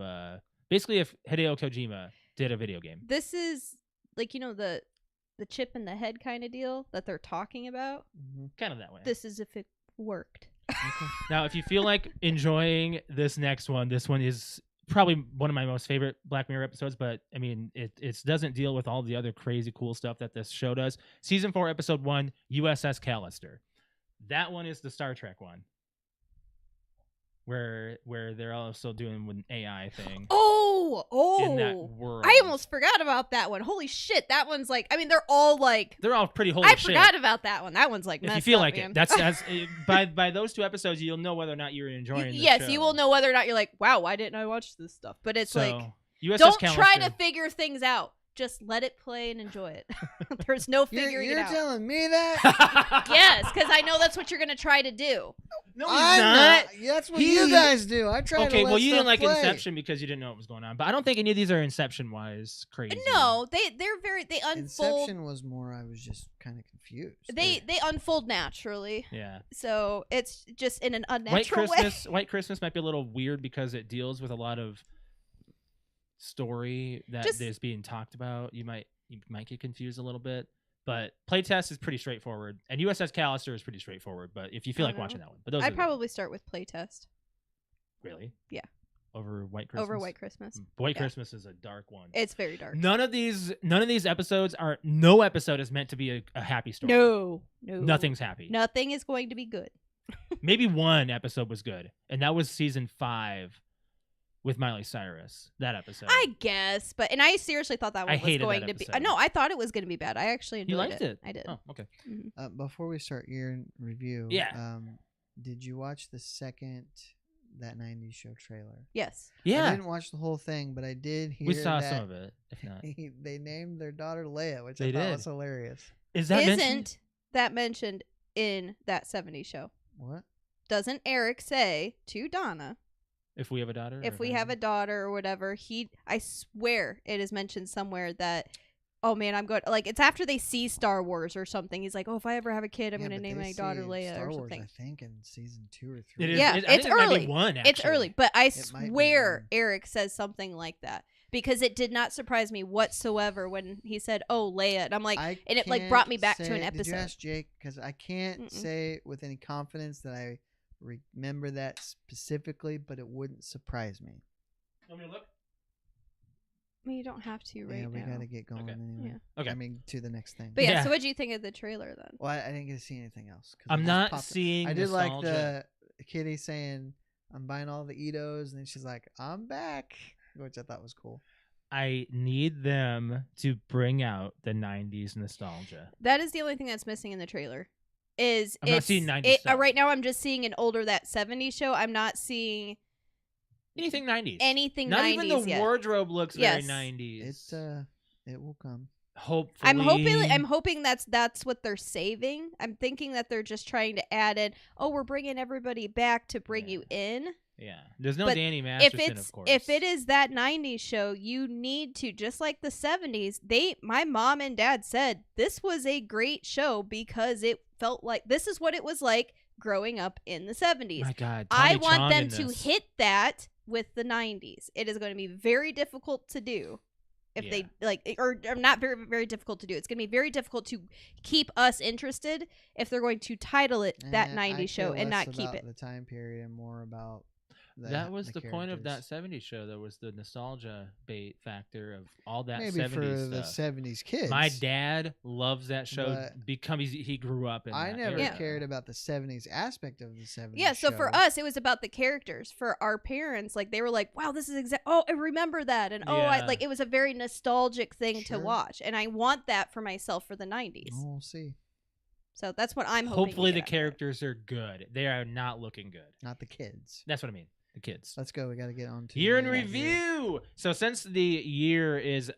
basically if Hideo Kojima did a video game. This is like the chip in the head kind of deal that they're talking about. Mm-hmm. Kind of that way. This is if it worked. Okay. Now, if you feel like enjoying this next one, this one is probably one of my most favorite Black Mirror episodes, but I mean, it doesn't deal with all the other crazy cool stuff that this show does. Season 4, episode 1, USS Callister. That one is the Star Trek one, where they're also doing an AI thing in that Oh! world. I almost forgot about that one. Holy shit, that one's like. I mean, they're all pretty holy I shit. forgot about that one. That one's like. If you messed feel up, like man. it, that's by those 2 episodes, you'll know whether or not you're enjoying. the yes, show. you will know whether or not you're like, wow, why didn't I watch this stuff? But it's So, like, USS don't Callister. try to figure things out. Just let it play and enjoy it. There's no figuring You're it out. telling me that? Yes, because I know that's what you're gonna try to do. No, he's I'm not. That's what He- you guys do. I try to Okay, let well, you didn't stuff like play. Inception because you didn't know what was going on, but I don't think any of these are Inception-wise crazy. No, they unfold. Inception was more. I was just kind of confused. They unfold naturally. Yeah. So it's just in an unnatural way. White Christmas might be a little weird because it deals with a lot of story that Just- is being talked about. You might get confused a little bit, but Playtest is pretty straightforward, and USS Callister is pretty straightforward. But if you feel I like don't watching know. that one, but those I'd are probably start with Playtest really Yeah. over White Christmas. over White Christmas. White Yeah. Christmas is a dark one. It's very dark. None of these episodes are. No episode is meant to be a happy story. No. Nothing's happy. Nothing is going to be good. Maybe one episode was good, and that was season 5 with Miley Cyrus. That episode. I guess, but I seriously thought that I one was hated going that to be. episode. No, I thought it was going to be bad. I actually enjoyed You liked it? I did. Oh, okay. Before we start your review, Yeah. Did you watch the second That 90s Show trailer? Yes. I Yeah, didn't watch the whole thing, but I did hear we saw that some of it. If not, they named their daughter Leia, which They I thought did. was hilarious. is that Isn't mentioned? that mentioned in that 70s show? What? Doesn't Eric say to Donna, If we have a daughter, if or we have a daughter or whatever, I swear it is mentioned somewhere that, oh man, I'm going, like, it's after they see Star Wars or something. He's like, oh, if I ever have a kid, I'm Yeah, going to but name they my daughter say Leia Star or Wars, something. I think in season 2 or 3. It is. Yeah, I it's think it might be early. one. It's actually. early, but I It might be swear one. Eric says something like that because it did not surprise me whatsoever when he said, "Oh, Leia," and I'm like, and it like brought me back to an Did episode. you ask Jake? Because I can't Mm-mm. say with any confidence that I remember that specifically, but it wouldn't surprise me. Want me to look? I mean, you don't have to right yeah, we now. gotta get going Okay. anyway. Yeah. Okay. I mean, to the next thing. But yeah, Yeah. so what do you think of the trailer then? Well, I didn't get to see anything else. 'cause it I'm just not popped up. seeing. I did like nostalgia. the kitty saying, "I'm buying all the Eatos," and then she's like, "I'm back," which I thought was cool. I need them to bring out the '90s nostalgia. That is the only thing that's missing in the trailer. Is I'm not seeing 90s stuff. right now? I'm just seeing an older that '70s show. I'm not seeing Anything '90s. anything Not 90s even the yet. wardrobe looks Yes. very '90s. It will come. Hopefully, I'm hoping that's what they're saving. I'm thinking that they're just trying to add in. Oh, we're bringing everybody back to bring Yeah. you in. Yeah, there's no But Danny If Masterson, it's of course. if it is that '90s show, you need to, just like the '70s. My mom and dad said this was a great show because it felt like this is what it was like growing up in the '70s. My God, I Tommy want Chong them in to this. hit that with the '90s. It is going to be very difficult to do. If they or not very, very difficult to do. It's going to be very difficult to keep us interested if they're going to title it that I '90s show care and less not keep about it. the time period and more about That was the point of that characters. 70s show, though, was the nostalgia bait factor of all that Maybe 70s for the stuff. 70s kids. My dad loves that show But because he grew up in I that never era. cared about the 70s aspect of the 70s. Yeah, so for show. us, it was about the characters. For our parents, like they were like, "Wow, this is oh, I remember that," and Yeah. like it was a very nostalgic thing to Sure. watch, and I want that for myself for the 90s. Oh, we'll see. So that's what I'm hoping. Hopefully to the get out of it. characters are good. They are not looking good. Not the kids. That's what I mean. The kids. Let's go. We got to get on to Year in the review. So since the year is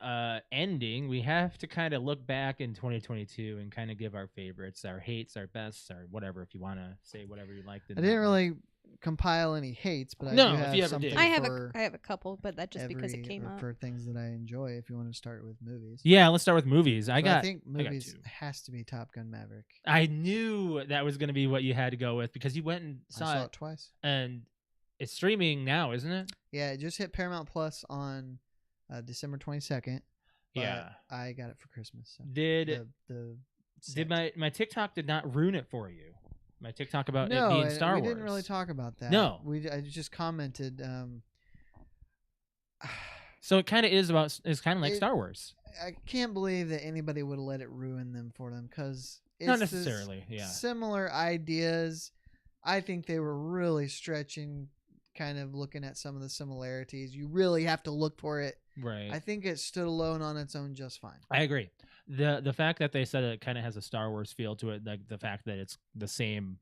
ending, we have to kind of look back in 2022 and kind of give our favorites, our hates, our bests, our whatever. If you want to say whatever you liked. I didn't really compile any hates, but No, I do if have you ever something did. I for have a couple, but that just because it came up. for things that I enjoy. If you want to start with movies, Yeah, let's start with movies. So I think got movies two. has to be Top Gun Maverick. I knew that was going to be what you had to go with because you went and I saw saw it, it twice. and it's streaming now, isn't it? Yeah, it just hit Paramount Plus on December 22nd. But Yeah. I got it for Christmas. So Did the did set. my TikTok did not ruin it for you? My TikTok about no, it being and Star we Wars. didn't really talk about that. No. I just commented. So it kind of is about. It's kind of like It- Star Wars. I can't believe that anybody would let it ruin them for them because Not necessarily. Yeah. similar ideas. I think they were really stretching, kind of looking at some of the similarities. You really have to look for it. Right. I think it stood alone on its own just fine. I agree. The fact that they said it kind of has a Star Wars feel to it, like the fact that it's the same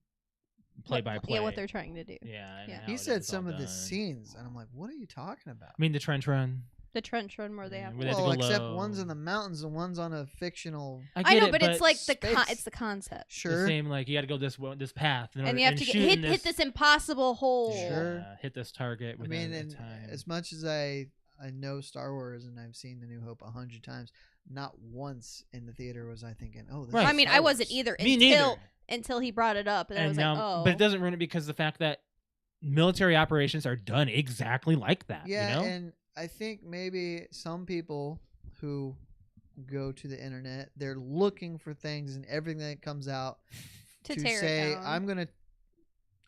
play by play. Yeah, what they're trying to do. Yeah. and Yeah. how He it said is all some of the done. scenes, and I'm like, "What are you talking about?" I mean, the trench run. The trench run where they have. Where they have to Well, go except low. one's in the mountains and one's on a fictional. I I get know, it, but it's like space. it's the concept, the Sure, same. Like you got to go this path, in and order- you have to shoot in hit this impossible hole. Sure. hit this target I within mean, a and time. as much as I know Star Wars and I've seen The New Hope 100 times, not once in the theater was I thinking, "Oh, this Right. is I mean, Star I wasn't Wars. either Me until neither. until he brought it up, and I was now, like, oh. but it doesn't ruin it because the fact that military operations are done exactly like that. Yeah, you know? and I think maybe some people who go to the internet, they're looking for things and everything that comes out to to tear say, it down.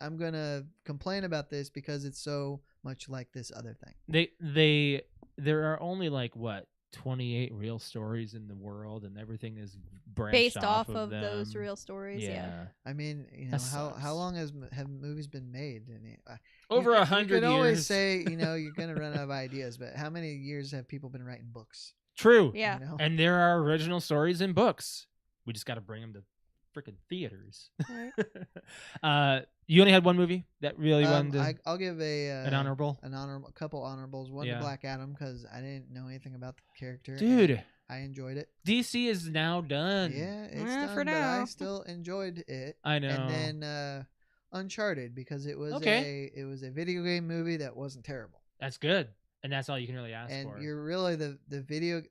I'm gonna complain about this because it's so much like this other thing. There are only like what 28 real stories in the world, and everything is branched based off of them. those real stories. Yeah. I mean, That how sucks. long have movies been made? And Over you 100 could always years. say, you're gonna run out of ideas, but how many years have people been writing books? True. Yeah. You know? And there are original stories in books. We just got to bring them to freaking theaters. Right. You only had one movie that really wanted to, I'll give an honorable. a couple honorables. One Yeah. to Black Adam because I didn't know anything about the character. and Dude, I enjoyed it. DC is now done. Yeah, it's Yeah, done, for but I now. still enjoyed it. I know. And then Uncharted because it was Okay. a video game movie that wasn't terrible. That's good. And that's all you can really ask And for. you're really the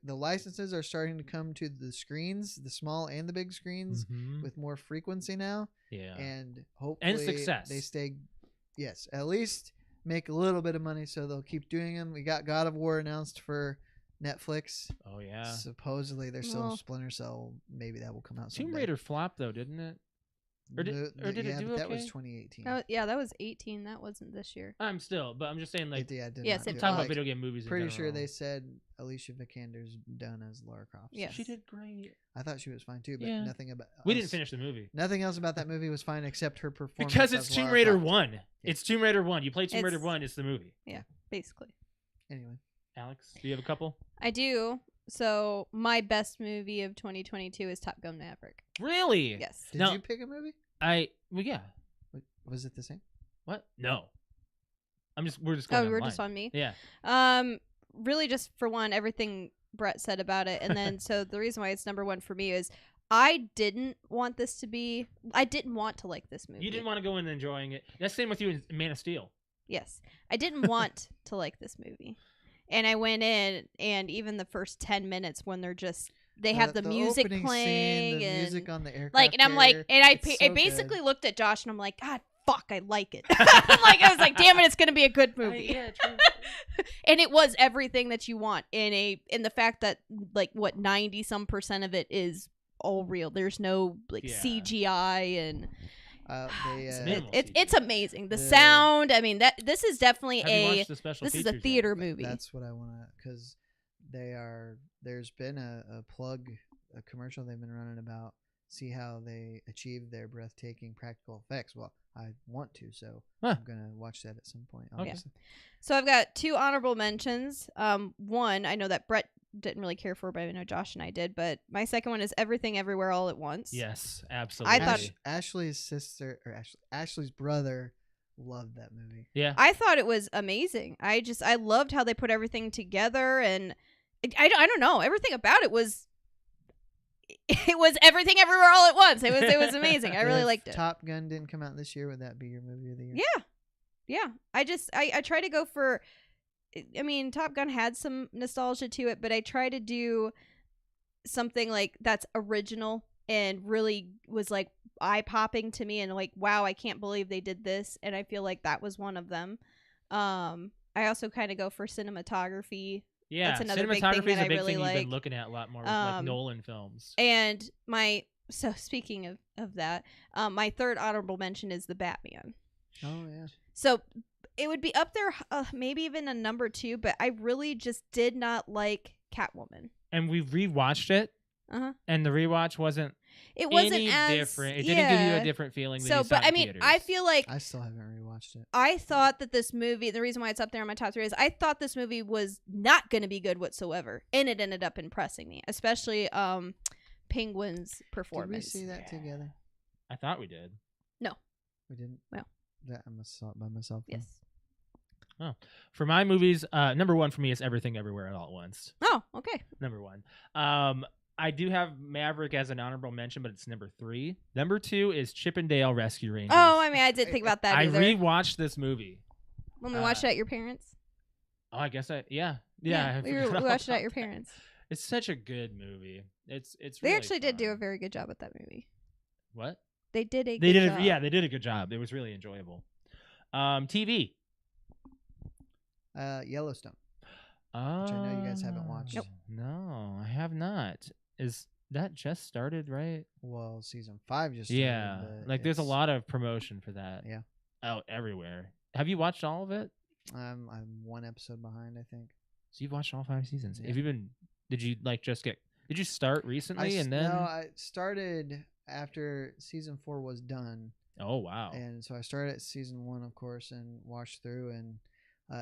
licenses are starting to come to the screens, the small and the big screens, Mhm. with more frequency now. Yeah. And hopefully success. they stay. Yes, at least make a little bit of money, so they'll keep doing them. We got God of War announced for Netflix. Oh, yeah. Supposedly there's still Well. Splinter Cell. Maybe that will come out. Tomb someday. Raider flopped, though, didn't it? Or did it yeah, do but that was okay? 2018. That was 18. That wasn't this year. But I'm just saying, like, It did Yes, not it do talking Like, about video game movies. Pretty in sure general. they said Alicia Vikander's done as Lara Croft. Yes. She did great. I thought she was fine too, but Yeah. nothing about. We didn't finish the movie. Nothing else about that movie was fine except her performance. Because it's as Tomb Lara Raider Croft. 1. It's Tomb Raider 1. You play Tomb Raider It's- 1, it's the movie. Basically. Anyway, Alex, do you have a couple? I do. So my best movie of 2022 is Top Gun Maverick. Really? Yes. did Now- you pick a movie? Well, yeah. Was it the same? What? No. We're just going Oh, we're online. just on me. Yeah. Really, just for one, everything Brett said about it, and then so the reason why it's number one for me is I didn't want to like this movie. You didn't want to go in enjoying it. That's the same with you in Man of Steel. Yes, I didn't want to like this movie, and I went in, and even the first 10 minutes when they have the music opening playing scene, the and music on the aircraft like, and I'm like, carrier, and it's I so basically good. looked at Josh, and I'm like, God, fuck, I like it. I was like, damn it, it's gonna be a good movie. Yeah, true. And it was everything that you want in the fact that like what 90 some % of it is all real. There's no like Yeah. CGI and They minimal It's CG. amazing. The The- sound. I mean, this is definitely Have you watched the special this is a features yet? theater movie. That's what I want to, because there's been a commercial they've been running about, see how they achieve their breathtaking practical effects. Well, I want to, so Huh. I'm gonna watch that at some point. Okay. Obviously. So I've got 2 honorable mentions. One I know that Brett didn't really care for, but I know Josh and I did. But my second one is Everything Everywhere All at Once. Yes, absolutely. thought- Ashley's sister or Ashley's brother loved that movie. yeah. I thought it was amazing. I loved how they put everything together, and I don't know, everything about it was Everything Everywhere All at Once. It was amazing. I really If liked it. Top Gun didn't come out this year, would that be your movie of the year? Yeah. I try to go for. I mean, Top Gun had some nostalgia to it, but I try to do something like that's original and really was like eye popping to me, and like, wow, I can't believe they did this, and I feel like that was one of them. I also kind of go for cinematography. Yeah, That's another big cinematography thing is that a I big really thing you've been like. looking at a lot more with like Um, Nolan films. And so speaking of that, my third honorable mention is the Batman. Oh yeah. So it would be up there, maybe even a number 2, but I really just did not like Catwoman. And we rewatched it, Uh-huh. and the rewatch wasn't It wasn't any as different. It didn't give you a different feeling. Than So, you saw but in I mean, theaters. I feel like I still haven't rewatched it. I thought that this movie, the reason why it's up there in my top 3 is I thought this movie was not going to be good whatsoever, and it ended up impressing me, especially Penguin's performance. Did we see that together? I thought we did. We didn't. No. That I must saw it by myself. then. Yes. For my movies, number 1 for me is Everything Everywhere All at Once. Oh, okay. Number 1. I do have Maverick as an honorable mention, but it's number 3. Number 2 is Chippendale Rescue Rangers. Oh, I mean, I didn't think about that I either. rewatched this movie. When we watched it at your parents. Oh, I guess I I we forgot all watched it at about your that. parents. It's such a good movie. It's They really actually did do a fun. very good job with that movie. What? They did a They good did job. yeah, they did a good job. It was really enjoyable. TV. Yellowstone. I know you guys haven't watched. Nope. No, I have not. Is that just started, right? Well, season 5 just started, Yeah. but Like there's a it's- lot of promotion for that. Yeah. Out everywhere. Have you watched all of it? I'm 1 episode behind, I think. So you've watched all 5 seasons. Yeah. Have you been did you like just get did you start recently and then No, I started after season 4 was done, Oh wow. and so I started at season 1, of course, and watched through, and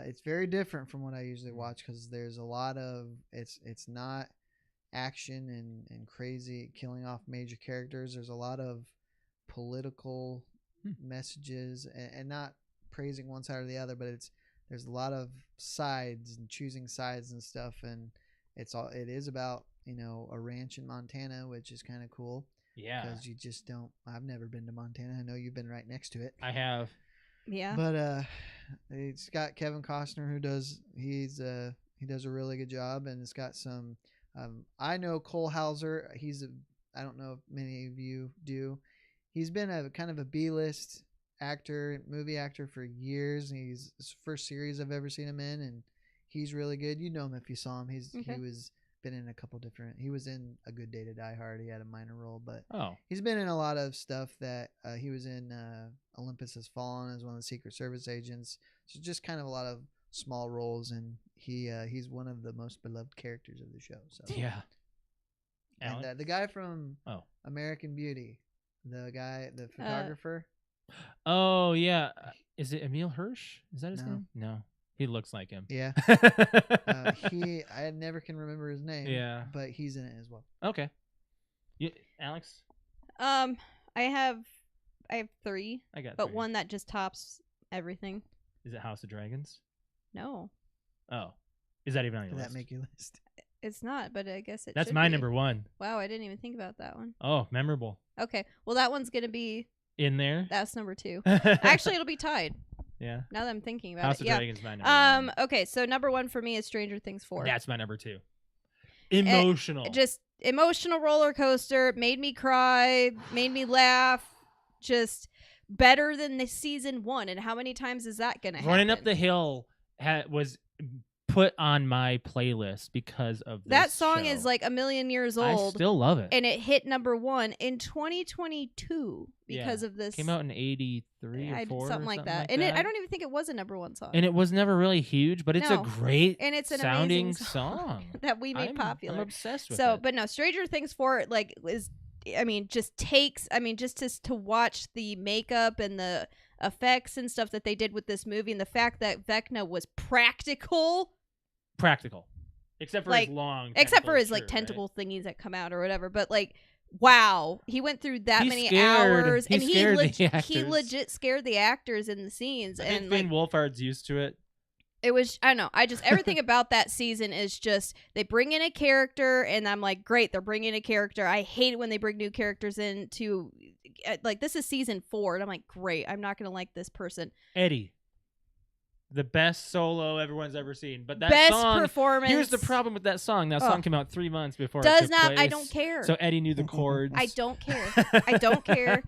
it's very different from what I usually watch because there's a lot of it's not action and crazy killing off major characters. There's a lot of political messages and not praising one side or the other, but there's a lot of sides and choosing sides and stuff, and it is about a ranch in Montana, which is kind of cool Yeah. because you just don't. I've never been to Montana. I know you've been right next to it. I have Yeah. But it's got Kevin Costner who he does a really good job, and it's got some. I know Cole Hauser. I don't know if many of you do. He's been a kind of a B-list movie actor for years. It's the first series I've ever seen him in, and he's really good. You know him if you saw him. Okay. He was been in a couple different. He was in A Good Day to Die Hard. He had a minor role, but Oh. he's been in a lot of stuff that he was in. Olympus Has Fallen as one of the Secret Service agents. So just kind of a lot of small roles, and he's one of the most beloved characters of the show. So Yeah. and Alex? the guy from Oh. American Beauty, the photographer. Oh yeah. Is it Emil Hirsch? Is that his No. name? No. He looks like him. Yeah, I never can remember his name. Yeah. but he's in it as well. Okay. Alex? I have 3, I got but 3. one that just tops everything. Is it House of Dragons? No, Oh. Is that even on your Did list? that make your list? it's not, but I guess it That's should my be. number 1. Wow, I didn't even think about that one. Oh, memorable. Okay, well, that one's going to be, In there? that's number 2. Actually, it'll be tied, yeah. now that I'm thinking about House it. of Yeah. Dragons my number 1. Okay, so number 1 for me is Stranger Things 4. That's my number 2. Emotional. Just emotional roller coaster, made me cry, made me laugh, just better than the season 1. And how many times is that gonna happen? Running up the hill was put on my playlist because of this That song show. is like a million years old. I still love it. And it hit #1 in 2022 because of this. Came out in 83 or 4 something or like that. like And that. I don't even think it was a #1 song. And it was never really huge, but it's No. a great And it's an sounding amazing song. that we made I'm popular. obsessed with So, it. but no, Stranger Things 4 like is, I mean, just to watch the makeup and the effects and stuff that they did with this movie, and the fact that Vecna was practical, except for like, his long, except for his tentacles, like right? tentacle thingies that come out or whatever. But like, wow, he went through that He many scared- hours, he and scared the he actors. legit scared the actors in the scenes, I and think like. Finn Wolfhard's used to it. It was, I don't know. I just, everything about that season is just, they bring in a character and I'm like, great, they're bringing a character. I hate it when they bring new characters in to, like, this is season 4 and I'm like, great, I'm not going to like this person. Eddie. The best solo everyone's ever seen. But that Best song, performance. here's the problem with that song. That song came out 3 months before it Does took not, place. I don't care. So Eddie knew the chords. I don't care. I don't care.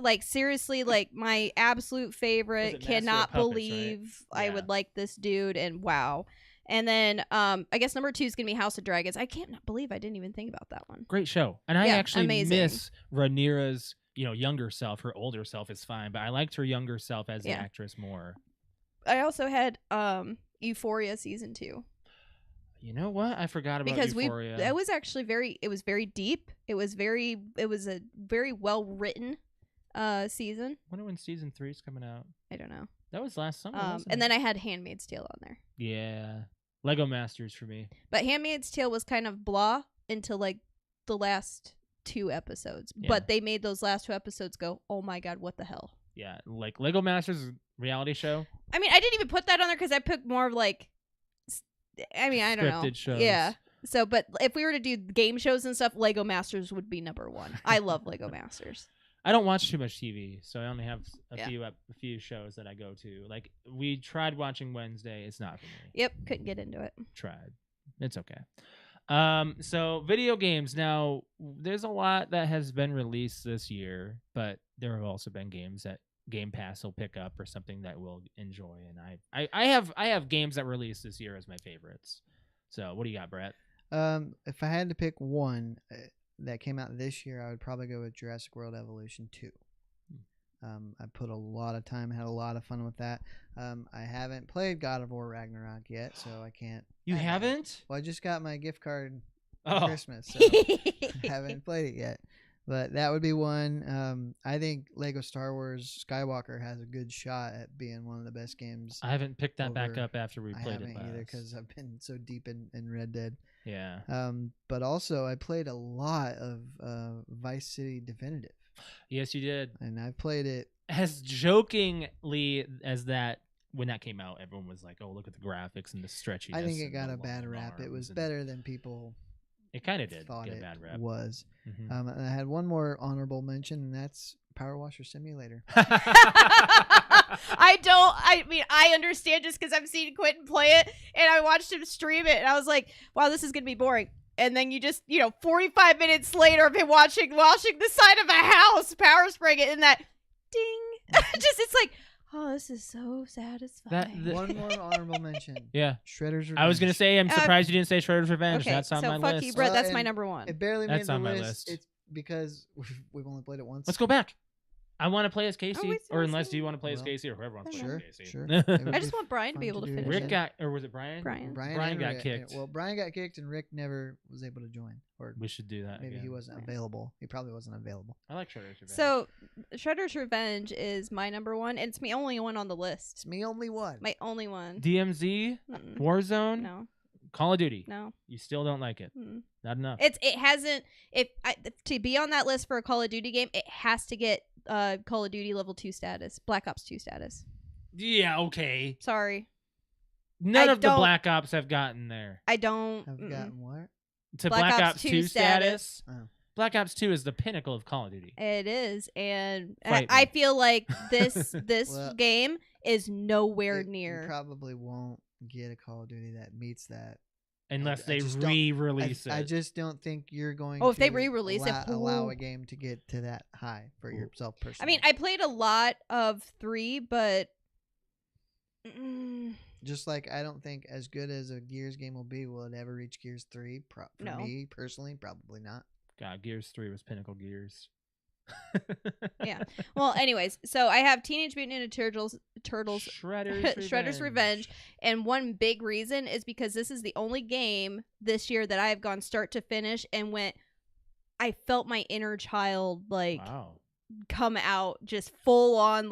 Like, seriously, like, my absolute favorite, Master of cannot Puppets, believe right? I Yeah. would like this dude, and wow. And then, I guess #2 is going to be House of Dragons. I can't believe I didn't even think about that one. Great show. And I Yeah, actually amazing. miss Rhaenyra's, younger self. Her older self is fine, but I liked her younger self as the Yeah. actress more. I also had Euphoria season 2 You know what? I forgot about because Euphoria. it was actually very deep. It was a very well written season. I wonder when season 3 is coming out. I don't know. That was last summer. wasn't And it? then I had Handmaid's Tale on there. Yeah. Lego Masters for me. But Handmaid's Tale was kind of blah until like the last 2 episodes. Yeah. But they made those last 2 episodes go, oh my god, what the hell? Yeah, like Lego Masters reality show. I mean, I didn't even put that on there because I put more of like, I mean, I don't know. Scripted shows. Yeah. So, but if we were to do game shows and stuff, Lego Masters would be #1. I love Lego Masters. I don't watch too much TV, so I only have a Yeah. few shows that I go to. Like we tried watching Wednesday, it's not for me. Yep, couldn't get into it. Tried. It's okay. So video games. Now, there's a lot that has been released this year, but there have also been games that Game Pass will pick up or something that we'll enjoy. And I have games that released this year as my favorites. So what do you got, Brett? If I had to pick one that came out this year, I would probably go with Jurassic World Evolution 2. I put a lot of time, had a lot of fun with that. I haven't played God of War Ragnarok yet, so I can't. You haven't? Well, I just got my gift card for Oh, Christmas, so I haven't played it yet. But that would be one. I think Lego Star Wars Skywalker has a good shot at being one of the best games. I haven't picked that back over- up after we I played haven't it last. either because I've been so deep in Red Dead. Yeah. But also I played a lot of Vice City Definitive, Yes, you did. and I played it. As jokingly as that, when that came out, everyone was like, "Oh, look at the graphics and the stretchiness." I think it and got the a bad long rap. It was arms and- better than people It kind of did thought get a it bad rap. was. Mhm. And I had one more honorable mention, and that's Power Washer Simulator. I mean, I understand just because I've seen Quentin play it and I watched him stream it and I was like, wow, this is going to be boring. And then you just, 45 minutes later of him washing the side of a house, power spraying it, and that ding. It's like, oh, this is so satisfying. One more honorable mention. Yeah. Shredder's Revenge. I was gonna say, I'm surprised you didn't say Shredder's Revenge. Okay, That's on so my fuck list. you, Brett. Well, That's my and #1. It barely That's made the on my list. list. It's because we've only played it once. Let's go back. I want to play as Casey, wait, or so- unless you want to play as Well, Casey, or whoever wants to play Sure, as Casey. sure. It would I just be want Brian to be fun able to do finish Rick it. got, or was it Brian? Brian. Brian and got Rick- kicked. Well, Brian got kicked, and Rick never was able to join, or We should do that. maybe again. he wasn't available. He probably wasn't available. I like Shredder's Revenge. So, Shredder's Revenge is my #1, and it's my only one on the list. It's me only one. My only one. DMZ, Mm-mm. Warzone, No, Call of Duty. no. You still don't like it. Mm-mm. Not enough. It hasn't. To be on that list for a Call of Duty game, it has to get Call of Duty level 2 status, Black Ops 2 status. Yeah, okay. Sorry, None I of the don't- Black Ops have gotten there. I don't. I've gotten what? To Black Black, Ops Ops 2 2 status. status. Oh. Black Ops 2 is the pinnacle of Call of Duty. It is, and Fight I me. feel like this Well, game is nowhere You near. probably won't get a Call of Duty that meets that. Unless I they just don't- re-release it. I just don't think you're going. Oh, if to they re-release it, allow ooh. a game to get to that high for yourself personally. I mean, I played a lot of 3, but just like I don't think as good as a Gears game will be, will it ever reach Gears 3? For No. me personally, probably not. God, Gears 3 was pinnacle Gears. Yeah. Well, anyways, so I have Teenage Mutant Ninja Turtles Shredder's Revenge, and one big reason is because this is the only game this year that I have gone start to finish and I felt my inner child Wow. come out just full on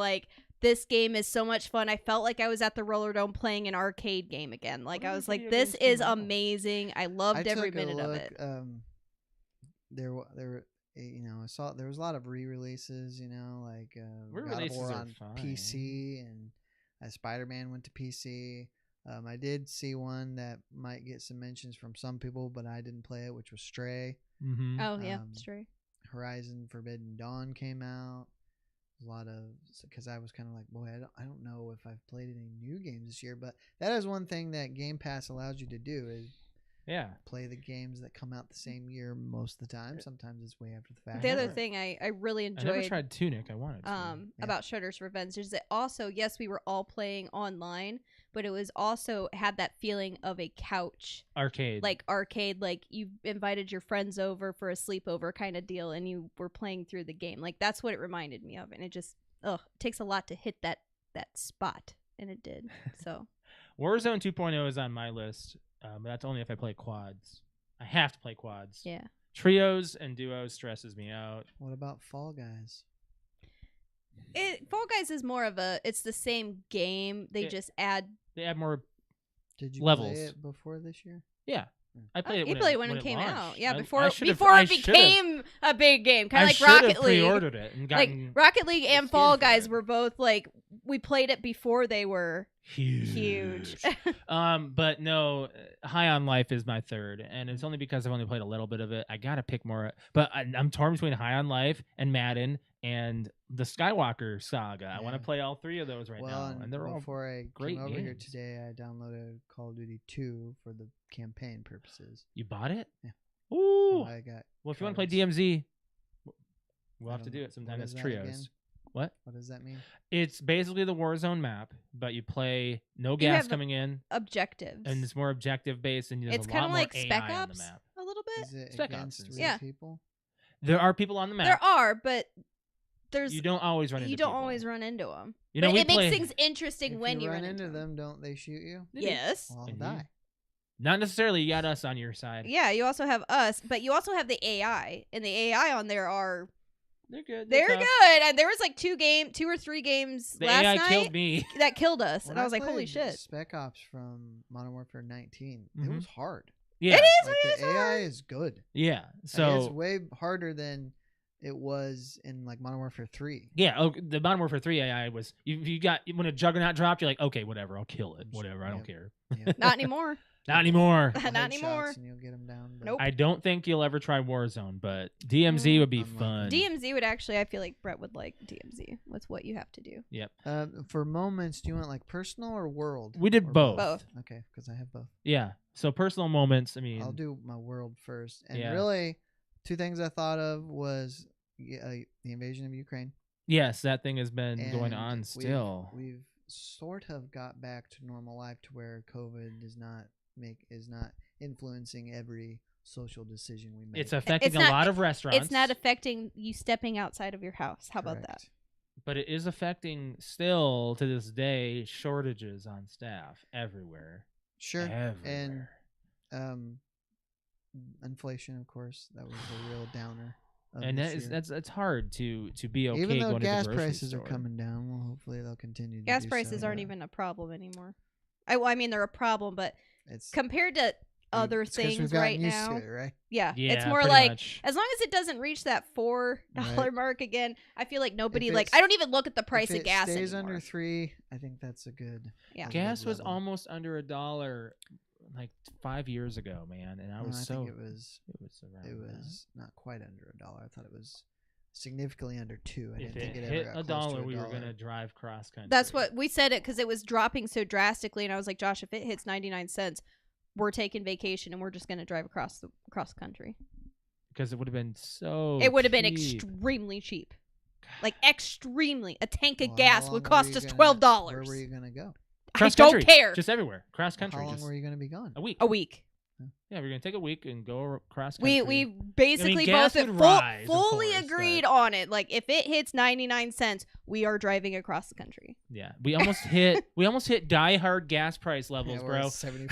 this game is so much fun. I felt like I was at the Roller Dome playing an arcade game again. Like What I other was like, video this games came is out? amazing. I loved every took a minute of look, it. I saw there was a lot of re-releases, like God of Re-releases War are on fine. PC, and Spider-Man went to PC. I did see one that might get some mentions from some people, but I didn't play it, which was Stray. Mm-hmm. Oh yeah, um, Stray. Horizon Forbidden Dawn came out. A lot of, because I was kind of like, boy, I don't know if I've played any new games this year, but that is one thing that Game Pass allows you to do is Yeah. play the games that come out the same year most of the time. Sometimes it's way after the fact. The other never- thing I really I never enjoyed tried Tunic. I wanted to. Yeah. about Shredder's Revenge is that also, yes, we were all playing online, but it was also had that feeling of a couch Arcade. arcade, like you invited your friends over for a sleepover kind of deal and you were playing through the game. Like that's what it reminded me of, and it just it takes a lot to hit that spot, and it did. So Warzone 2.0 is on my list, but that's only if I play quads. I have to play quads. yeah. Trios and duos stresses me out. What about Fall Guys? Fall Guys is more of it's the same game. They Yeah. just add. They add more. Did you Levels. play it before this year? Yeah, I played it. You when played it, it when it came launched. out. Yeah, I before should've- before I it should've- became a big game, kind I of like should've Rocket League. pre-ordered it and Like gotten Rocket League and the Fall skin for Guys it. were both we played it before they were huge. But no, High on Life is my third, and it's only because I've only played a little bit of it. I gotta pick more, but I'm torn between High on Life and Madden and the Skywalker Saga. I want to Yeah. play all three of those right now, and they're all before I great came over here games. today, I downloaded Call of Duty 2 for the campaign purposes. You bought it? Yeah. Ooh. I got. Well, if you want to play cards. DMZ, we'll I have to don't do know. it sometime. What That's is that trios. again? What? What does that mean? It's basically the Warzone map, but you play no You gas have coming in, Objectives. and it's more objective based, and there's It's a kind lot of more like AI Spec on the Ops map. a little bit. Is it Spec Ops against is- real Yeah. people? There are people on the map. There are, but You don't always run into you don't people. always run into them. You know, but we it makes play- things interesting If when you you run into into them. them, don't they shoot you? Yes. Well, I'll And die. Not necessarily. You got us on your side. Yeah, you also have us, but you also have the AI, and the AI on there are They're good. they're tough. good. And there was like 2 or 3 games The last AI night killed me. that killed us, When and I was like, holy played shit. Spec Ops from Modern Warfare 19. It Mhm. was hard. Yeah. It is. Like, It is the AI hard. is good. Yeah. Like, it's So way harder than it was in like Modern Warfare 3. yeah, the Modern Warfare 3 AI was you got when a Juggernaut dropped, you're like, okay, whatever, I'll kill it. Whatever, I don't Yep. care. Yeah. Not anymore. Not anymore. Couple Not headshots anymore. And you'll get them down. but- Nope. I don't think you'll ever try Warzone, but DMZ would be Unlikely. fun. DMZ would actually, I feel like Brett would like DMZ with what you have to do. Yep. For moments, do you want like personal or world? We did Or both. Both. Okay, because I have both. Yeah. So personal moments. I mean, I'll do my world first. And Yeah. really, 2 things I thought of was the invasion of Ukraine. yes, that thing has been going And on still. We've sort of got back to normal life to where COVID is not influencing every social decision we make. It's affecting It's a not- lot of restaurants. It's not affecting you stepping outside of your house. How about that? Correct. but it is affecting still to this day shortages on staff everywhere. Sure. Everywhere. And inflation, of course, that was a real downer. of And this that is year. that's hard to be okay Even though going gas to the grocery prices store. are coming down, well, hopefully they'll continue. To Gas do prices so, aren't but even a problem anymore. I mean, they're a problem, but It's compared to other it's 'cause we've things gotten right used now, to it, right? yeah, Yeah, it's more pretty like much. as long as it doesn't reach that $4 Right. mark again, I feel like nobody If like. it's- I don't even look at the price if of it gas stays anymore. under 3, I think that's a good. Yeah. a good Gas was level. almost under $1 like 5 years ago, man, and I No, was I so think it was around it that. was not quite under $1. I thought it was significantly under 2. I If didn't it think it hit ever got close to $1, we were $1. gonna drive cross country. That's what we said it because it was dropping so drastically, and I was like, Josh, if it hits 99 cents, we're taking vacation and we're just gonna drive across country. because it would have been so. It would have been cheap. extremely cheap, like extremely. A tank of Well, how gas long would were cost you us gonna- $12. Where were you gonna go? Cross don't country, care. just everywhere, cross country. How long just were you going to be gone? a week. A week. Yeah, we're gonna take a week and go cross country. We basically gas both would rise, of fully course, agreed but- on it. Like if it hits 99 cents, we are driving across the country. Yeah, we almost hit Die Hard gas price levels, Yeah, we're bro. at 70%.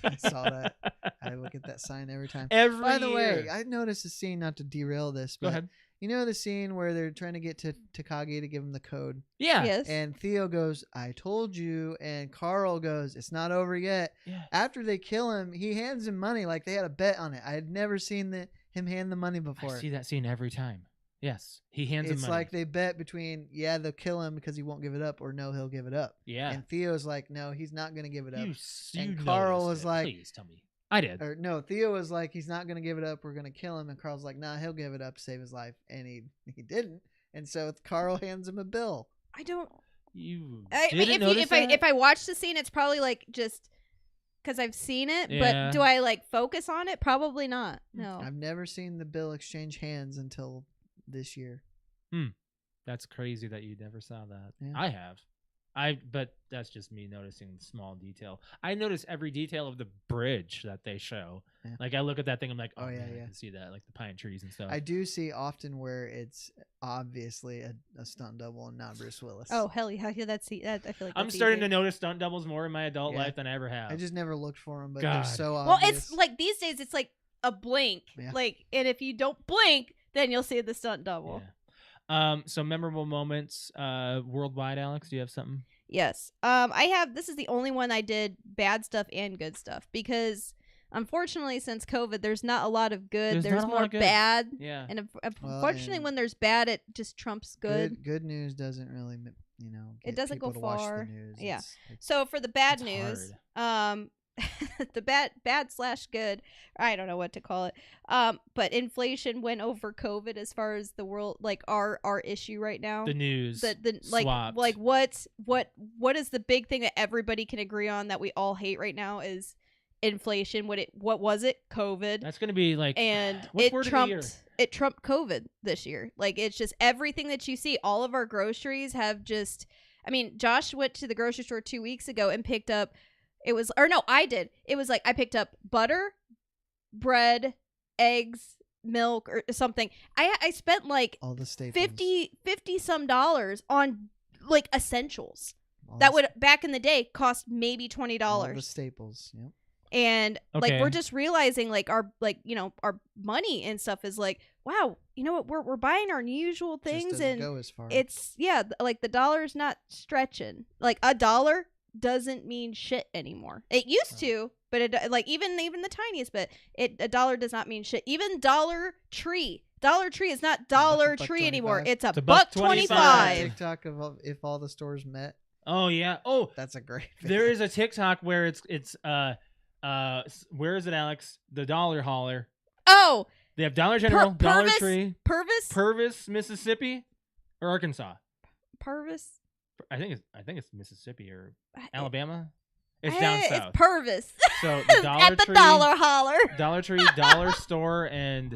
I saw that. I look at that sign every time. Every By the way, year. I noticed a scene, not to derail this, Go but ahead. you know the scene where they're trying to get to Takagi to give him the code? Yeah. Yes. And Theo goes, I told you. And Carl goes, it's not over yet. Yeah. After they kill him, he hands him money like they had a bet on it. I had never seen him hand the money before. I see that scene every time. Yes, he hands him It's money. like they bet between, yeah, they'll kill him because he won't give it up, or no, he'll give it up. yeah. And Theo's like, no, he's not going to give it up. You And Carl noticed was it. like- please tell me. I did. Or no, Theo was like, he's not going to give it up. We're going to kill him. And Carl's like, nah, he'll give it up to save his life. And he didn't. And so Carl hands him a bill. I don't. You If notice that? if I watch the scene, it's probably like just because I've seen it. Yeah. But do I like focus on it? Probably not. No. I've never seen the bill exchange hands until this year. That's crazy that you never saw that. Yeah. I have. But that's just me noticing small detail. I notice every detail of the bridge that they show. Yeah. Like I look at that thing, I'm like, oh, Oh, yeah, man, I yeah. can see that, like the pine trees and stuff. I do see often where it's obviously a stunt double and not Bruce Willis. Oh hell yeah! That's that. I feel like I'm that's starting easy. to notice stunt doubles more in my adult Yeah. life than I ever have. I just never looked for them, but God. they're so Well, obvious. it's like these days, it's like a blink. Yeah. Like, and if you don't blink, then you'll see the stunt double. Yeah. So memorable moments worldwide. Alex, do you have something? Yes. I have. This is the only one I did bad stuff and good stuff because unfortunately, since COVID, there's not a lot of good. There's There's not a lot more of good. bad. Yeah. And Well, unfortunately, and when there's bad, it just trumps good. Good news doesn't really, get It doesn't go people to watch the far. news. Yeah. It's So for the bad It's news, the bad slash good, I don't know what to call it. But inflation went over COVID as far as the world, like our issue right now. The news. The swapped. like what is the big thing that everybody can agree on that we all hate right now is inflation. What was it? COVID. That's gonna be like, And what's it word of the year? trumped COVID this year. Like it's just everything that you see. All of our groceries have just. I mean, Josh went to the grocery store 2 weeks ago and picked up. I did. It was like I picked up butter, bread, eggs, milk, or something. I spent like all the staples. 50 some dollars on like essentials All that the- would back in the day cost maybe $20. all the staples. Yep. And like Okay. we're just realizing like our our money and stuff is like, wow, you know what, we're buying our unusual Just things doesn't and go as far. it's like the dollar's not stretching. Like a dollar doesn't mean shit anymore. It used to, but it like even the tiniest bit, a dollar does not mean shit. Even Dollar Tree is not Dollar buck Tree anymore. 25. It's a It's a buck buck 25. TikTok of if all the stores met. Oh yeah. Oh, That's a great. there is a TikTok where it's where is it, Alex? The Dollar Hauler. Oh, They have Dollar General, Dollar Purvis? Tree, Purvis, Mississippi, or Arkansas. Purvis. I think it's Mississippi or I- Alabama. It's down It's south. Purvis. So the Dollar At the Tree, Dollar Holler. Dollar Tree, Dollar Store, and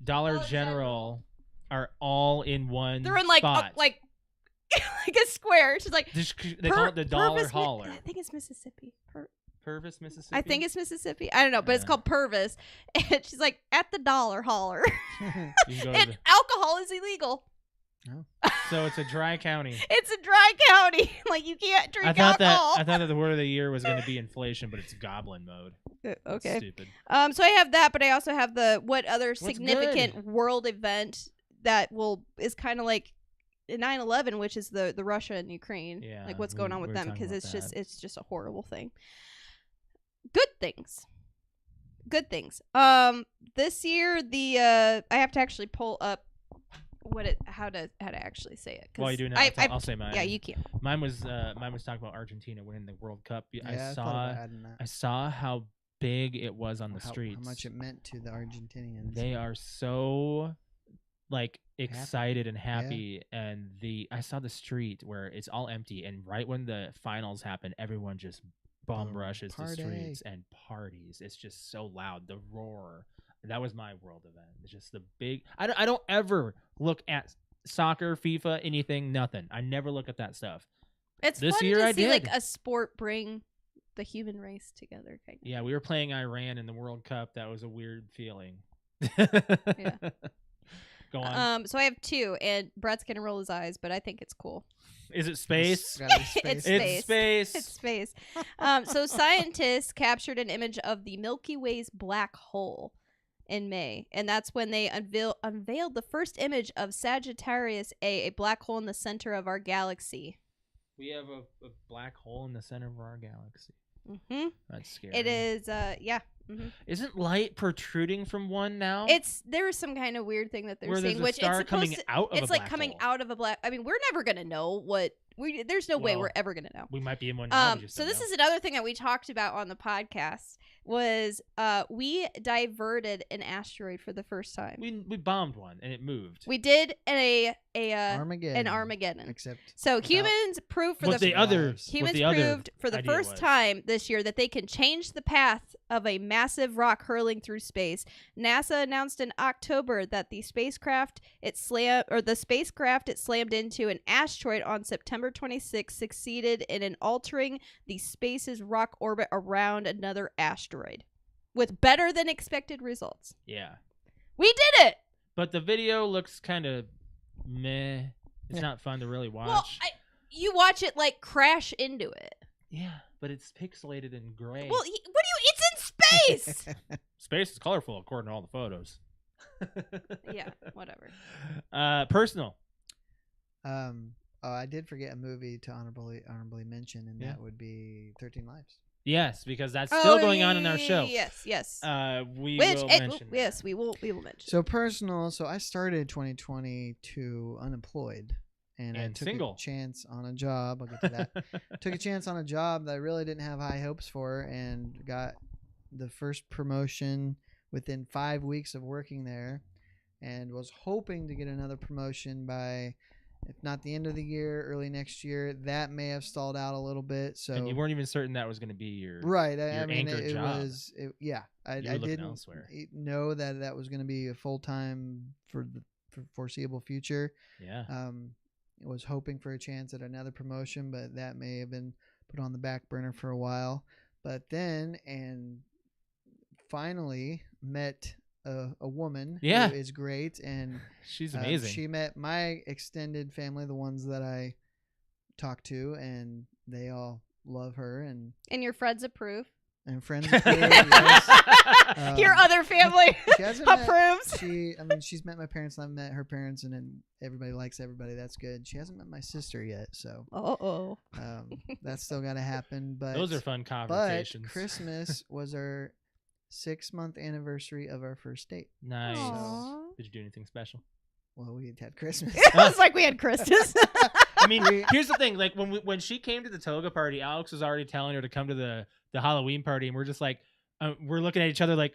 Dollar Dollar General are all in one. They're in like spot. like a square. She's like They call it the Dollar Purvis, Hauler. I think it's Mississippi. Purvis, Mississippi. I think it's Mississippi. I don't know, but it's Yeah. called Purvis. And she's like, at the Dollar Hauler. You can go to And alcohol is illegal. so it's a dry county. It's a dry county. Like you can't drink I thought alcohol. that the word of the year was going to be inflation, but it's goblin mode. That's Okay. stupid. So I have that, but I also have the what other What's significant good? world event that is kind of like 9/11, which is the Russia and Ukraine. Yeah, like what's going on with we were them talking because about it's just a horrible thing. Good things. This year I have to actually pull up how to actually say it. 'cause While you do I, that, I'll say mine. yeah, you can. Mine was talking about Argentina winning the World Cup. Yeah, I thought saw about adding that. I saw how big it was on the How streets. much it meant to the Argentinians. They are so like excited and Yeah. happy, and I saw the street where it's all empty, and right when the finals happen, everyone just bum Boom. rushes the Party. streets and parties. It's just so loud, the roar. That was my world event. It's just the big. I don't ever look at soccer, FIFA, anything, nothing. I never look at that stuff. It's This fun year to I see like did. a sport bring the human race together. Kind of. Yeah, we were playing Iran in the World Cup. That was a weird feeling. Yeah. Go on. So I have 2, and Brett's gonna roll his eyes, but I think it's cool. Is it space? Gotta be space. It's It's space. It's space. So scientists captured an image of the Milky Way's black hole in May, and that's when they unveiled the first image of Sagittarius A black hole in the center of our galaxy. We have a black hole in the center of our galaxy. Mm-hmm. That's scary. It is, yeah. Mm-hmm. Isn't light protruding from one now? There was some kind of weird thing that they're Where saying, there's a which star it's coming supposed to, out of a it's like black coming hole. out of a black. I mean, we're never gonna know what there's no way Well, we're ever gonna know. We might be in one now. we just So don't this know. is another thing that we talked about on the podcast was we diverted an asteroid for the first time. We bombed one and it moved. We did Armageddon. an Armageddon. Except So without humans proved for What the the other lives. what humans the other proved for the idea first was. time this year that they can change the path of a massive rock hurling through space. NASA announced in October that the spacecraft it slammed into an asteroid on September 26 succeeded in altering the space's rock orbit around another asteroid with better than expected results. Yeah. We did it. But the video looks kind of meh. It's Yeah. not fun to really watch. Well, you watch it like crash into it. Yeah, but it's pixelated and gray. Well, it's in space. Space is colorful according to all the photos. Yeah, whatever. Personal. I did forget a movie to honorably mention, and Yeah. that would be 13 Lives. Yes, because that's still going on in our show. Yes. We Which will it- mention that. yes, we will mention. So personal. So I started 2022 unemployed, and I And took single. a chance on a job. I'll get to that. Took a chance on a job that I really didn't have high hopes for, and got the first promotion within 5 weeks of working there, and was hoping to get another promotion by, if not the end of the year, early next year. That may have stalled out a little bit. So And you weren't even certain that was going to be your right. your I mean, anchor it job. was. Yeah, I You were looking didn't elsewhere. know that was going to be a full time for the foreseeable future. Yeah. Was hoping for a chance at another promotion, but that may have been put on the back burner for a while. But then, and finally met a woman Yeah. who is great, and She's amazing. she met my extended family, the ones that I talk to, and they all love her, and And your friends approve. friends approve. Yes. Your other family She hasn't met- approves. She's met my parents, and I've met her parents, and then everybody likes everybody. That's good. She hasn't met my sister yet, so Uh-oh. that's still got to happen. But Those are fun but conversations. Christmas was our 6-month anniversary of our first date. Nice. Aw. Did you do anything special? Well, we had Christmas. It was like we had Christmas. I mean, here's the thing. Like when she came to the toga party, Alex was already telling her to come to the Halloween party, and we're just like, we're looking at each other like,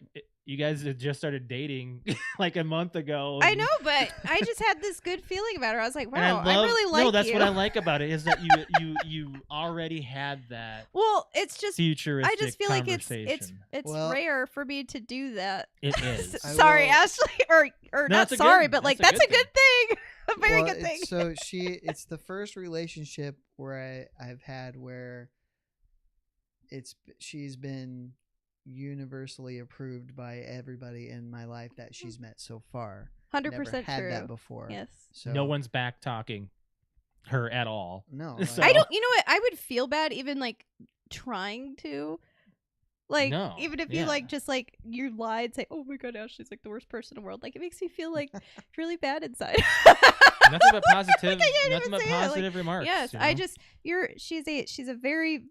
you guys had just started dating like a month ago. I know, but I just had this good feeling about her. I was like, And I wow, I really like no, that's you. what I like about it is that you already had that Well, it's just futuristic I just feel like it's conversation. Well- rare for me to do that. It is. I Sorry, will- Ashley, or No, not it's a sorry, good- but like that's that's a a good thing. A very Well, good thing. So it's the first relationship where I've had where she's been universally approved by everybody in my life that she's met so far. 100% Never had true. that before. Yes. So No one's back talking her at all. No. So- I don't. You know what? I would feel bad even like trying to. Like No, even if yeah. you like just like you lied, say, "Oh my god, Ashley's like the worst person in the world." Like it makes me feel like really bad inside. Nothing but positive. Like, I can't nothing even but say it, like, positive remarks. Yes, you I know? just she's a very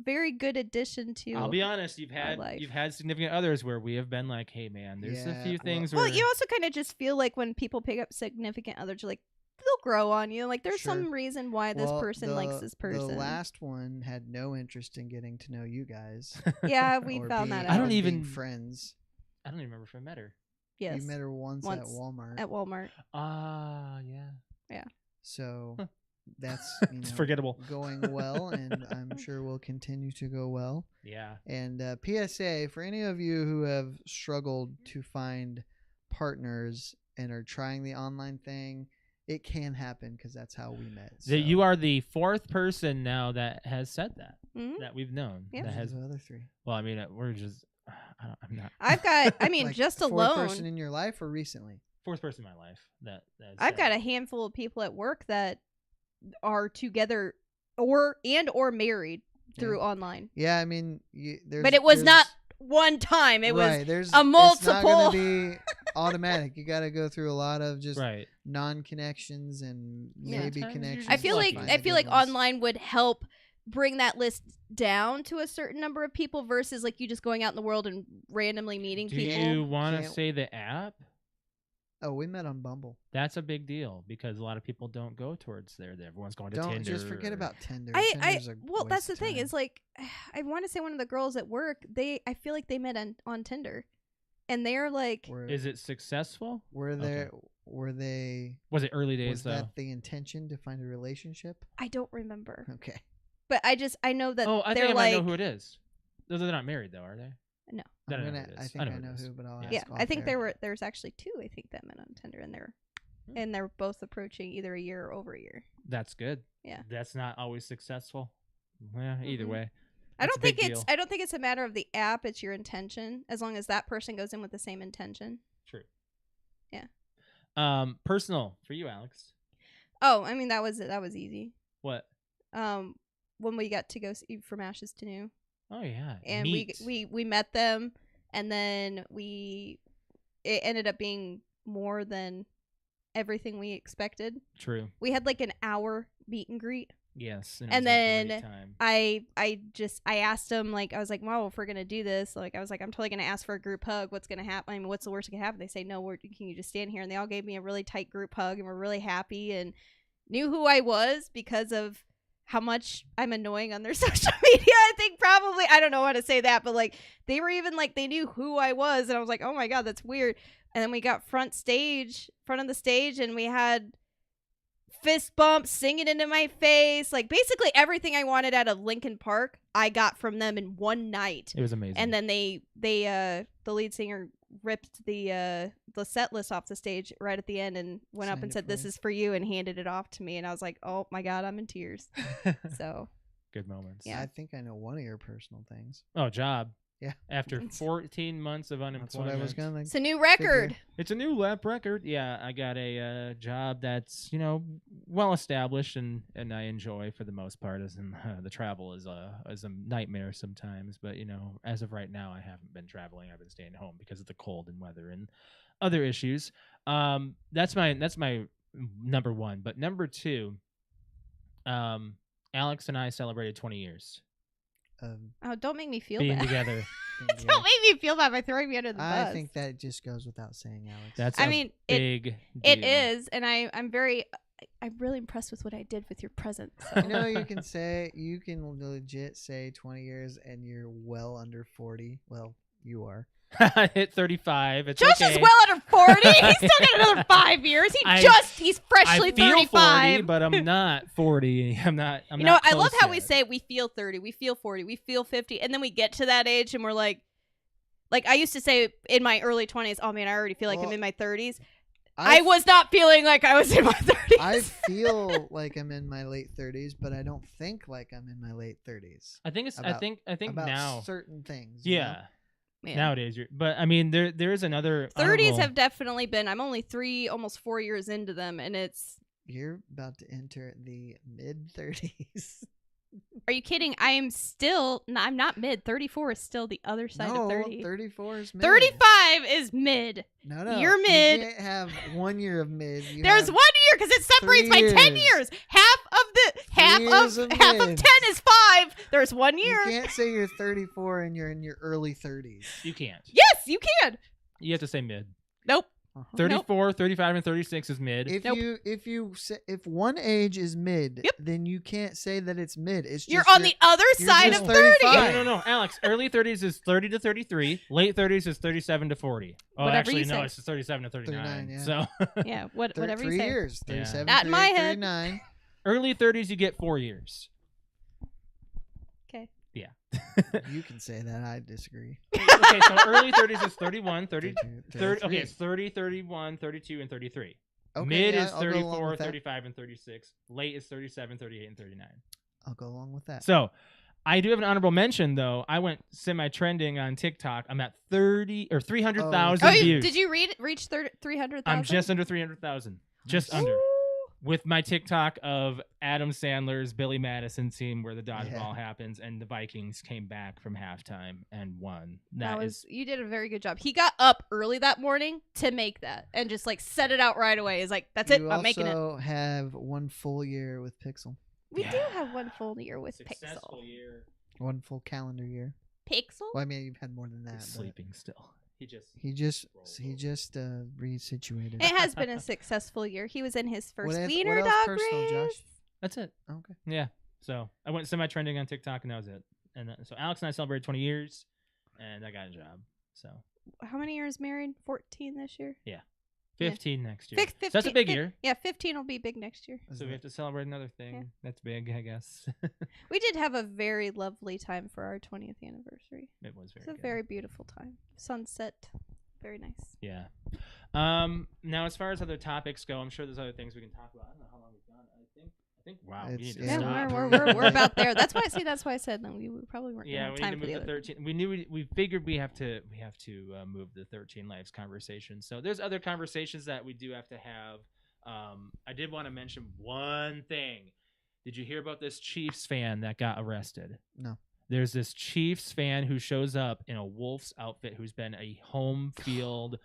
very good addition to. I'll be honest. You've life. had significant others where we have been like, hey man, there's Yeah, a few well- things Well, where you also kind of just feel like when people pick up significant others, you're like they'll grow on you. Like there's Sure. some reason why this Well, person likes this person. The last one had no interest in getting to know you guys. Yeah, we or found being- that I out. don't being even- friends. I don't even remember if I met her. Yes, You met her once at Walmart. at Walmart. Ah, yeah. So Huh. that's It's forgettable. going well, and I'm sure will continue to go well. Yeah. And PSA for any of you who have struggled to find partners and are trying the online thing it can happen because that's how we met. So. That you are the fourth person now that has said that Mhm. that we've known. Yep. That has. the other three. Well, I mean, we're just. I'm not. I've got. I mean, Like just fourth alone. person in your life or recently? Fourth person in my life that has I've said got it. a handful of people at work that are together or married through online. Yeah, I mean, But it was not one time. It was there's a multiple. It's not gonna be automatic. You got to go through a lot of just Right. non-connections and Yeah. maybe Sometimes you're connections. I feel lucky. like Find I the feel good like ones. online would help bring that list down to a certain number of people versus like you just going out in the world and randomly meeting Do people. you want to Can't- say the app? Oh, we met on Bumble. That's a big deal because a lot of people don't go towards there. Everyone's going to Don't Tinder. just forget about Tinder. I Tinder's a well, that's waste the of thing. time. Is like I want to say one of the girls at work. I feel like they met on Tinder, and they're like, Is it successful? were they Was it early days was though? that the intention to find a relationship? I don't remember, Okay. but I know that Oh, I they're think I like, might know who it is. They're not married though, are they? No. Then I'm I know gonna, who it I is. think I who know it is. who, but I'll Yeah. yeah, ask I off think air. there's actually two. I think that met on Tinder, and Hmm. they're both approaching either a year or over a year. That's good. Yeah. That's not always successful. Yeah, either Mhm. way. I That's don't a big think deal. I don't think it's a matter of the app. It's your intention. As long as that person goes in with the same intention. True. Yeah. Personal for you, Alex. Oh, I mean that was easy. What? When we got to go see From Ashes to New, Oh yeah. and Meet. we met them, and then it ended up being more than everything we expected. True. We had like an hour meet and greet. Yes. And it was a then great time. I asked him, like, I was like, well, if we're gonna do this, like, I was like, I'm totally gonna ask for a group hug. What's gonna happen? I mean, what's the worst that can happen? They say, no, can you just stand here? And they all gave me a really tight group hug, and were really happy and knew who I was because of how much I'm annoying on their social media. I think probably, I don't know how to say that, but like they were even like, they knew who I was, and I was like, oh my god, that's weird. And then we got front of the stage, and we had fist bumps, singing into my face, like basically everything I wanted out of Linkin Park, I got from them in one night. It was amazing. And then the lead singer ripped the set list off the stage right at the end and went up Signed and it said, for "This you. is for you," and handed it off to me. And I was like, "Oh my god, I'm in tears." So Good moments. Yeah. I think I know one of your personal things. Oh, job. Yeah. After 14 months of unemployment. That's what I was gonna. it's a new record. It's a new lap record. Yeah, I got a job that's well established and I enjoy for the most part. As in the travel is a nightmare sometimes, but as of right now, I haven't been traveling. I've been staying home because of the cold and weather and other issues. That's my number one. But number two, Alex and I celebrated 20 years Oh, don't make me feel being bad. together. Don't make me feel bad by throwing me under the bus. I think that just goes without saying, Alex. That's I a mean, big it deal. is, and I'm really impressed with what I did with your present. So. you can legit say 20 years and you're well under 40. Well, you are. I hit 35. It's Josh okay. is well under 40. He's still got another 5 years. He's freshly I feel 35. 40, but I'm not 40. I'm not. I love how we yet. say we feel 30, we feel 40, we feel 50, and then we get to that age and we're like I used to say in my early 20s, oh man, I already feel like I'm in my 30s. I was not feeling like I was in my 30s. I feel like I'm in my late 30s, but I don't think like I'm in my late 30s. I think it's. About- I think about now. certain things. you know? Yeah. Man. Nowadays, but I mean, there is another. 30s honorable- have definitely been. I'm only 3, almost 4 years into them, and it's. You're about to enter the mid 30s. Are you kidding? I'm not mid. 34 is still the other side of 30. 34 is mid. 35 is mid. No. You're mid. You can't have 1 year of mid. There's 1 year because it separates 3 by 10 years. years. Half years of of 10 mid. is 5. There's 1 year. You can't say you're 34 and you're in your early 30s. You can't. Yes, you can. You have to say mid. Nope. 34, 35, and 36 is mid. If one age is mid, Yep. then you can't say that it's mid. It's You're just on the other you're side just of 30. 35. No, Alex. Early 30s is 30 to 33. Late 30s is 37 to 40. Oh, Whatever actually, you no, say. it's 37 to 39. 39, yeah. So Yeah, whatever you 3 say. years. Yeah. 37, Not in my 38, head. 39. early 30s, you get 4 years. Okay. Yeah. You can say that. I disagree. Okay, so early 30s is 31, 30, 32, 30 okay, 33. it's 30, 31, 32, and 33. Okay, Mid yeah, is I'll go along 34, with that. 35, and 36. Late is 37, 38, and 39. I'll go along with that. So I do have an honorable mention, though. I went semi-trending on TikTok. I'm at 300,000 Oh, views. did you reach 300,000? I'm just under 300,000. Just Nice. under. With my TikTok of Adam Sandler's Billy Madison scene where the dodgeball happens and the Vikings came back from halftime and won. You did a very good job. He got up early that morning to make that and just like set it out right away. He's like, that's it. I'm making it. You also have 1 full year with Pixel. We do have 1 full year with successful Pixel. year. 1 full calendar year. Pixel? Well, I mean, you've had more than that. He's sleeping still. He just resituated. It has been a successful year. He was in his first wiener what else dog personal, race. Josh? That's it. Okay. Yeah. So I went semi-trending on TikTok and that was it. And so Alex and I celebrated 20 years and I got a job. So How many years married? 14 this year? 15 next year. 15, so that's a big year. Yeah, 15 will be big next year. So we have to celebrate another thing. Yeah. That's big, I guess. We did have a very lovely time for our 20th anniversary. It was very It's a good. very beautiful time. Sunset. Very nice. Yeah. Now, as far as other topics go, I'm sure there's other things we can talk about. I don't know how long we've gone. I think wow, we need to Yeah, stop. We're about there. That's why I said that we probably weren't Yeah, gonna we have need time to for move the the other. 13. We figured we have to move the 13 lives conversation. So there's other conversations that we do have to have. I did want to mention one thing. Did you hear about this Chiefs fan that got arrested? No. There's this Chiefs fan who shows up in a Wolf's outfit who's been a home field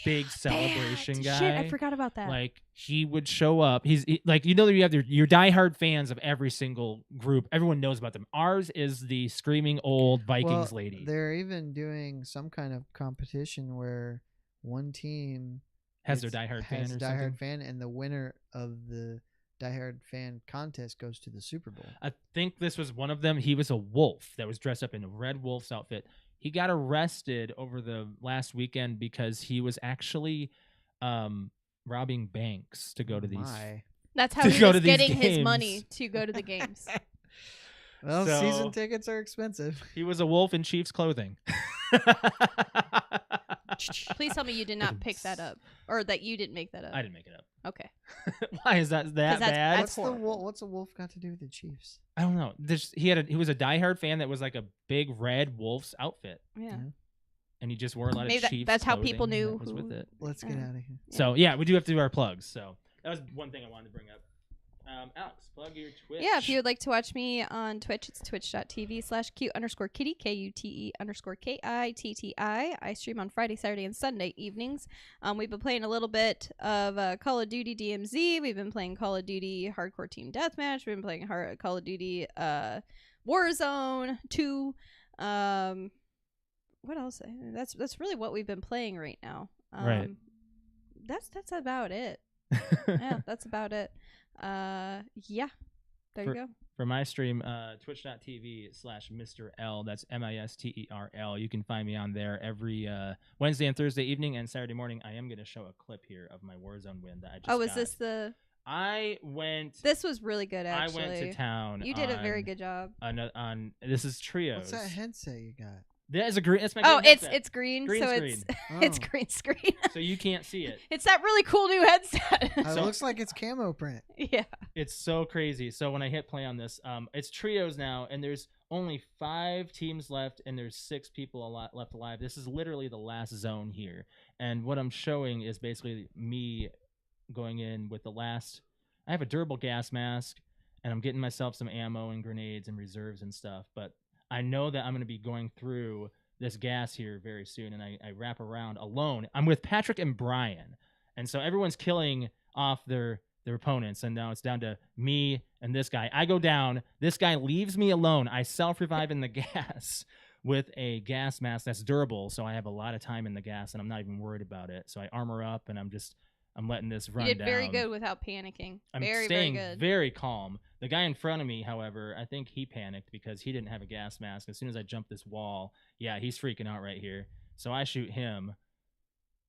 big celebration guy. Shit, I forgot about that. Like he would show up. Like you have your diehard fans of every single group. Everyone knows about them. Ours is the screaming old Vikings lady. They're even doing some kind of competition where one team has their diehard fan or something. fan, and the winner of the diehard fan contest goes to the Super Bowl. I think this was one of them. He was a wolf that was dressed up in a red wolf's outfit. He got arrested over the last weekend because he was actually robbing banks to go to these. That's how to he go was to these getting his games. money to go to the games. Well, So- season tickets are expensive. He was a wolf in Chiefs clothing. Please tell me you did not pick that up, or that you didn't make that up. I didn't make it up. Okay. Why is that 'Cause that's- bad? that's horrible. What's a wolf got to do with the Chiefs? I don't know. He was a diehard fan that was like a big red wolf's outfit, Yeah. and he just wore a lot Maybe of that- Chiefs. that's how clothing people knew that was who- with it. Let's get out of here. So yeah, we do have to do our plugs. So that was one thing I wanted to bring up. Alex, plug your Twitch. Yeah, if you would like to watch me on Twitch, it's twitch.tv/cute_kitty, KUTE_KITTI. I stream on Friday, Saturday, and Sunday evenings. We've been playing a little bit of Call of Duty DMZ. We've been playing Call of Duty Hardcore Team Deathmatch. We've been playing Call of Duty Warzone 2. What else? That's really what we've been playing right now. Right. That's about it. Yeah, that's about it. Yeah, there you go. For my stream, twitch.tv/Mr. L. That's MISTERL. You can find me on there every Wednesday and Thursday evening and Saturday morning. I am going to show a clip here of my Warzone win that I just got. Is this the? This was really good, actually. I went to town. You did a very good job. On this is Trios. What's that headset you got? That's my Oh, green headset. it's green, Green so screen. it's Oh. green screen. So you can't see it. It's that really cool new headset. It So- looks like it's camo print. Yeah. It's so crazy. So when I hit play on this, it's Trios now, and there's only 5 teams left, and there's 6 people left alive. This is literally the last zone here, and what I'm showing is basically me going in with the last. I have a durable gas mask, and I'm getting myself some ammo and grenades and reserves and stuff. But I know that I'm going to be going through this gas here very soon, and I wrap around alone. I'm with Patrick and Brian, and so everyone's killing off their opponents, and now it's down to me and this guy. I go down. This guy leaves me alone. I self-revive in the gas with a gas mask that's durable, so I have a lot of time in the gas, and I'm not even worried about it. So I armor up, and I'm letting this run down. You did very good without panicking. I'm very, staying very good. very calm. The guy in front of me, however, I think he panicked because he didn't have a gas mask. As soon as I jumped this wall, yeah, he's freaking out right here. So I shoot him,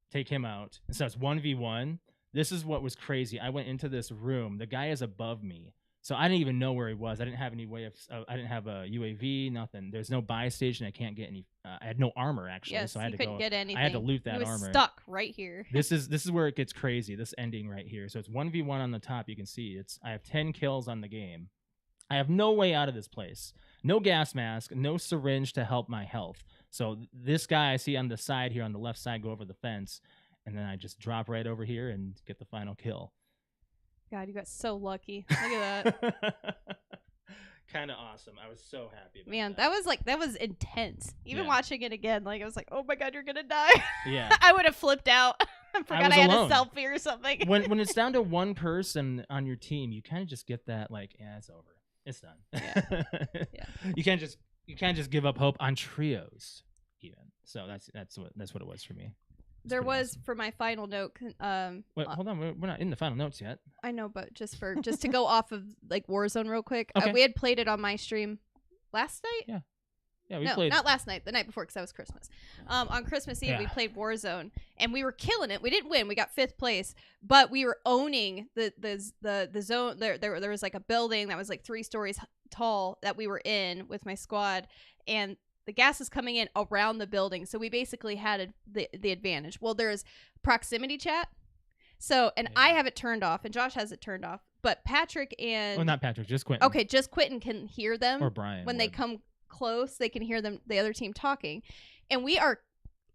take him out. And so it's 1v1. This is what was crazy. I went into this room. The guy is above me. So I didn't even know where he was. I didn't have any way of. I didn't have a UAV. Nothing. There's no buy station. I can't get any. I had no armor actually, Yes, so I had you to couldn't go. get anything. I had to loot that he was armor. stuck right here. This is where it gets crazy. This ending right here. So it's 1v1 on the top. You can see I have 10 kills on the game. I have no way out of this place. No gas mask. No syringe to help my health. So this guy I see on the side here on the left side go over the fence, and then I just drop right over here and get the final kill. God, you got so lucky. Look at that. Kind of awesome. I was so happy about Man, that. that was intense. Even Yeah. watching it again, like I was like, "Oh my God, you're gonna die!" Yeah. I would have flipped out. I forgot I had alone. a selfie or something. when it's down to one person on your team, you kind of just get that like, yeah, it's over. It's done. Yeah. You can't just give up hope on trios even. So that's what it was for me. It's There pretty was awesome. for my final note. Wait, hold on. We're not in the final notes yet. I know, but just to go off of like Warzone real quick. Okay. We had played it on my stream last night. Yeah, we No, played. not last night. The night before, because that was Christmas. On Christmas Eve, we Yeah. played Warzone, and we were killing it. We didn't win. We got 5th place, but we were owning the zone. There was like a building that was like 3 stories tall that we were in with my squad, and the gas is coming in around the building. So we basically had the advantage. Well, there's proximity chat. So, and I have it turned off, and Josh has it turned off. But Patrick and not Patrick, just Quentin. okay, just Quentin can hear them, Or Brian when they would. come close. They can hear them, the other team talking, and we are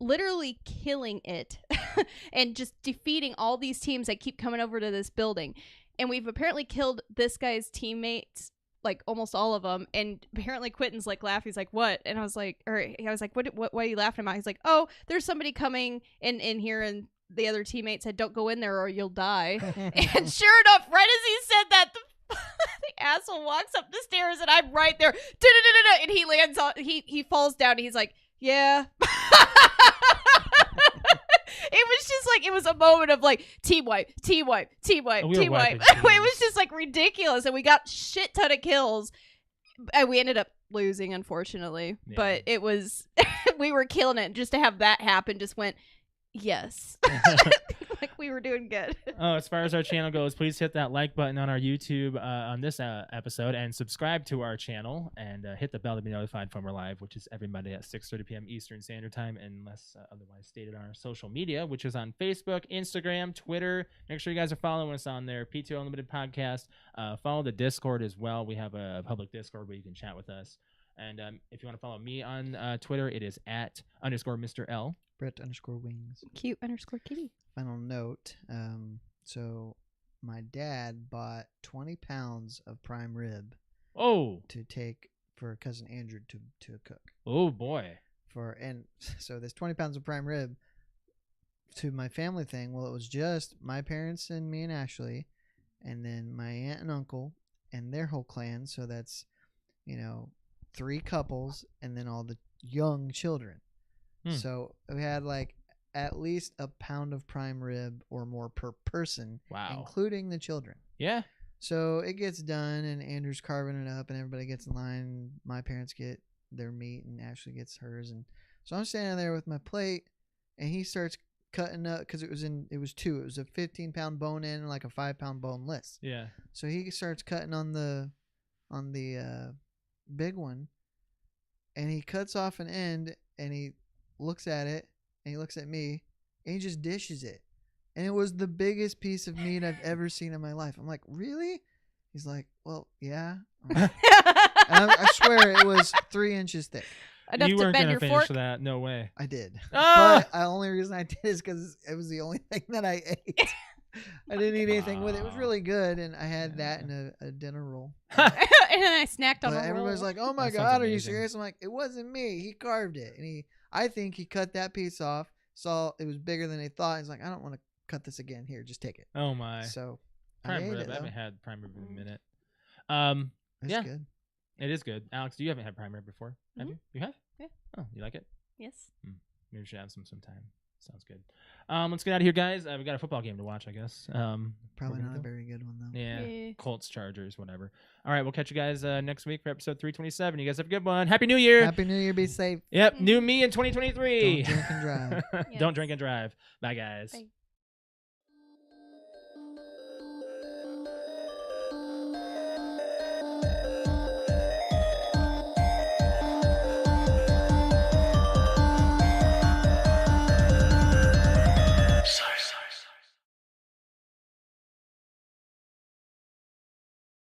literally killing it and just defeating all these teams that keep coming over to this building. And we've apparently killed this guy's teammates, like almost all of them. And apparently Quentin's like laughing. He's like, "What?" And I was like, "What are you laughing about?" He's like, "Oh, there's somebody coming in here," and the other teammates said, "Don't go in there or you'll die." And sure enough, right as he said that, the asshole walks up the stairs, and I'm right there. And he lands on. He falls down. And he's like, "Yeah." It was just like, it was a moment of like team wipe, team wipe, team wipe, We were team wipe. wiping It was teams. just like ridiculous, and we got shit ton of kills. And we ended up losing, unfortunately. Yeah. But it was, we were killing it. Just to have that happen, just went, yes. Like we were doing good. As far as our channel goes, please hit that like button on our YouTube on this episode, and subscribe to our channel, and hit the bell to be notified when we're live, which is every Monday at 6:30 p.m. Eastern Standard Time, unless otherwise stated on our social media, which is on Facebook, Instagram, Twitter. Make sure you guys are following us on there. PTOUnlimited podcast. Follow the Discord as well. We have a public Discord where you can chat with us. And if you want to follow me on Twitter, it is at _Mr. L. Brett_wings. Cute_kitty. Final note. So my dad bought 20 pounds of prime rib Oh, to take for cousin Andrew to cook. oh boy. And so this 20 pounds of prime rib to my family thing. Well, it was just my parents and me and Ashley, and then my aunt and uncle and their whole clan. So that's 3 couples, and then all the young children. So we had like at least a pound of prime rib or more per person, Wow. including the children. Yeah. So it gets done, and Andrew's carving it up, and everybody gets in line. My parents get their meat, and Ashley gets hers. And so I'm standing there with my plate, and he starts cutting up, because it was 2. It was a 15-pound bone in and like a 5-pound boneless. Yeah. So he starts cutting on the big one, and he cuts off an end, and he looks at it, and he looks at me, and he just dishes it. And it was the biggest piece of meat I've ever seen in my life. I'm like, really? He's like, well, yeah. And I swear it was 3 inches thick. Enough You to weren't bend gonna your finish fork. that. No way. I did. Ah! But the only reason I did is because it was the only thing that I ate. I didn't eat anything with it. It was really good, and I had that in a dinner roll. And then I snacked on But a everybody's roll. like, "Oh my That sounds God, are you amazing. serious?" I'm like, "It wasn't me. He carved it, and I think he cut that piece off. Saw it was bigger than he thought. He's like, I don't want to cut this again. Here, just take it." Oh my. So I Prime ate rib. it. I Though. haven't had prime rib in a minute. It's yeah. good. It is good. Alex, you haven't had prime rib before, have you? You have? Yeah. Oh, you like it? Yes. Maybe we should have some sometime. Sounds good. Let's get out of here, guys. We got a football game to watch, I guess. Probably we're not a gonna go. very good one though. Yeah. Yeah. Colts, Chargers, whatever. All right, we'll catch you guys next week for episode 327. You guys have a good one. Happy New Year. Happy New Year. Be safe. Yep, new me in 2023. Don't drink and drive. Don't drink and drive. Bye, guys. Bye.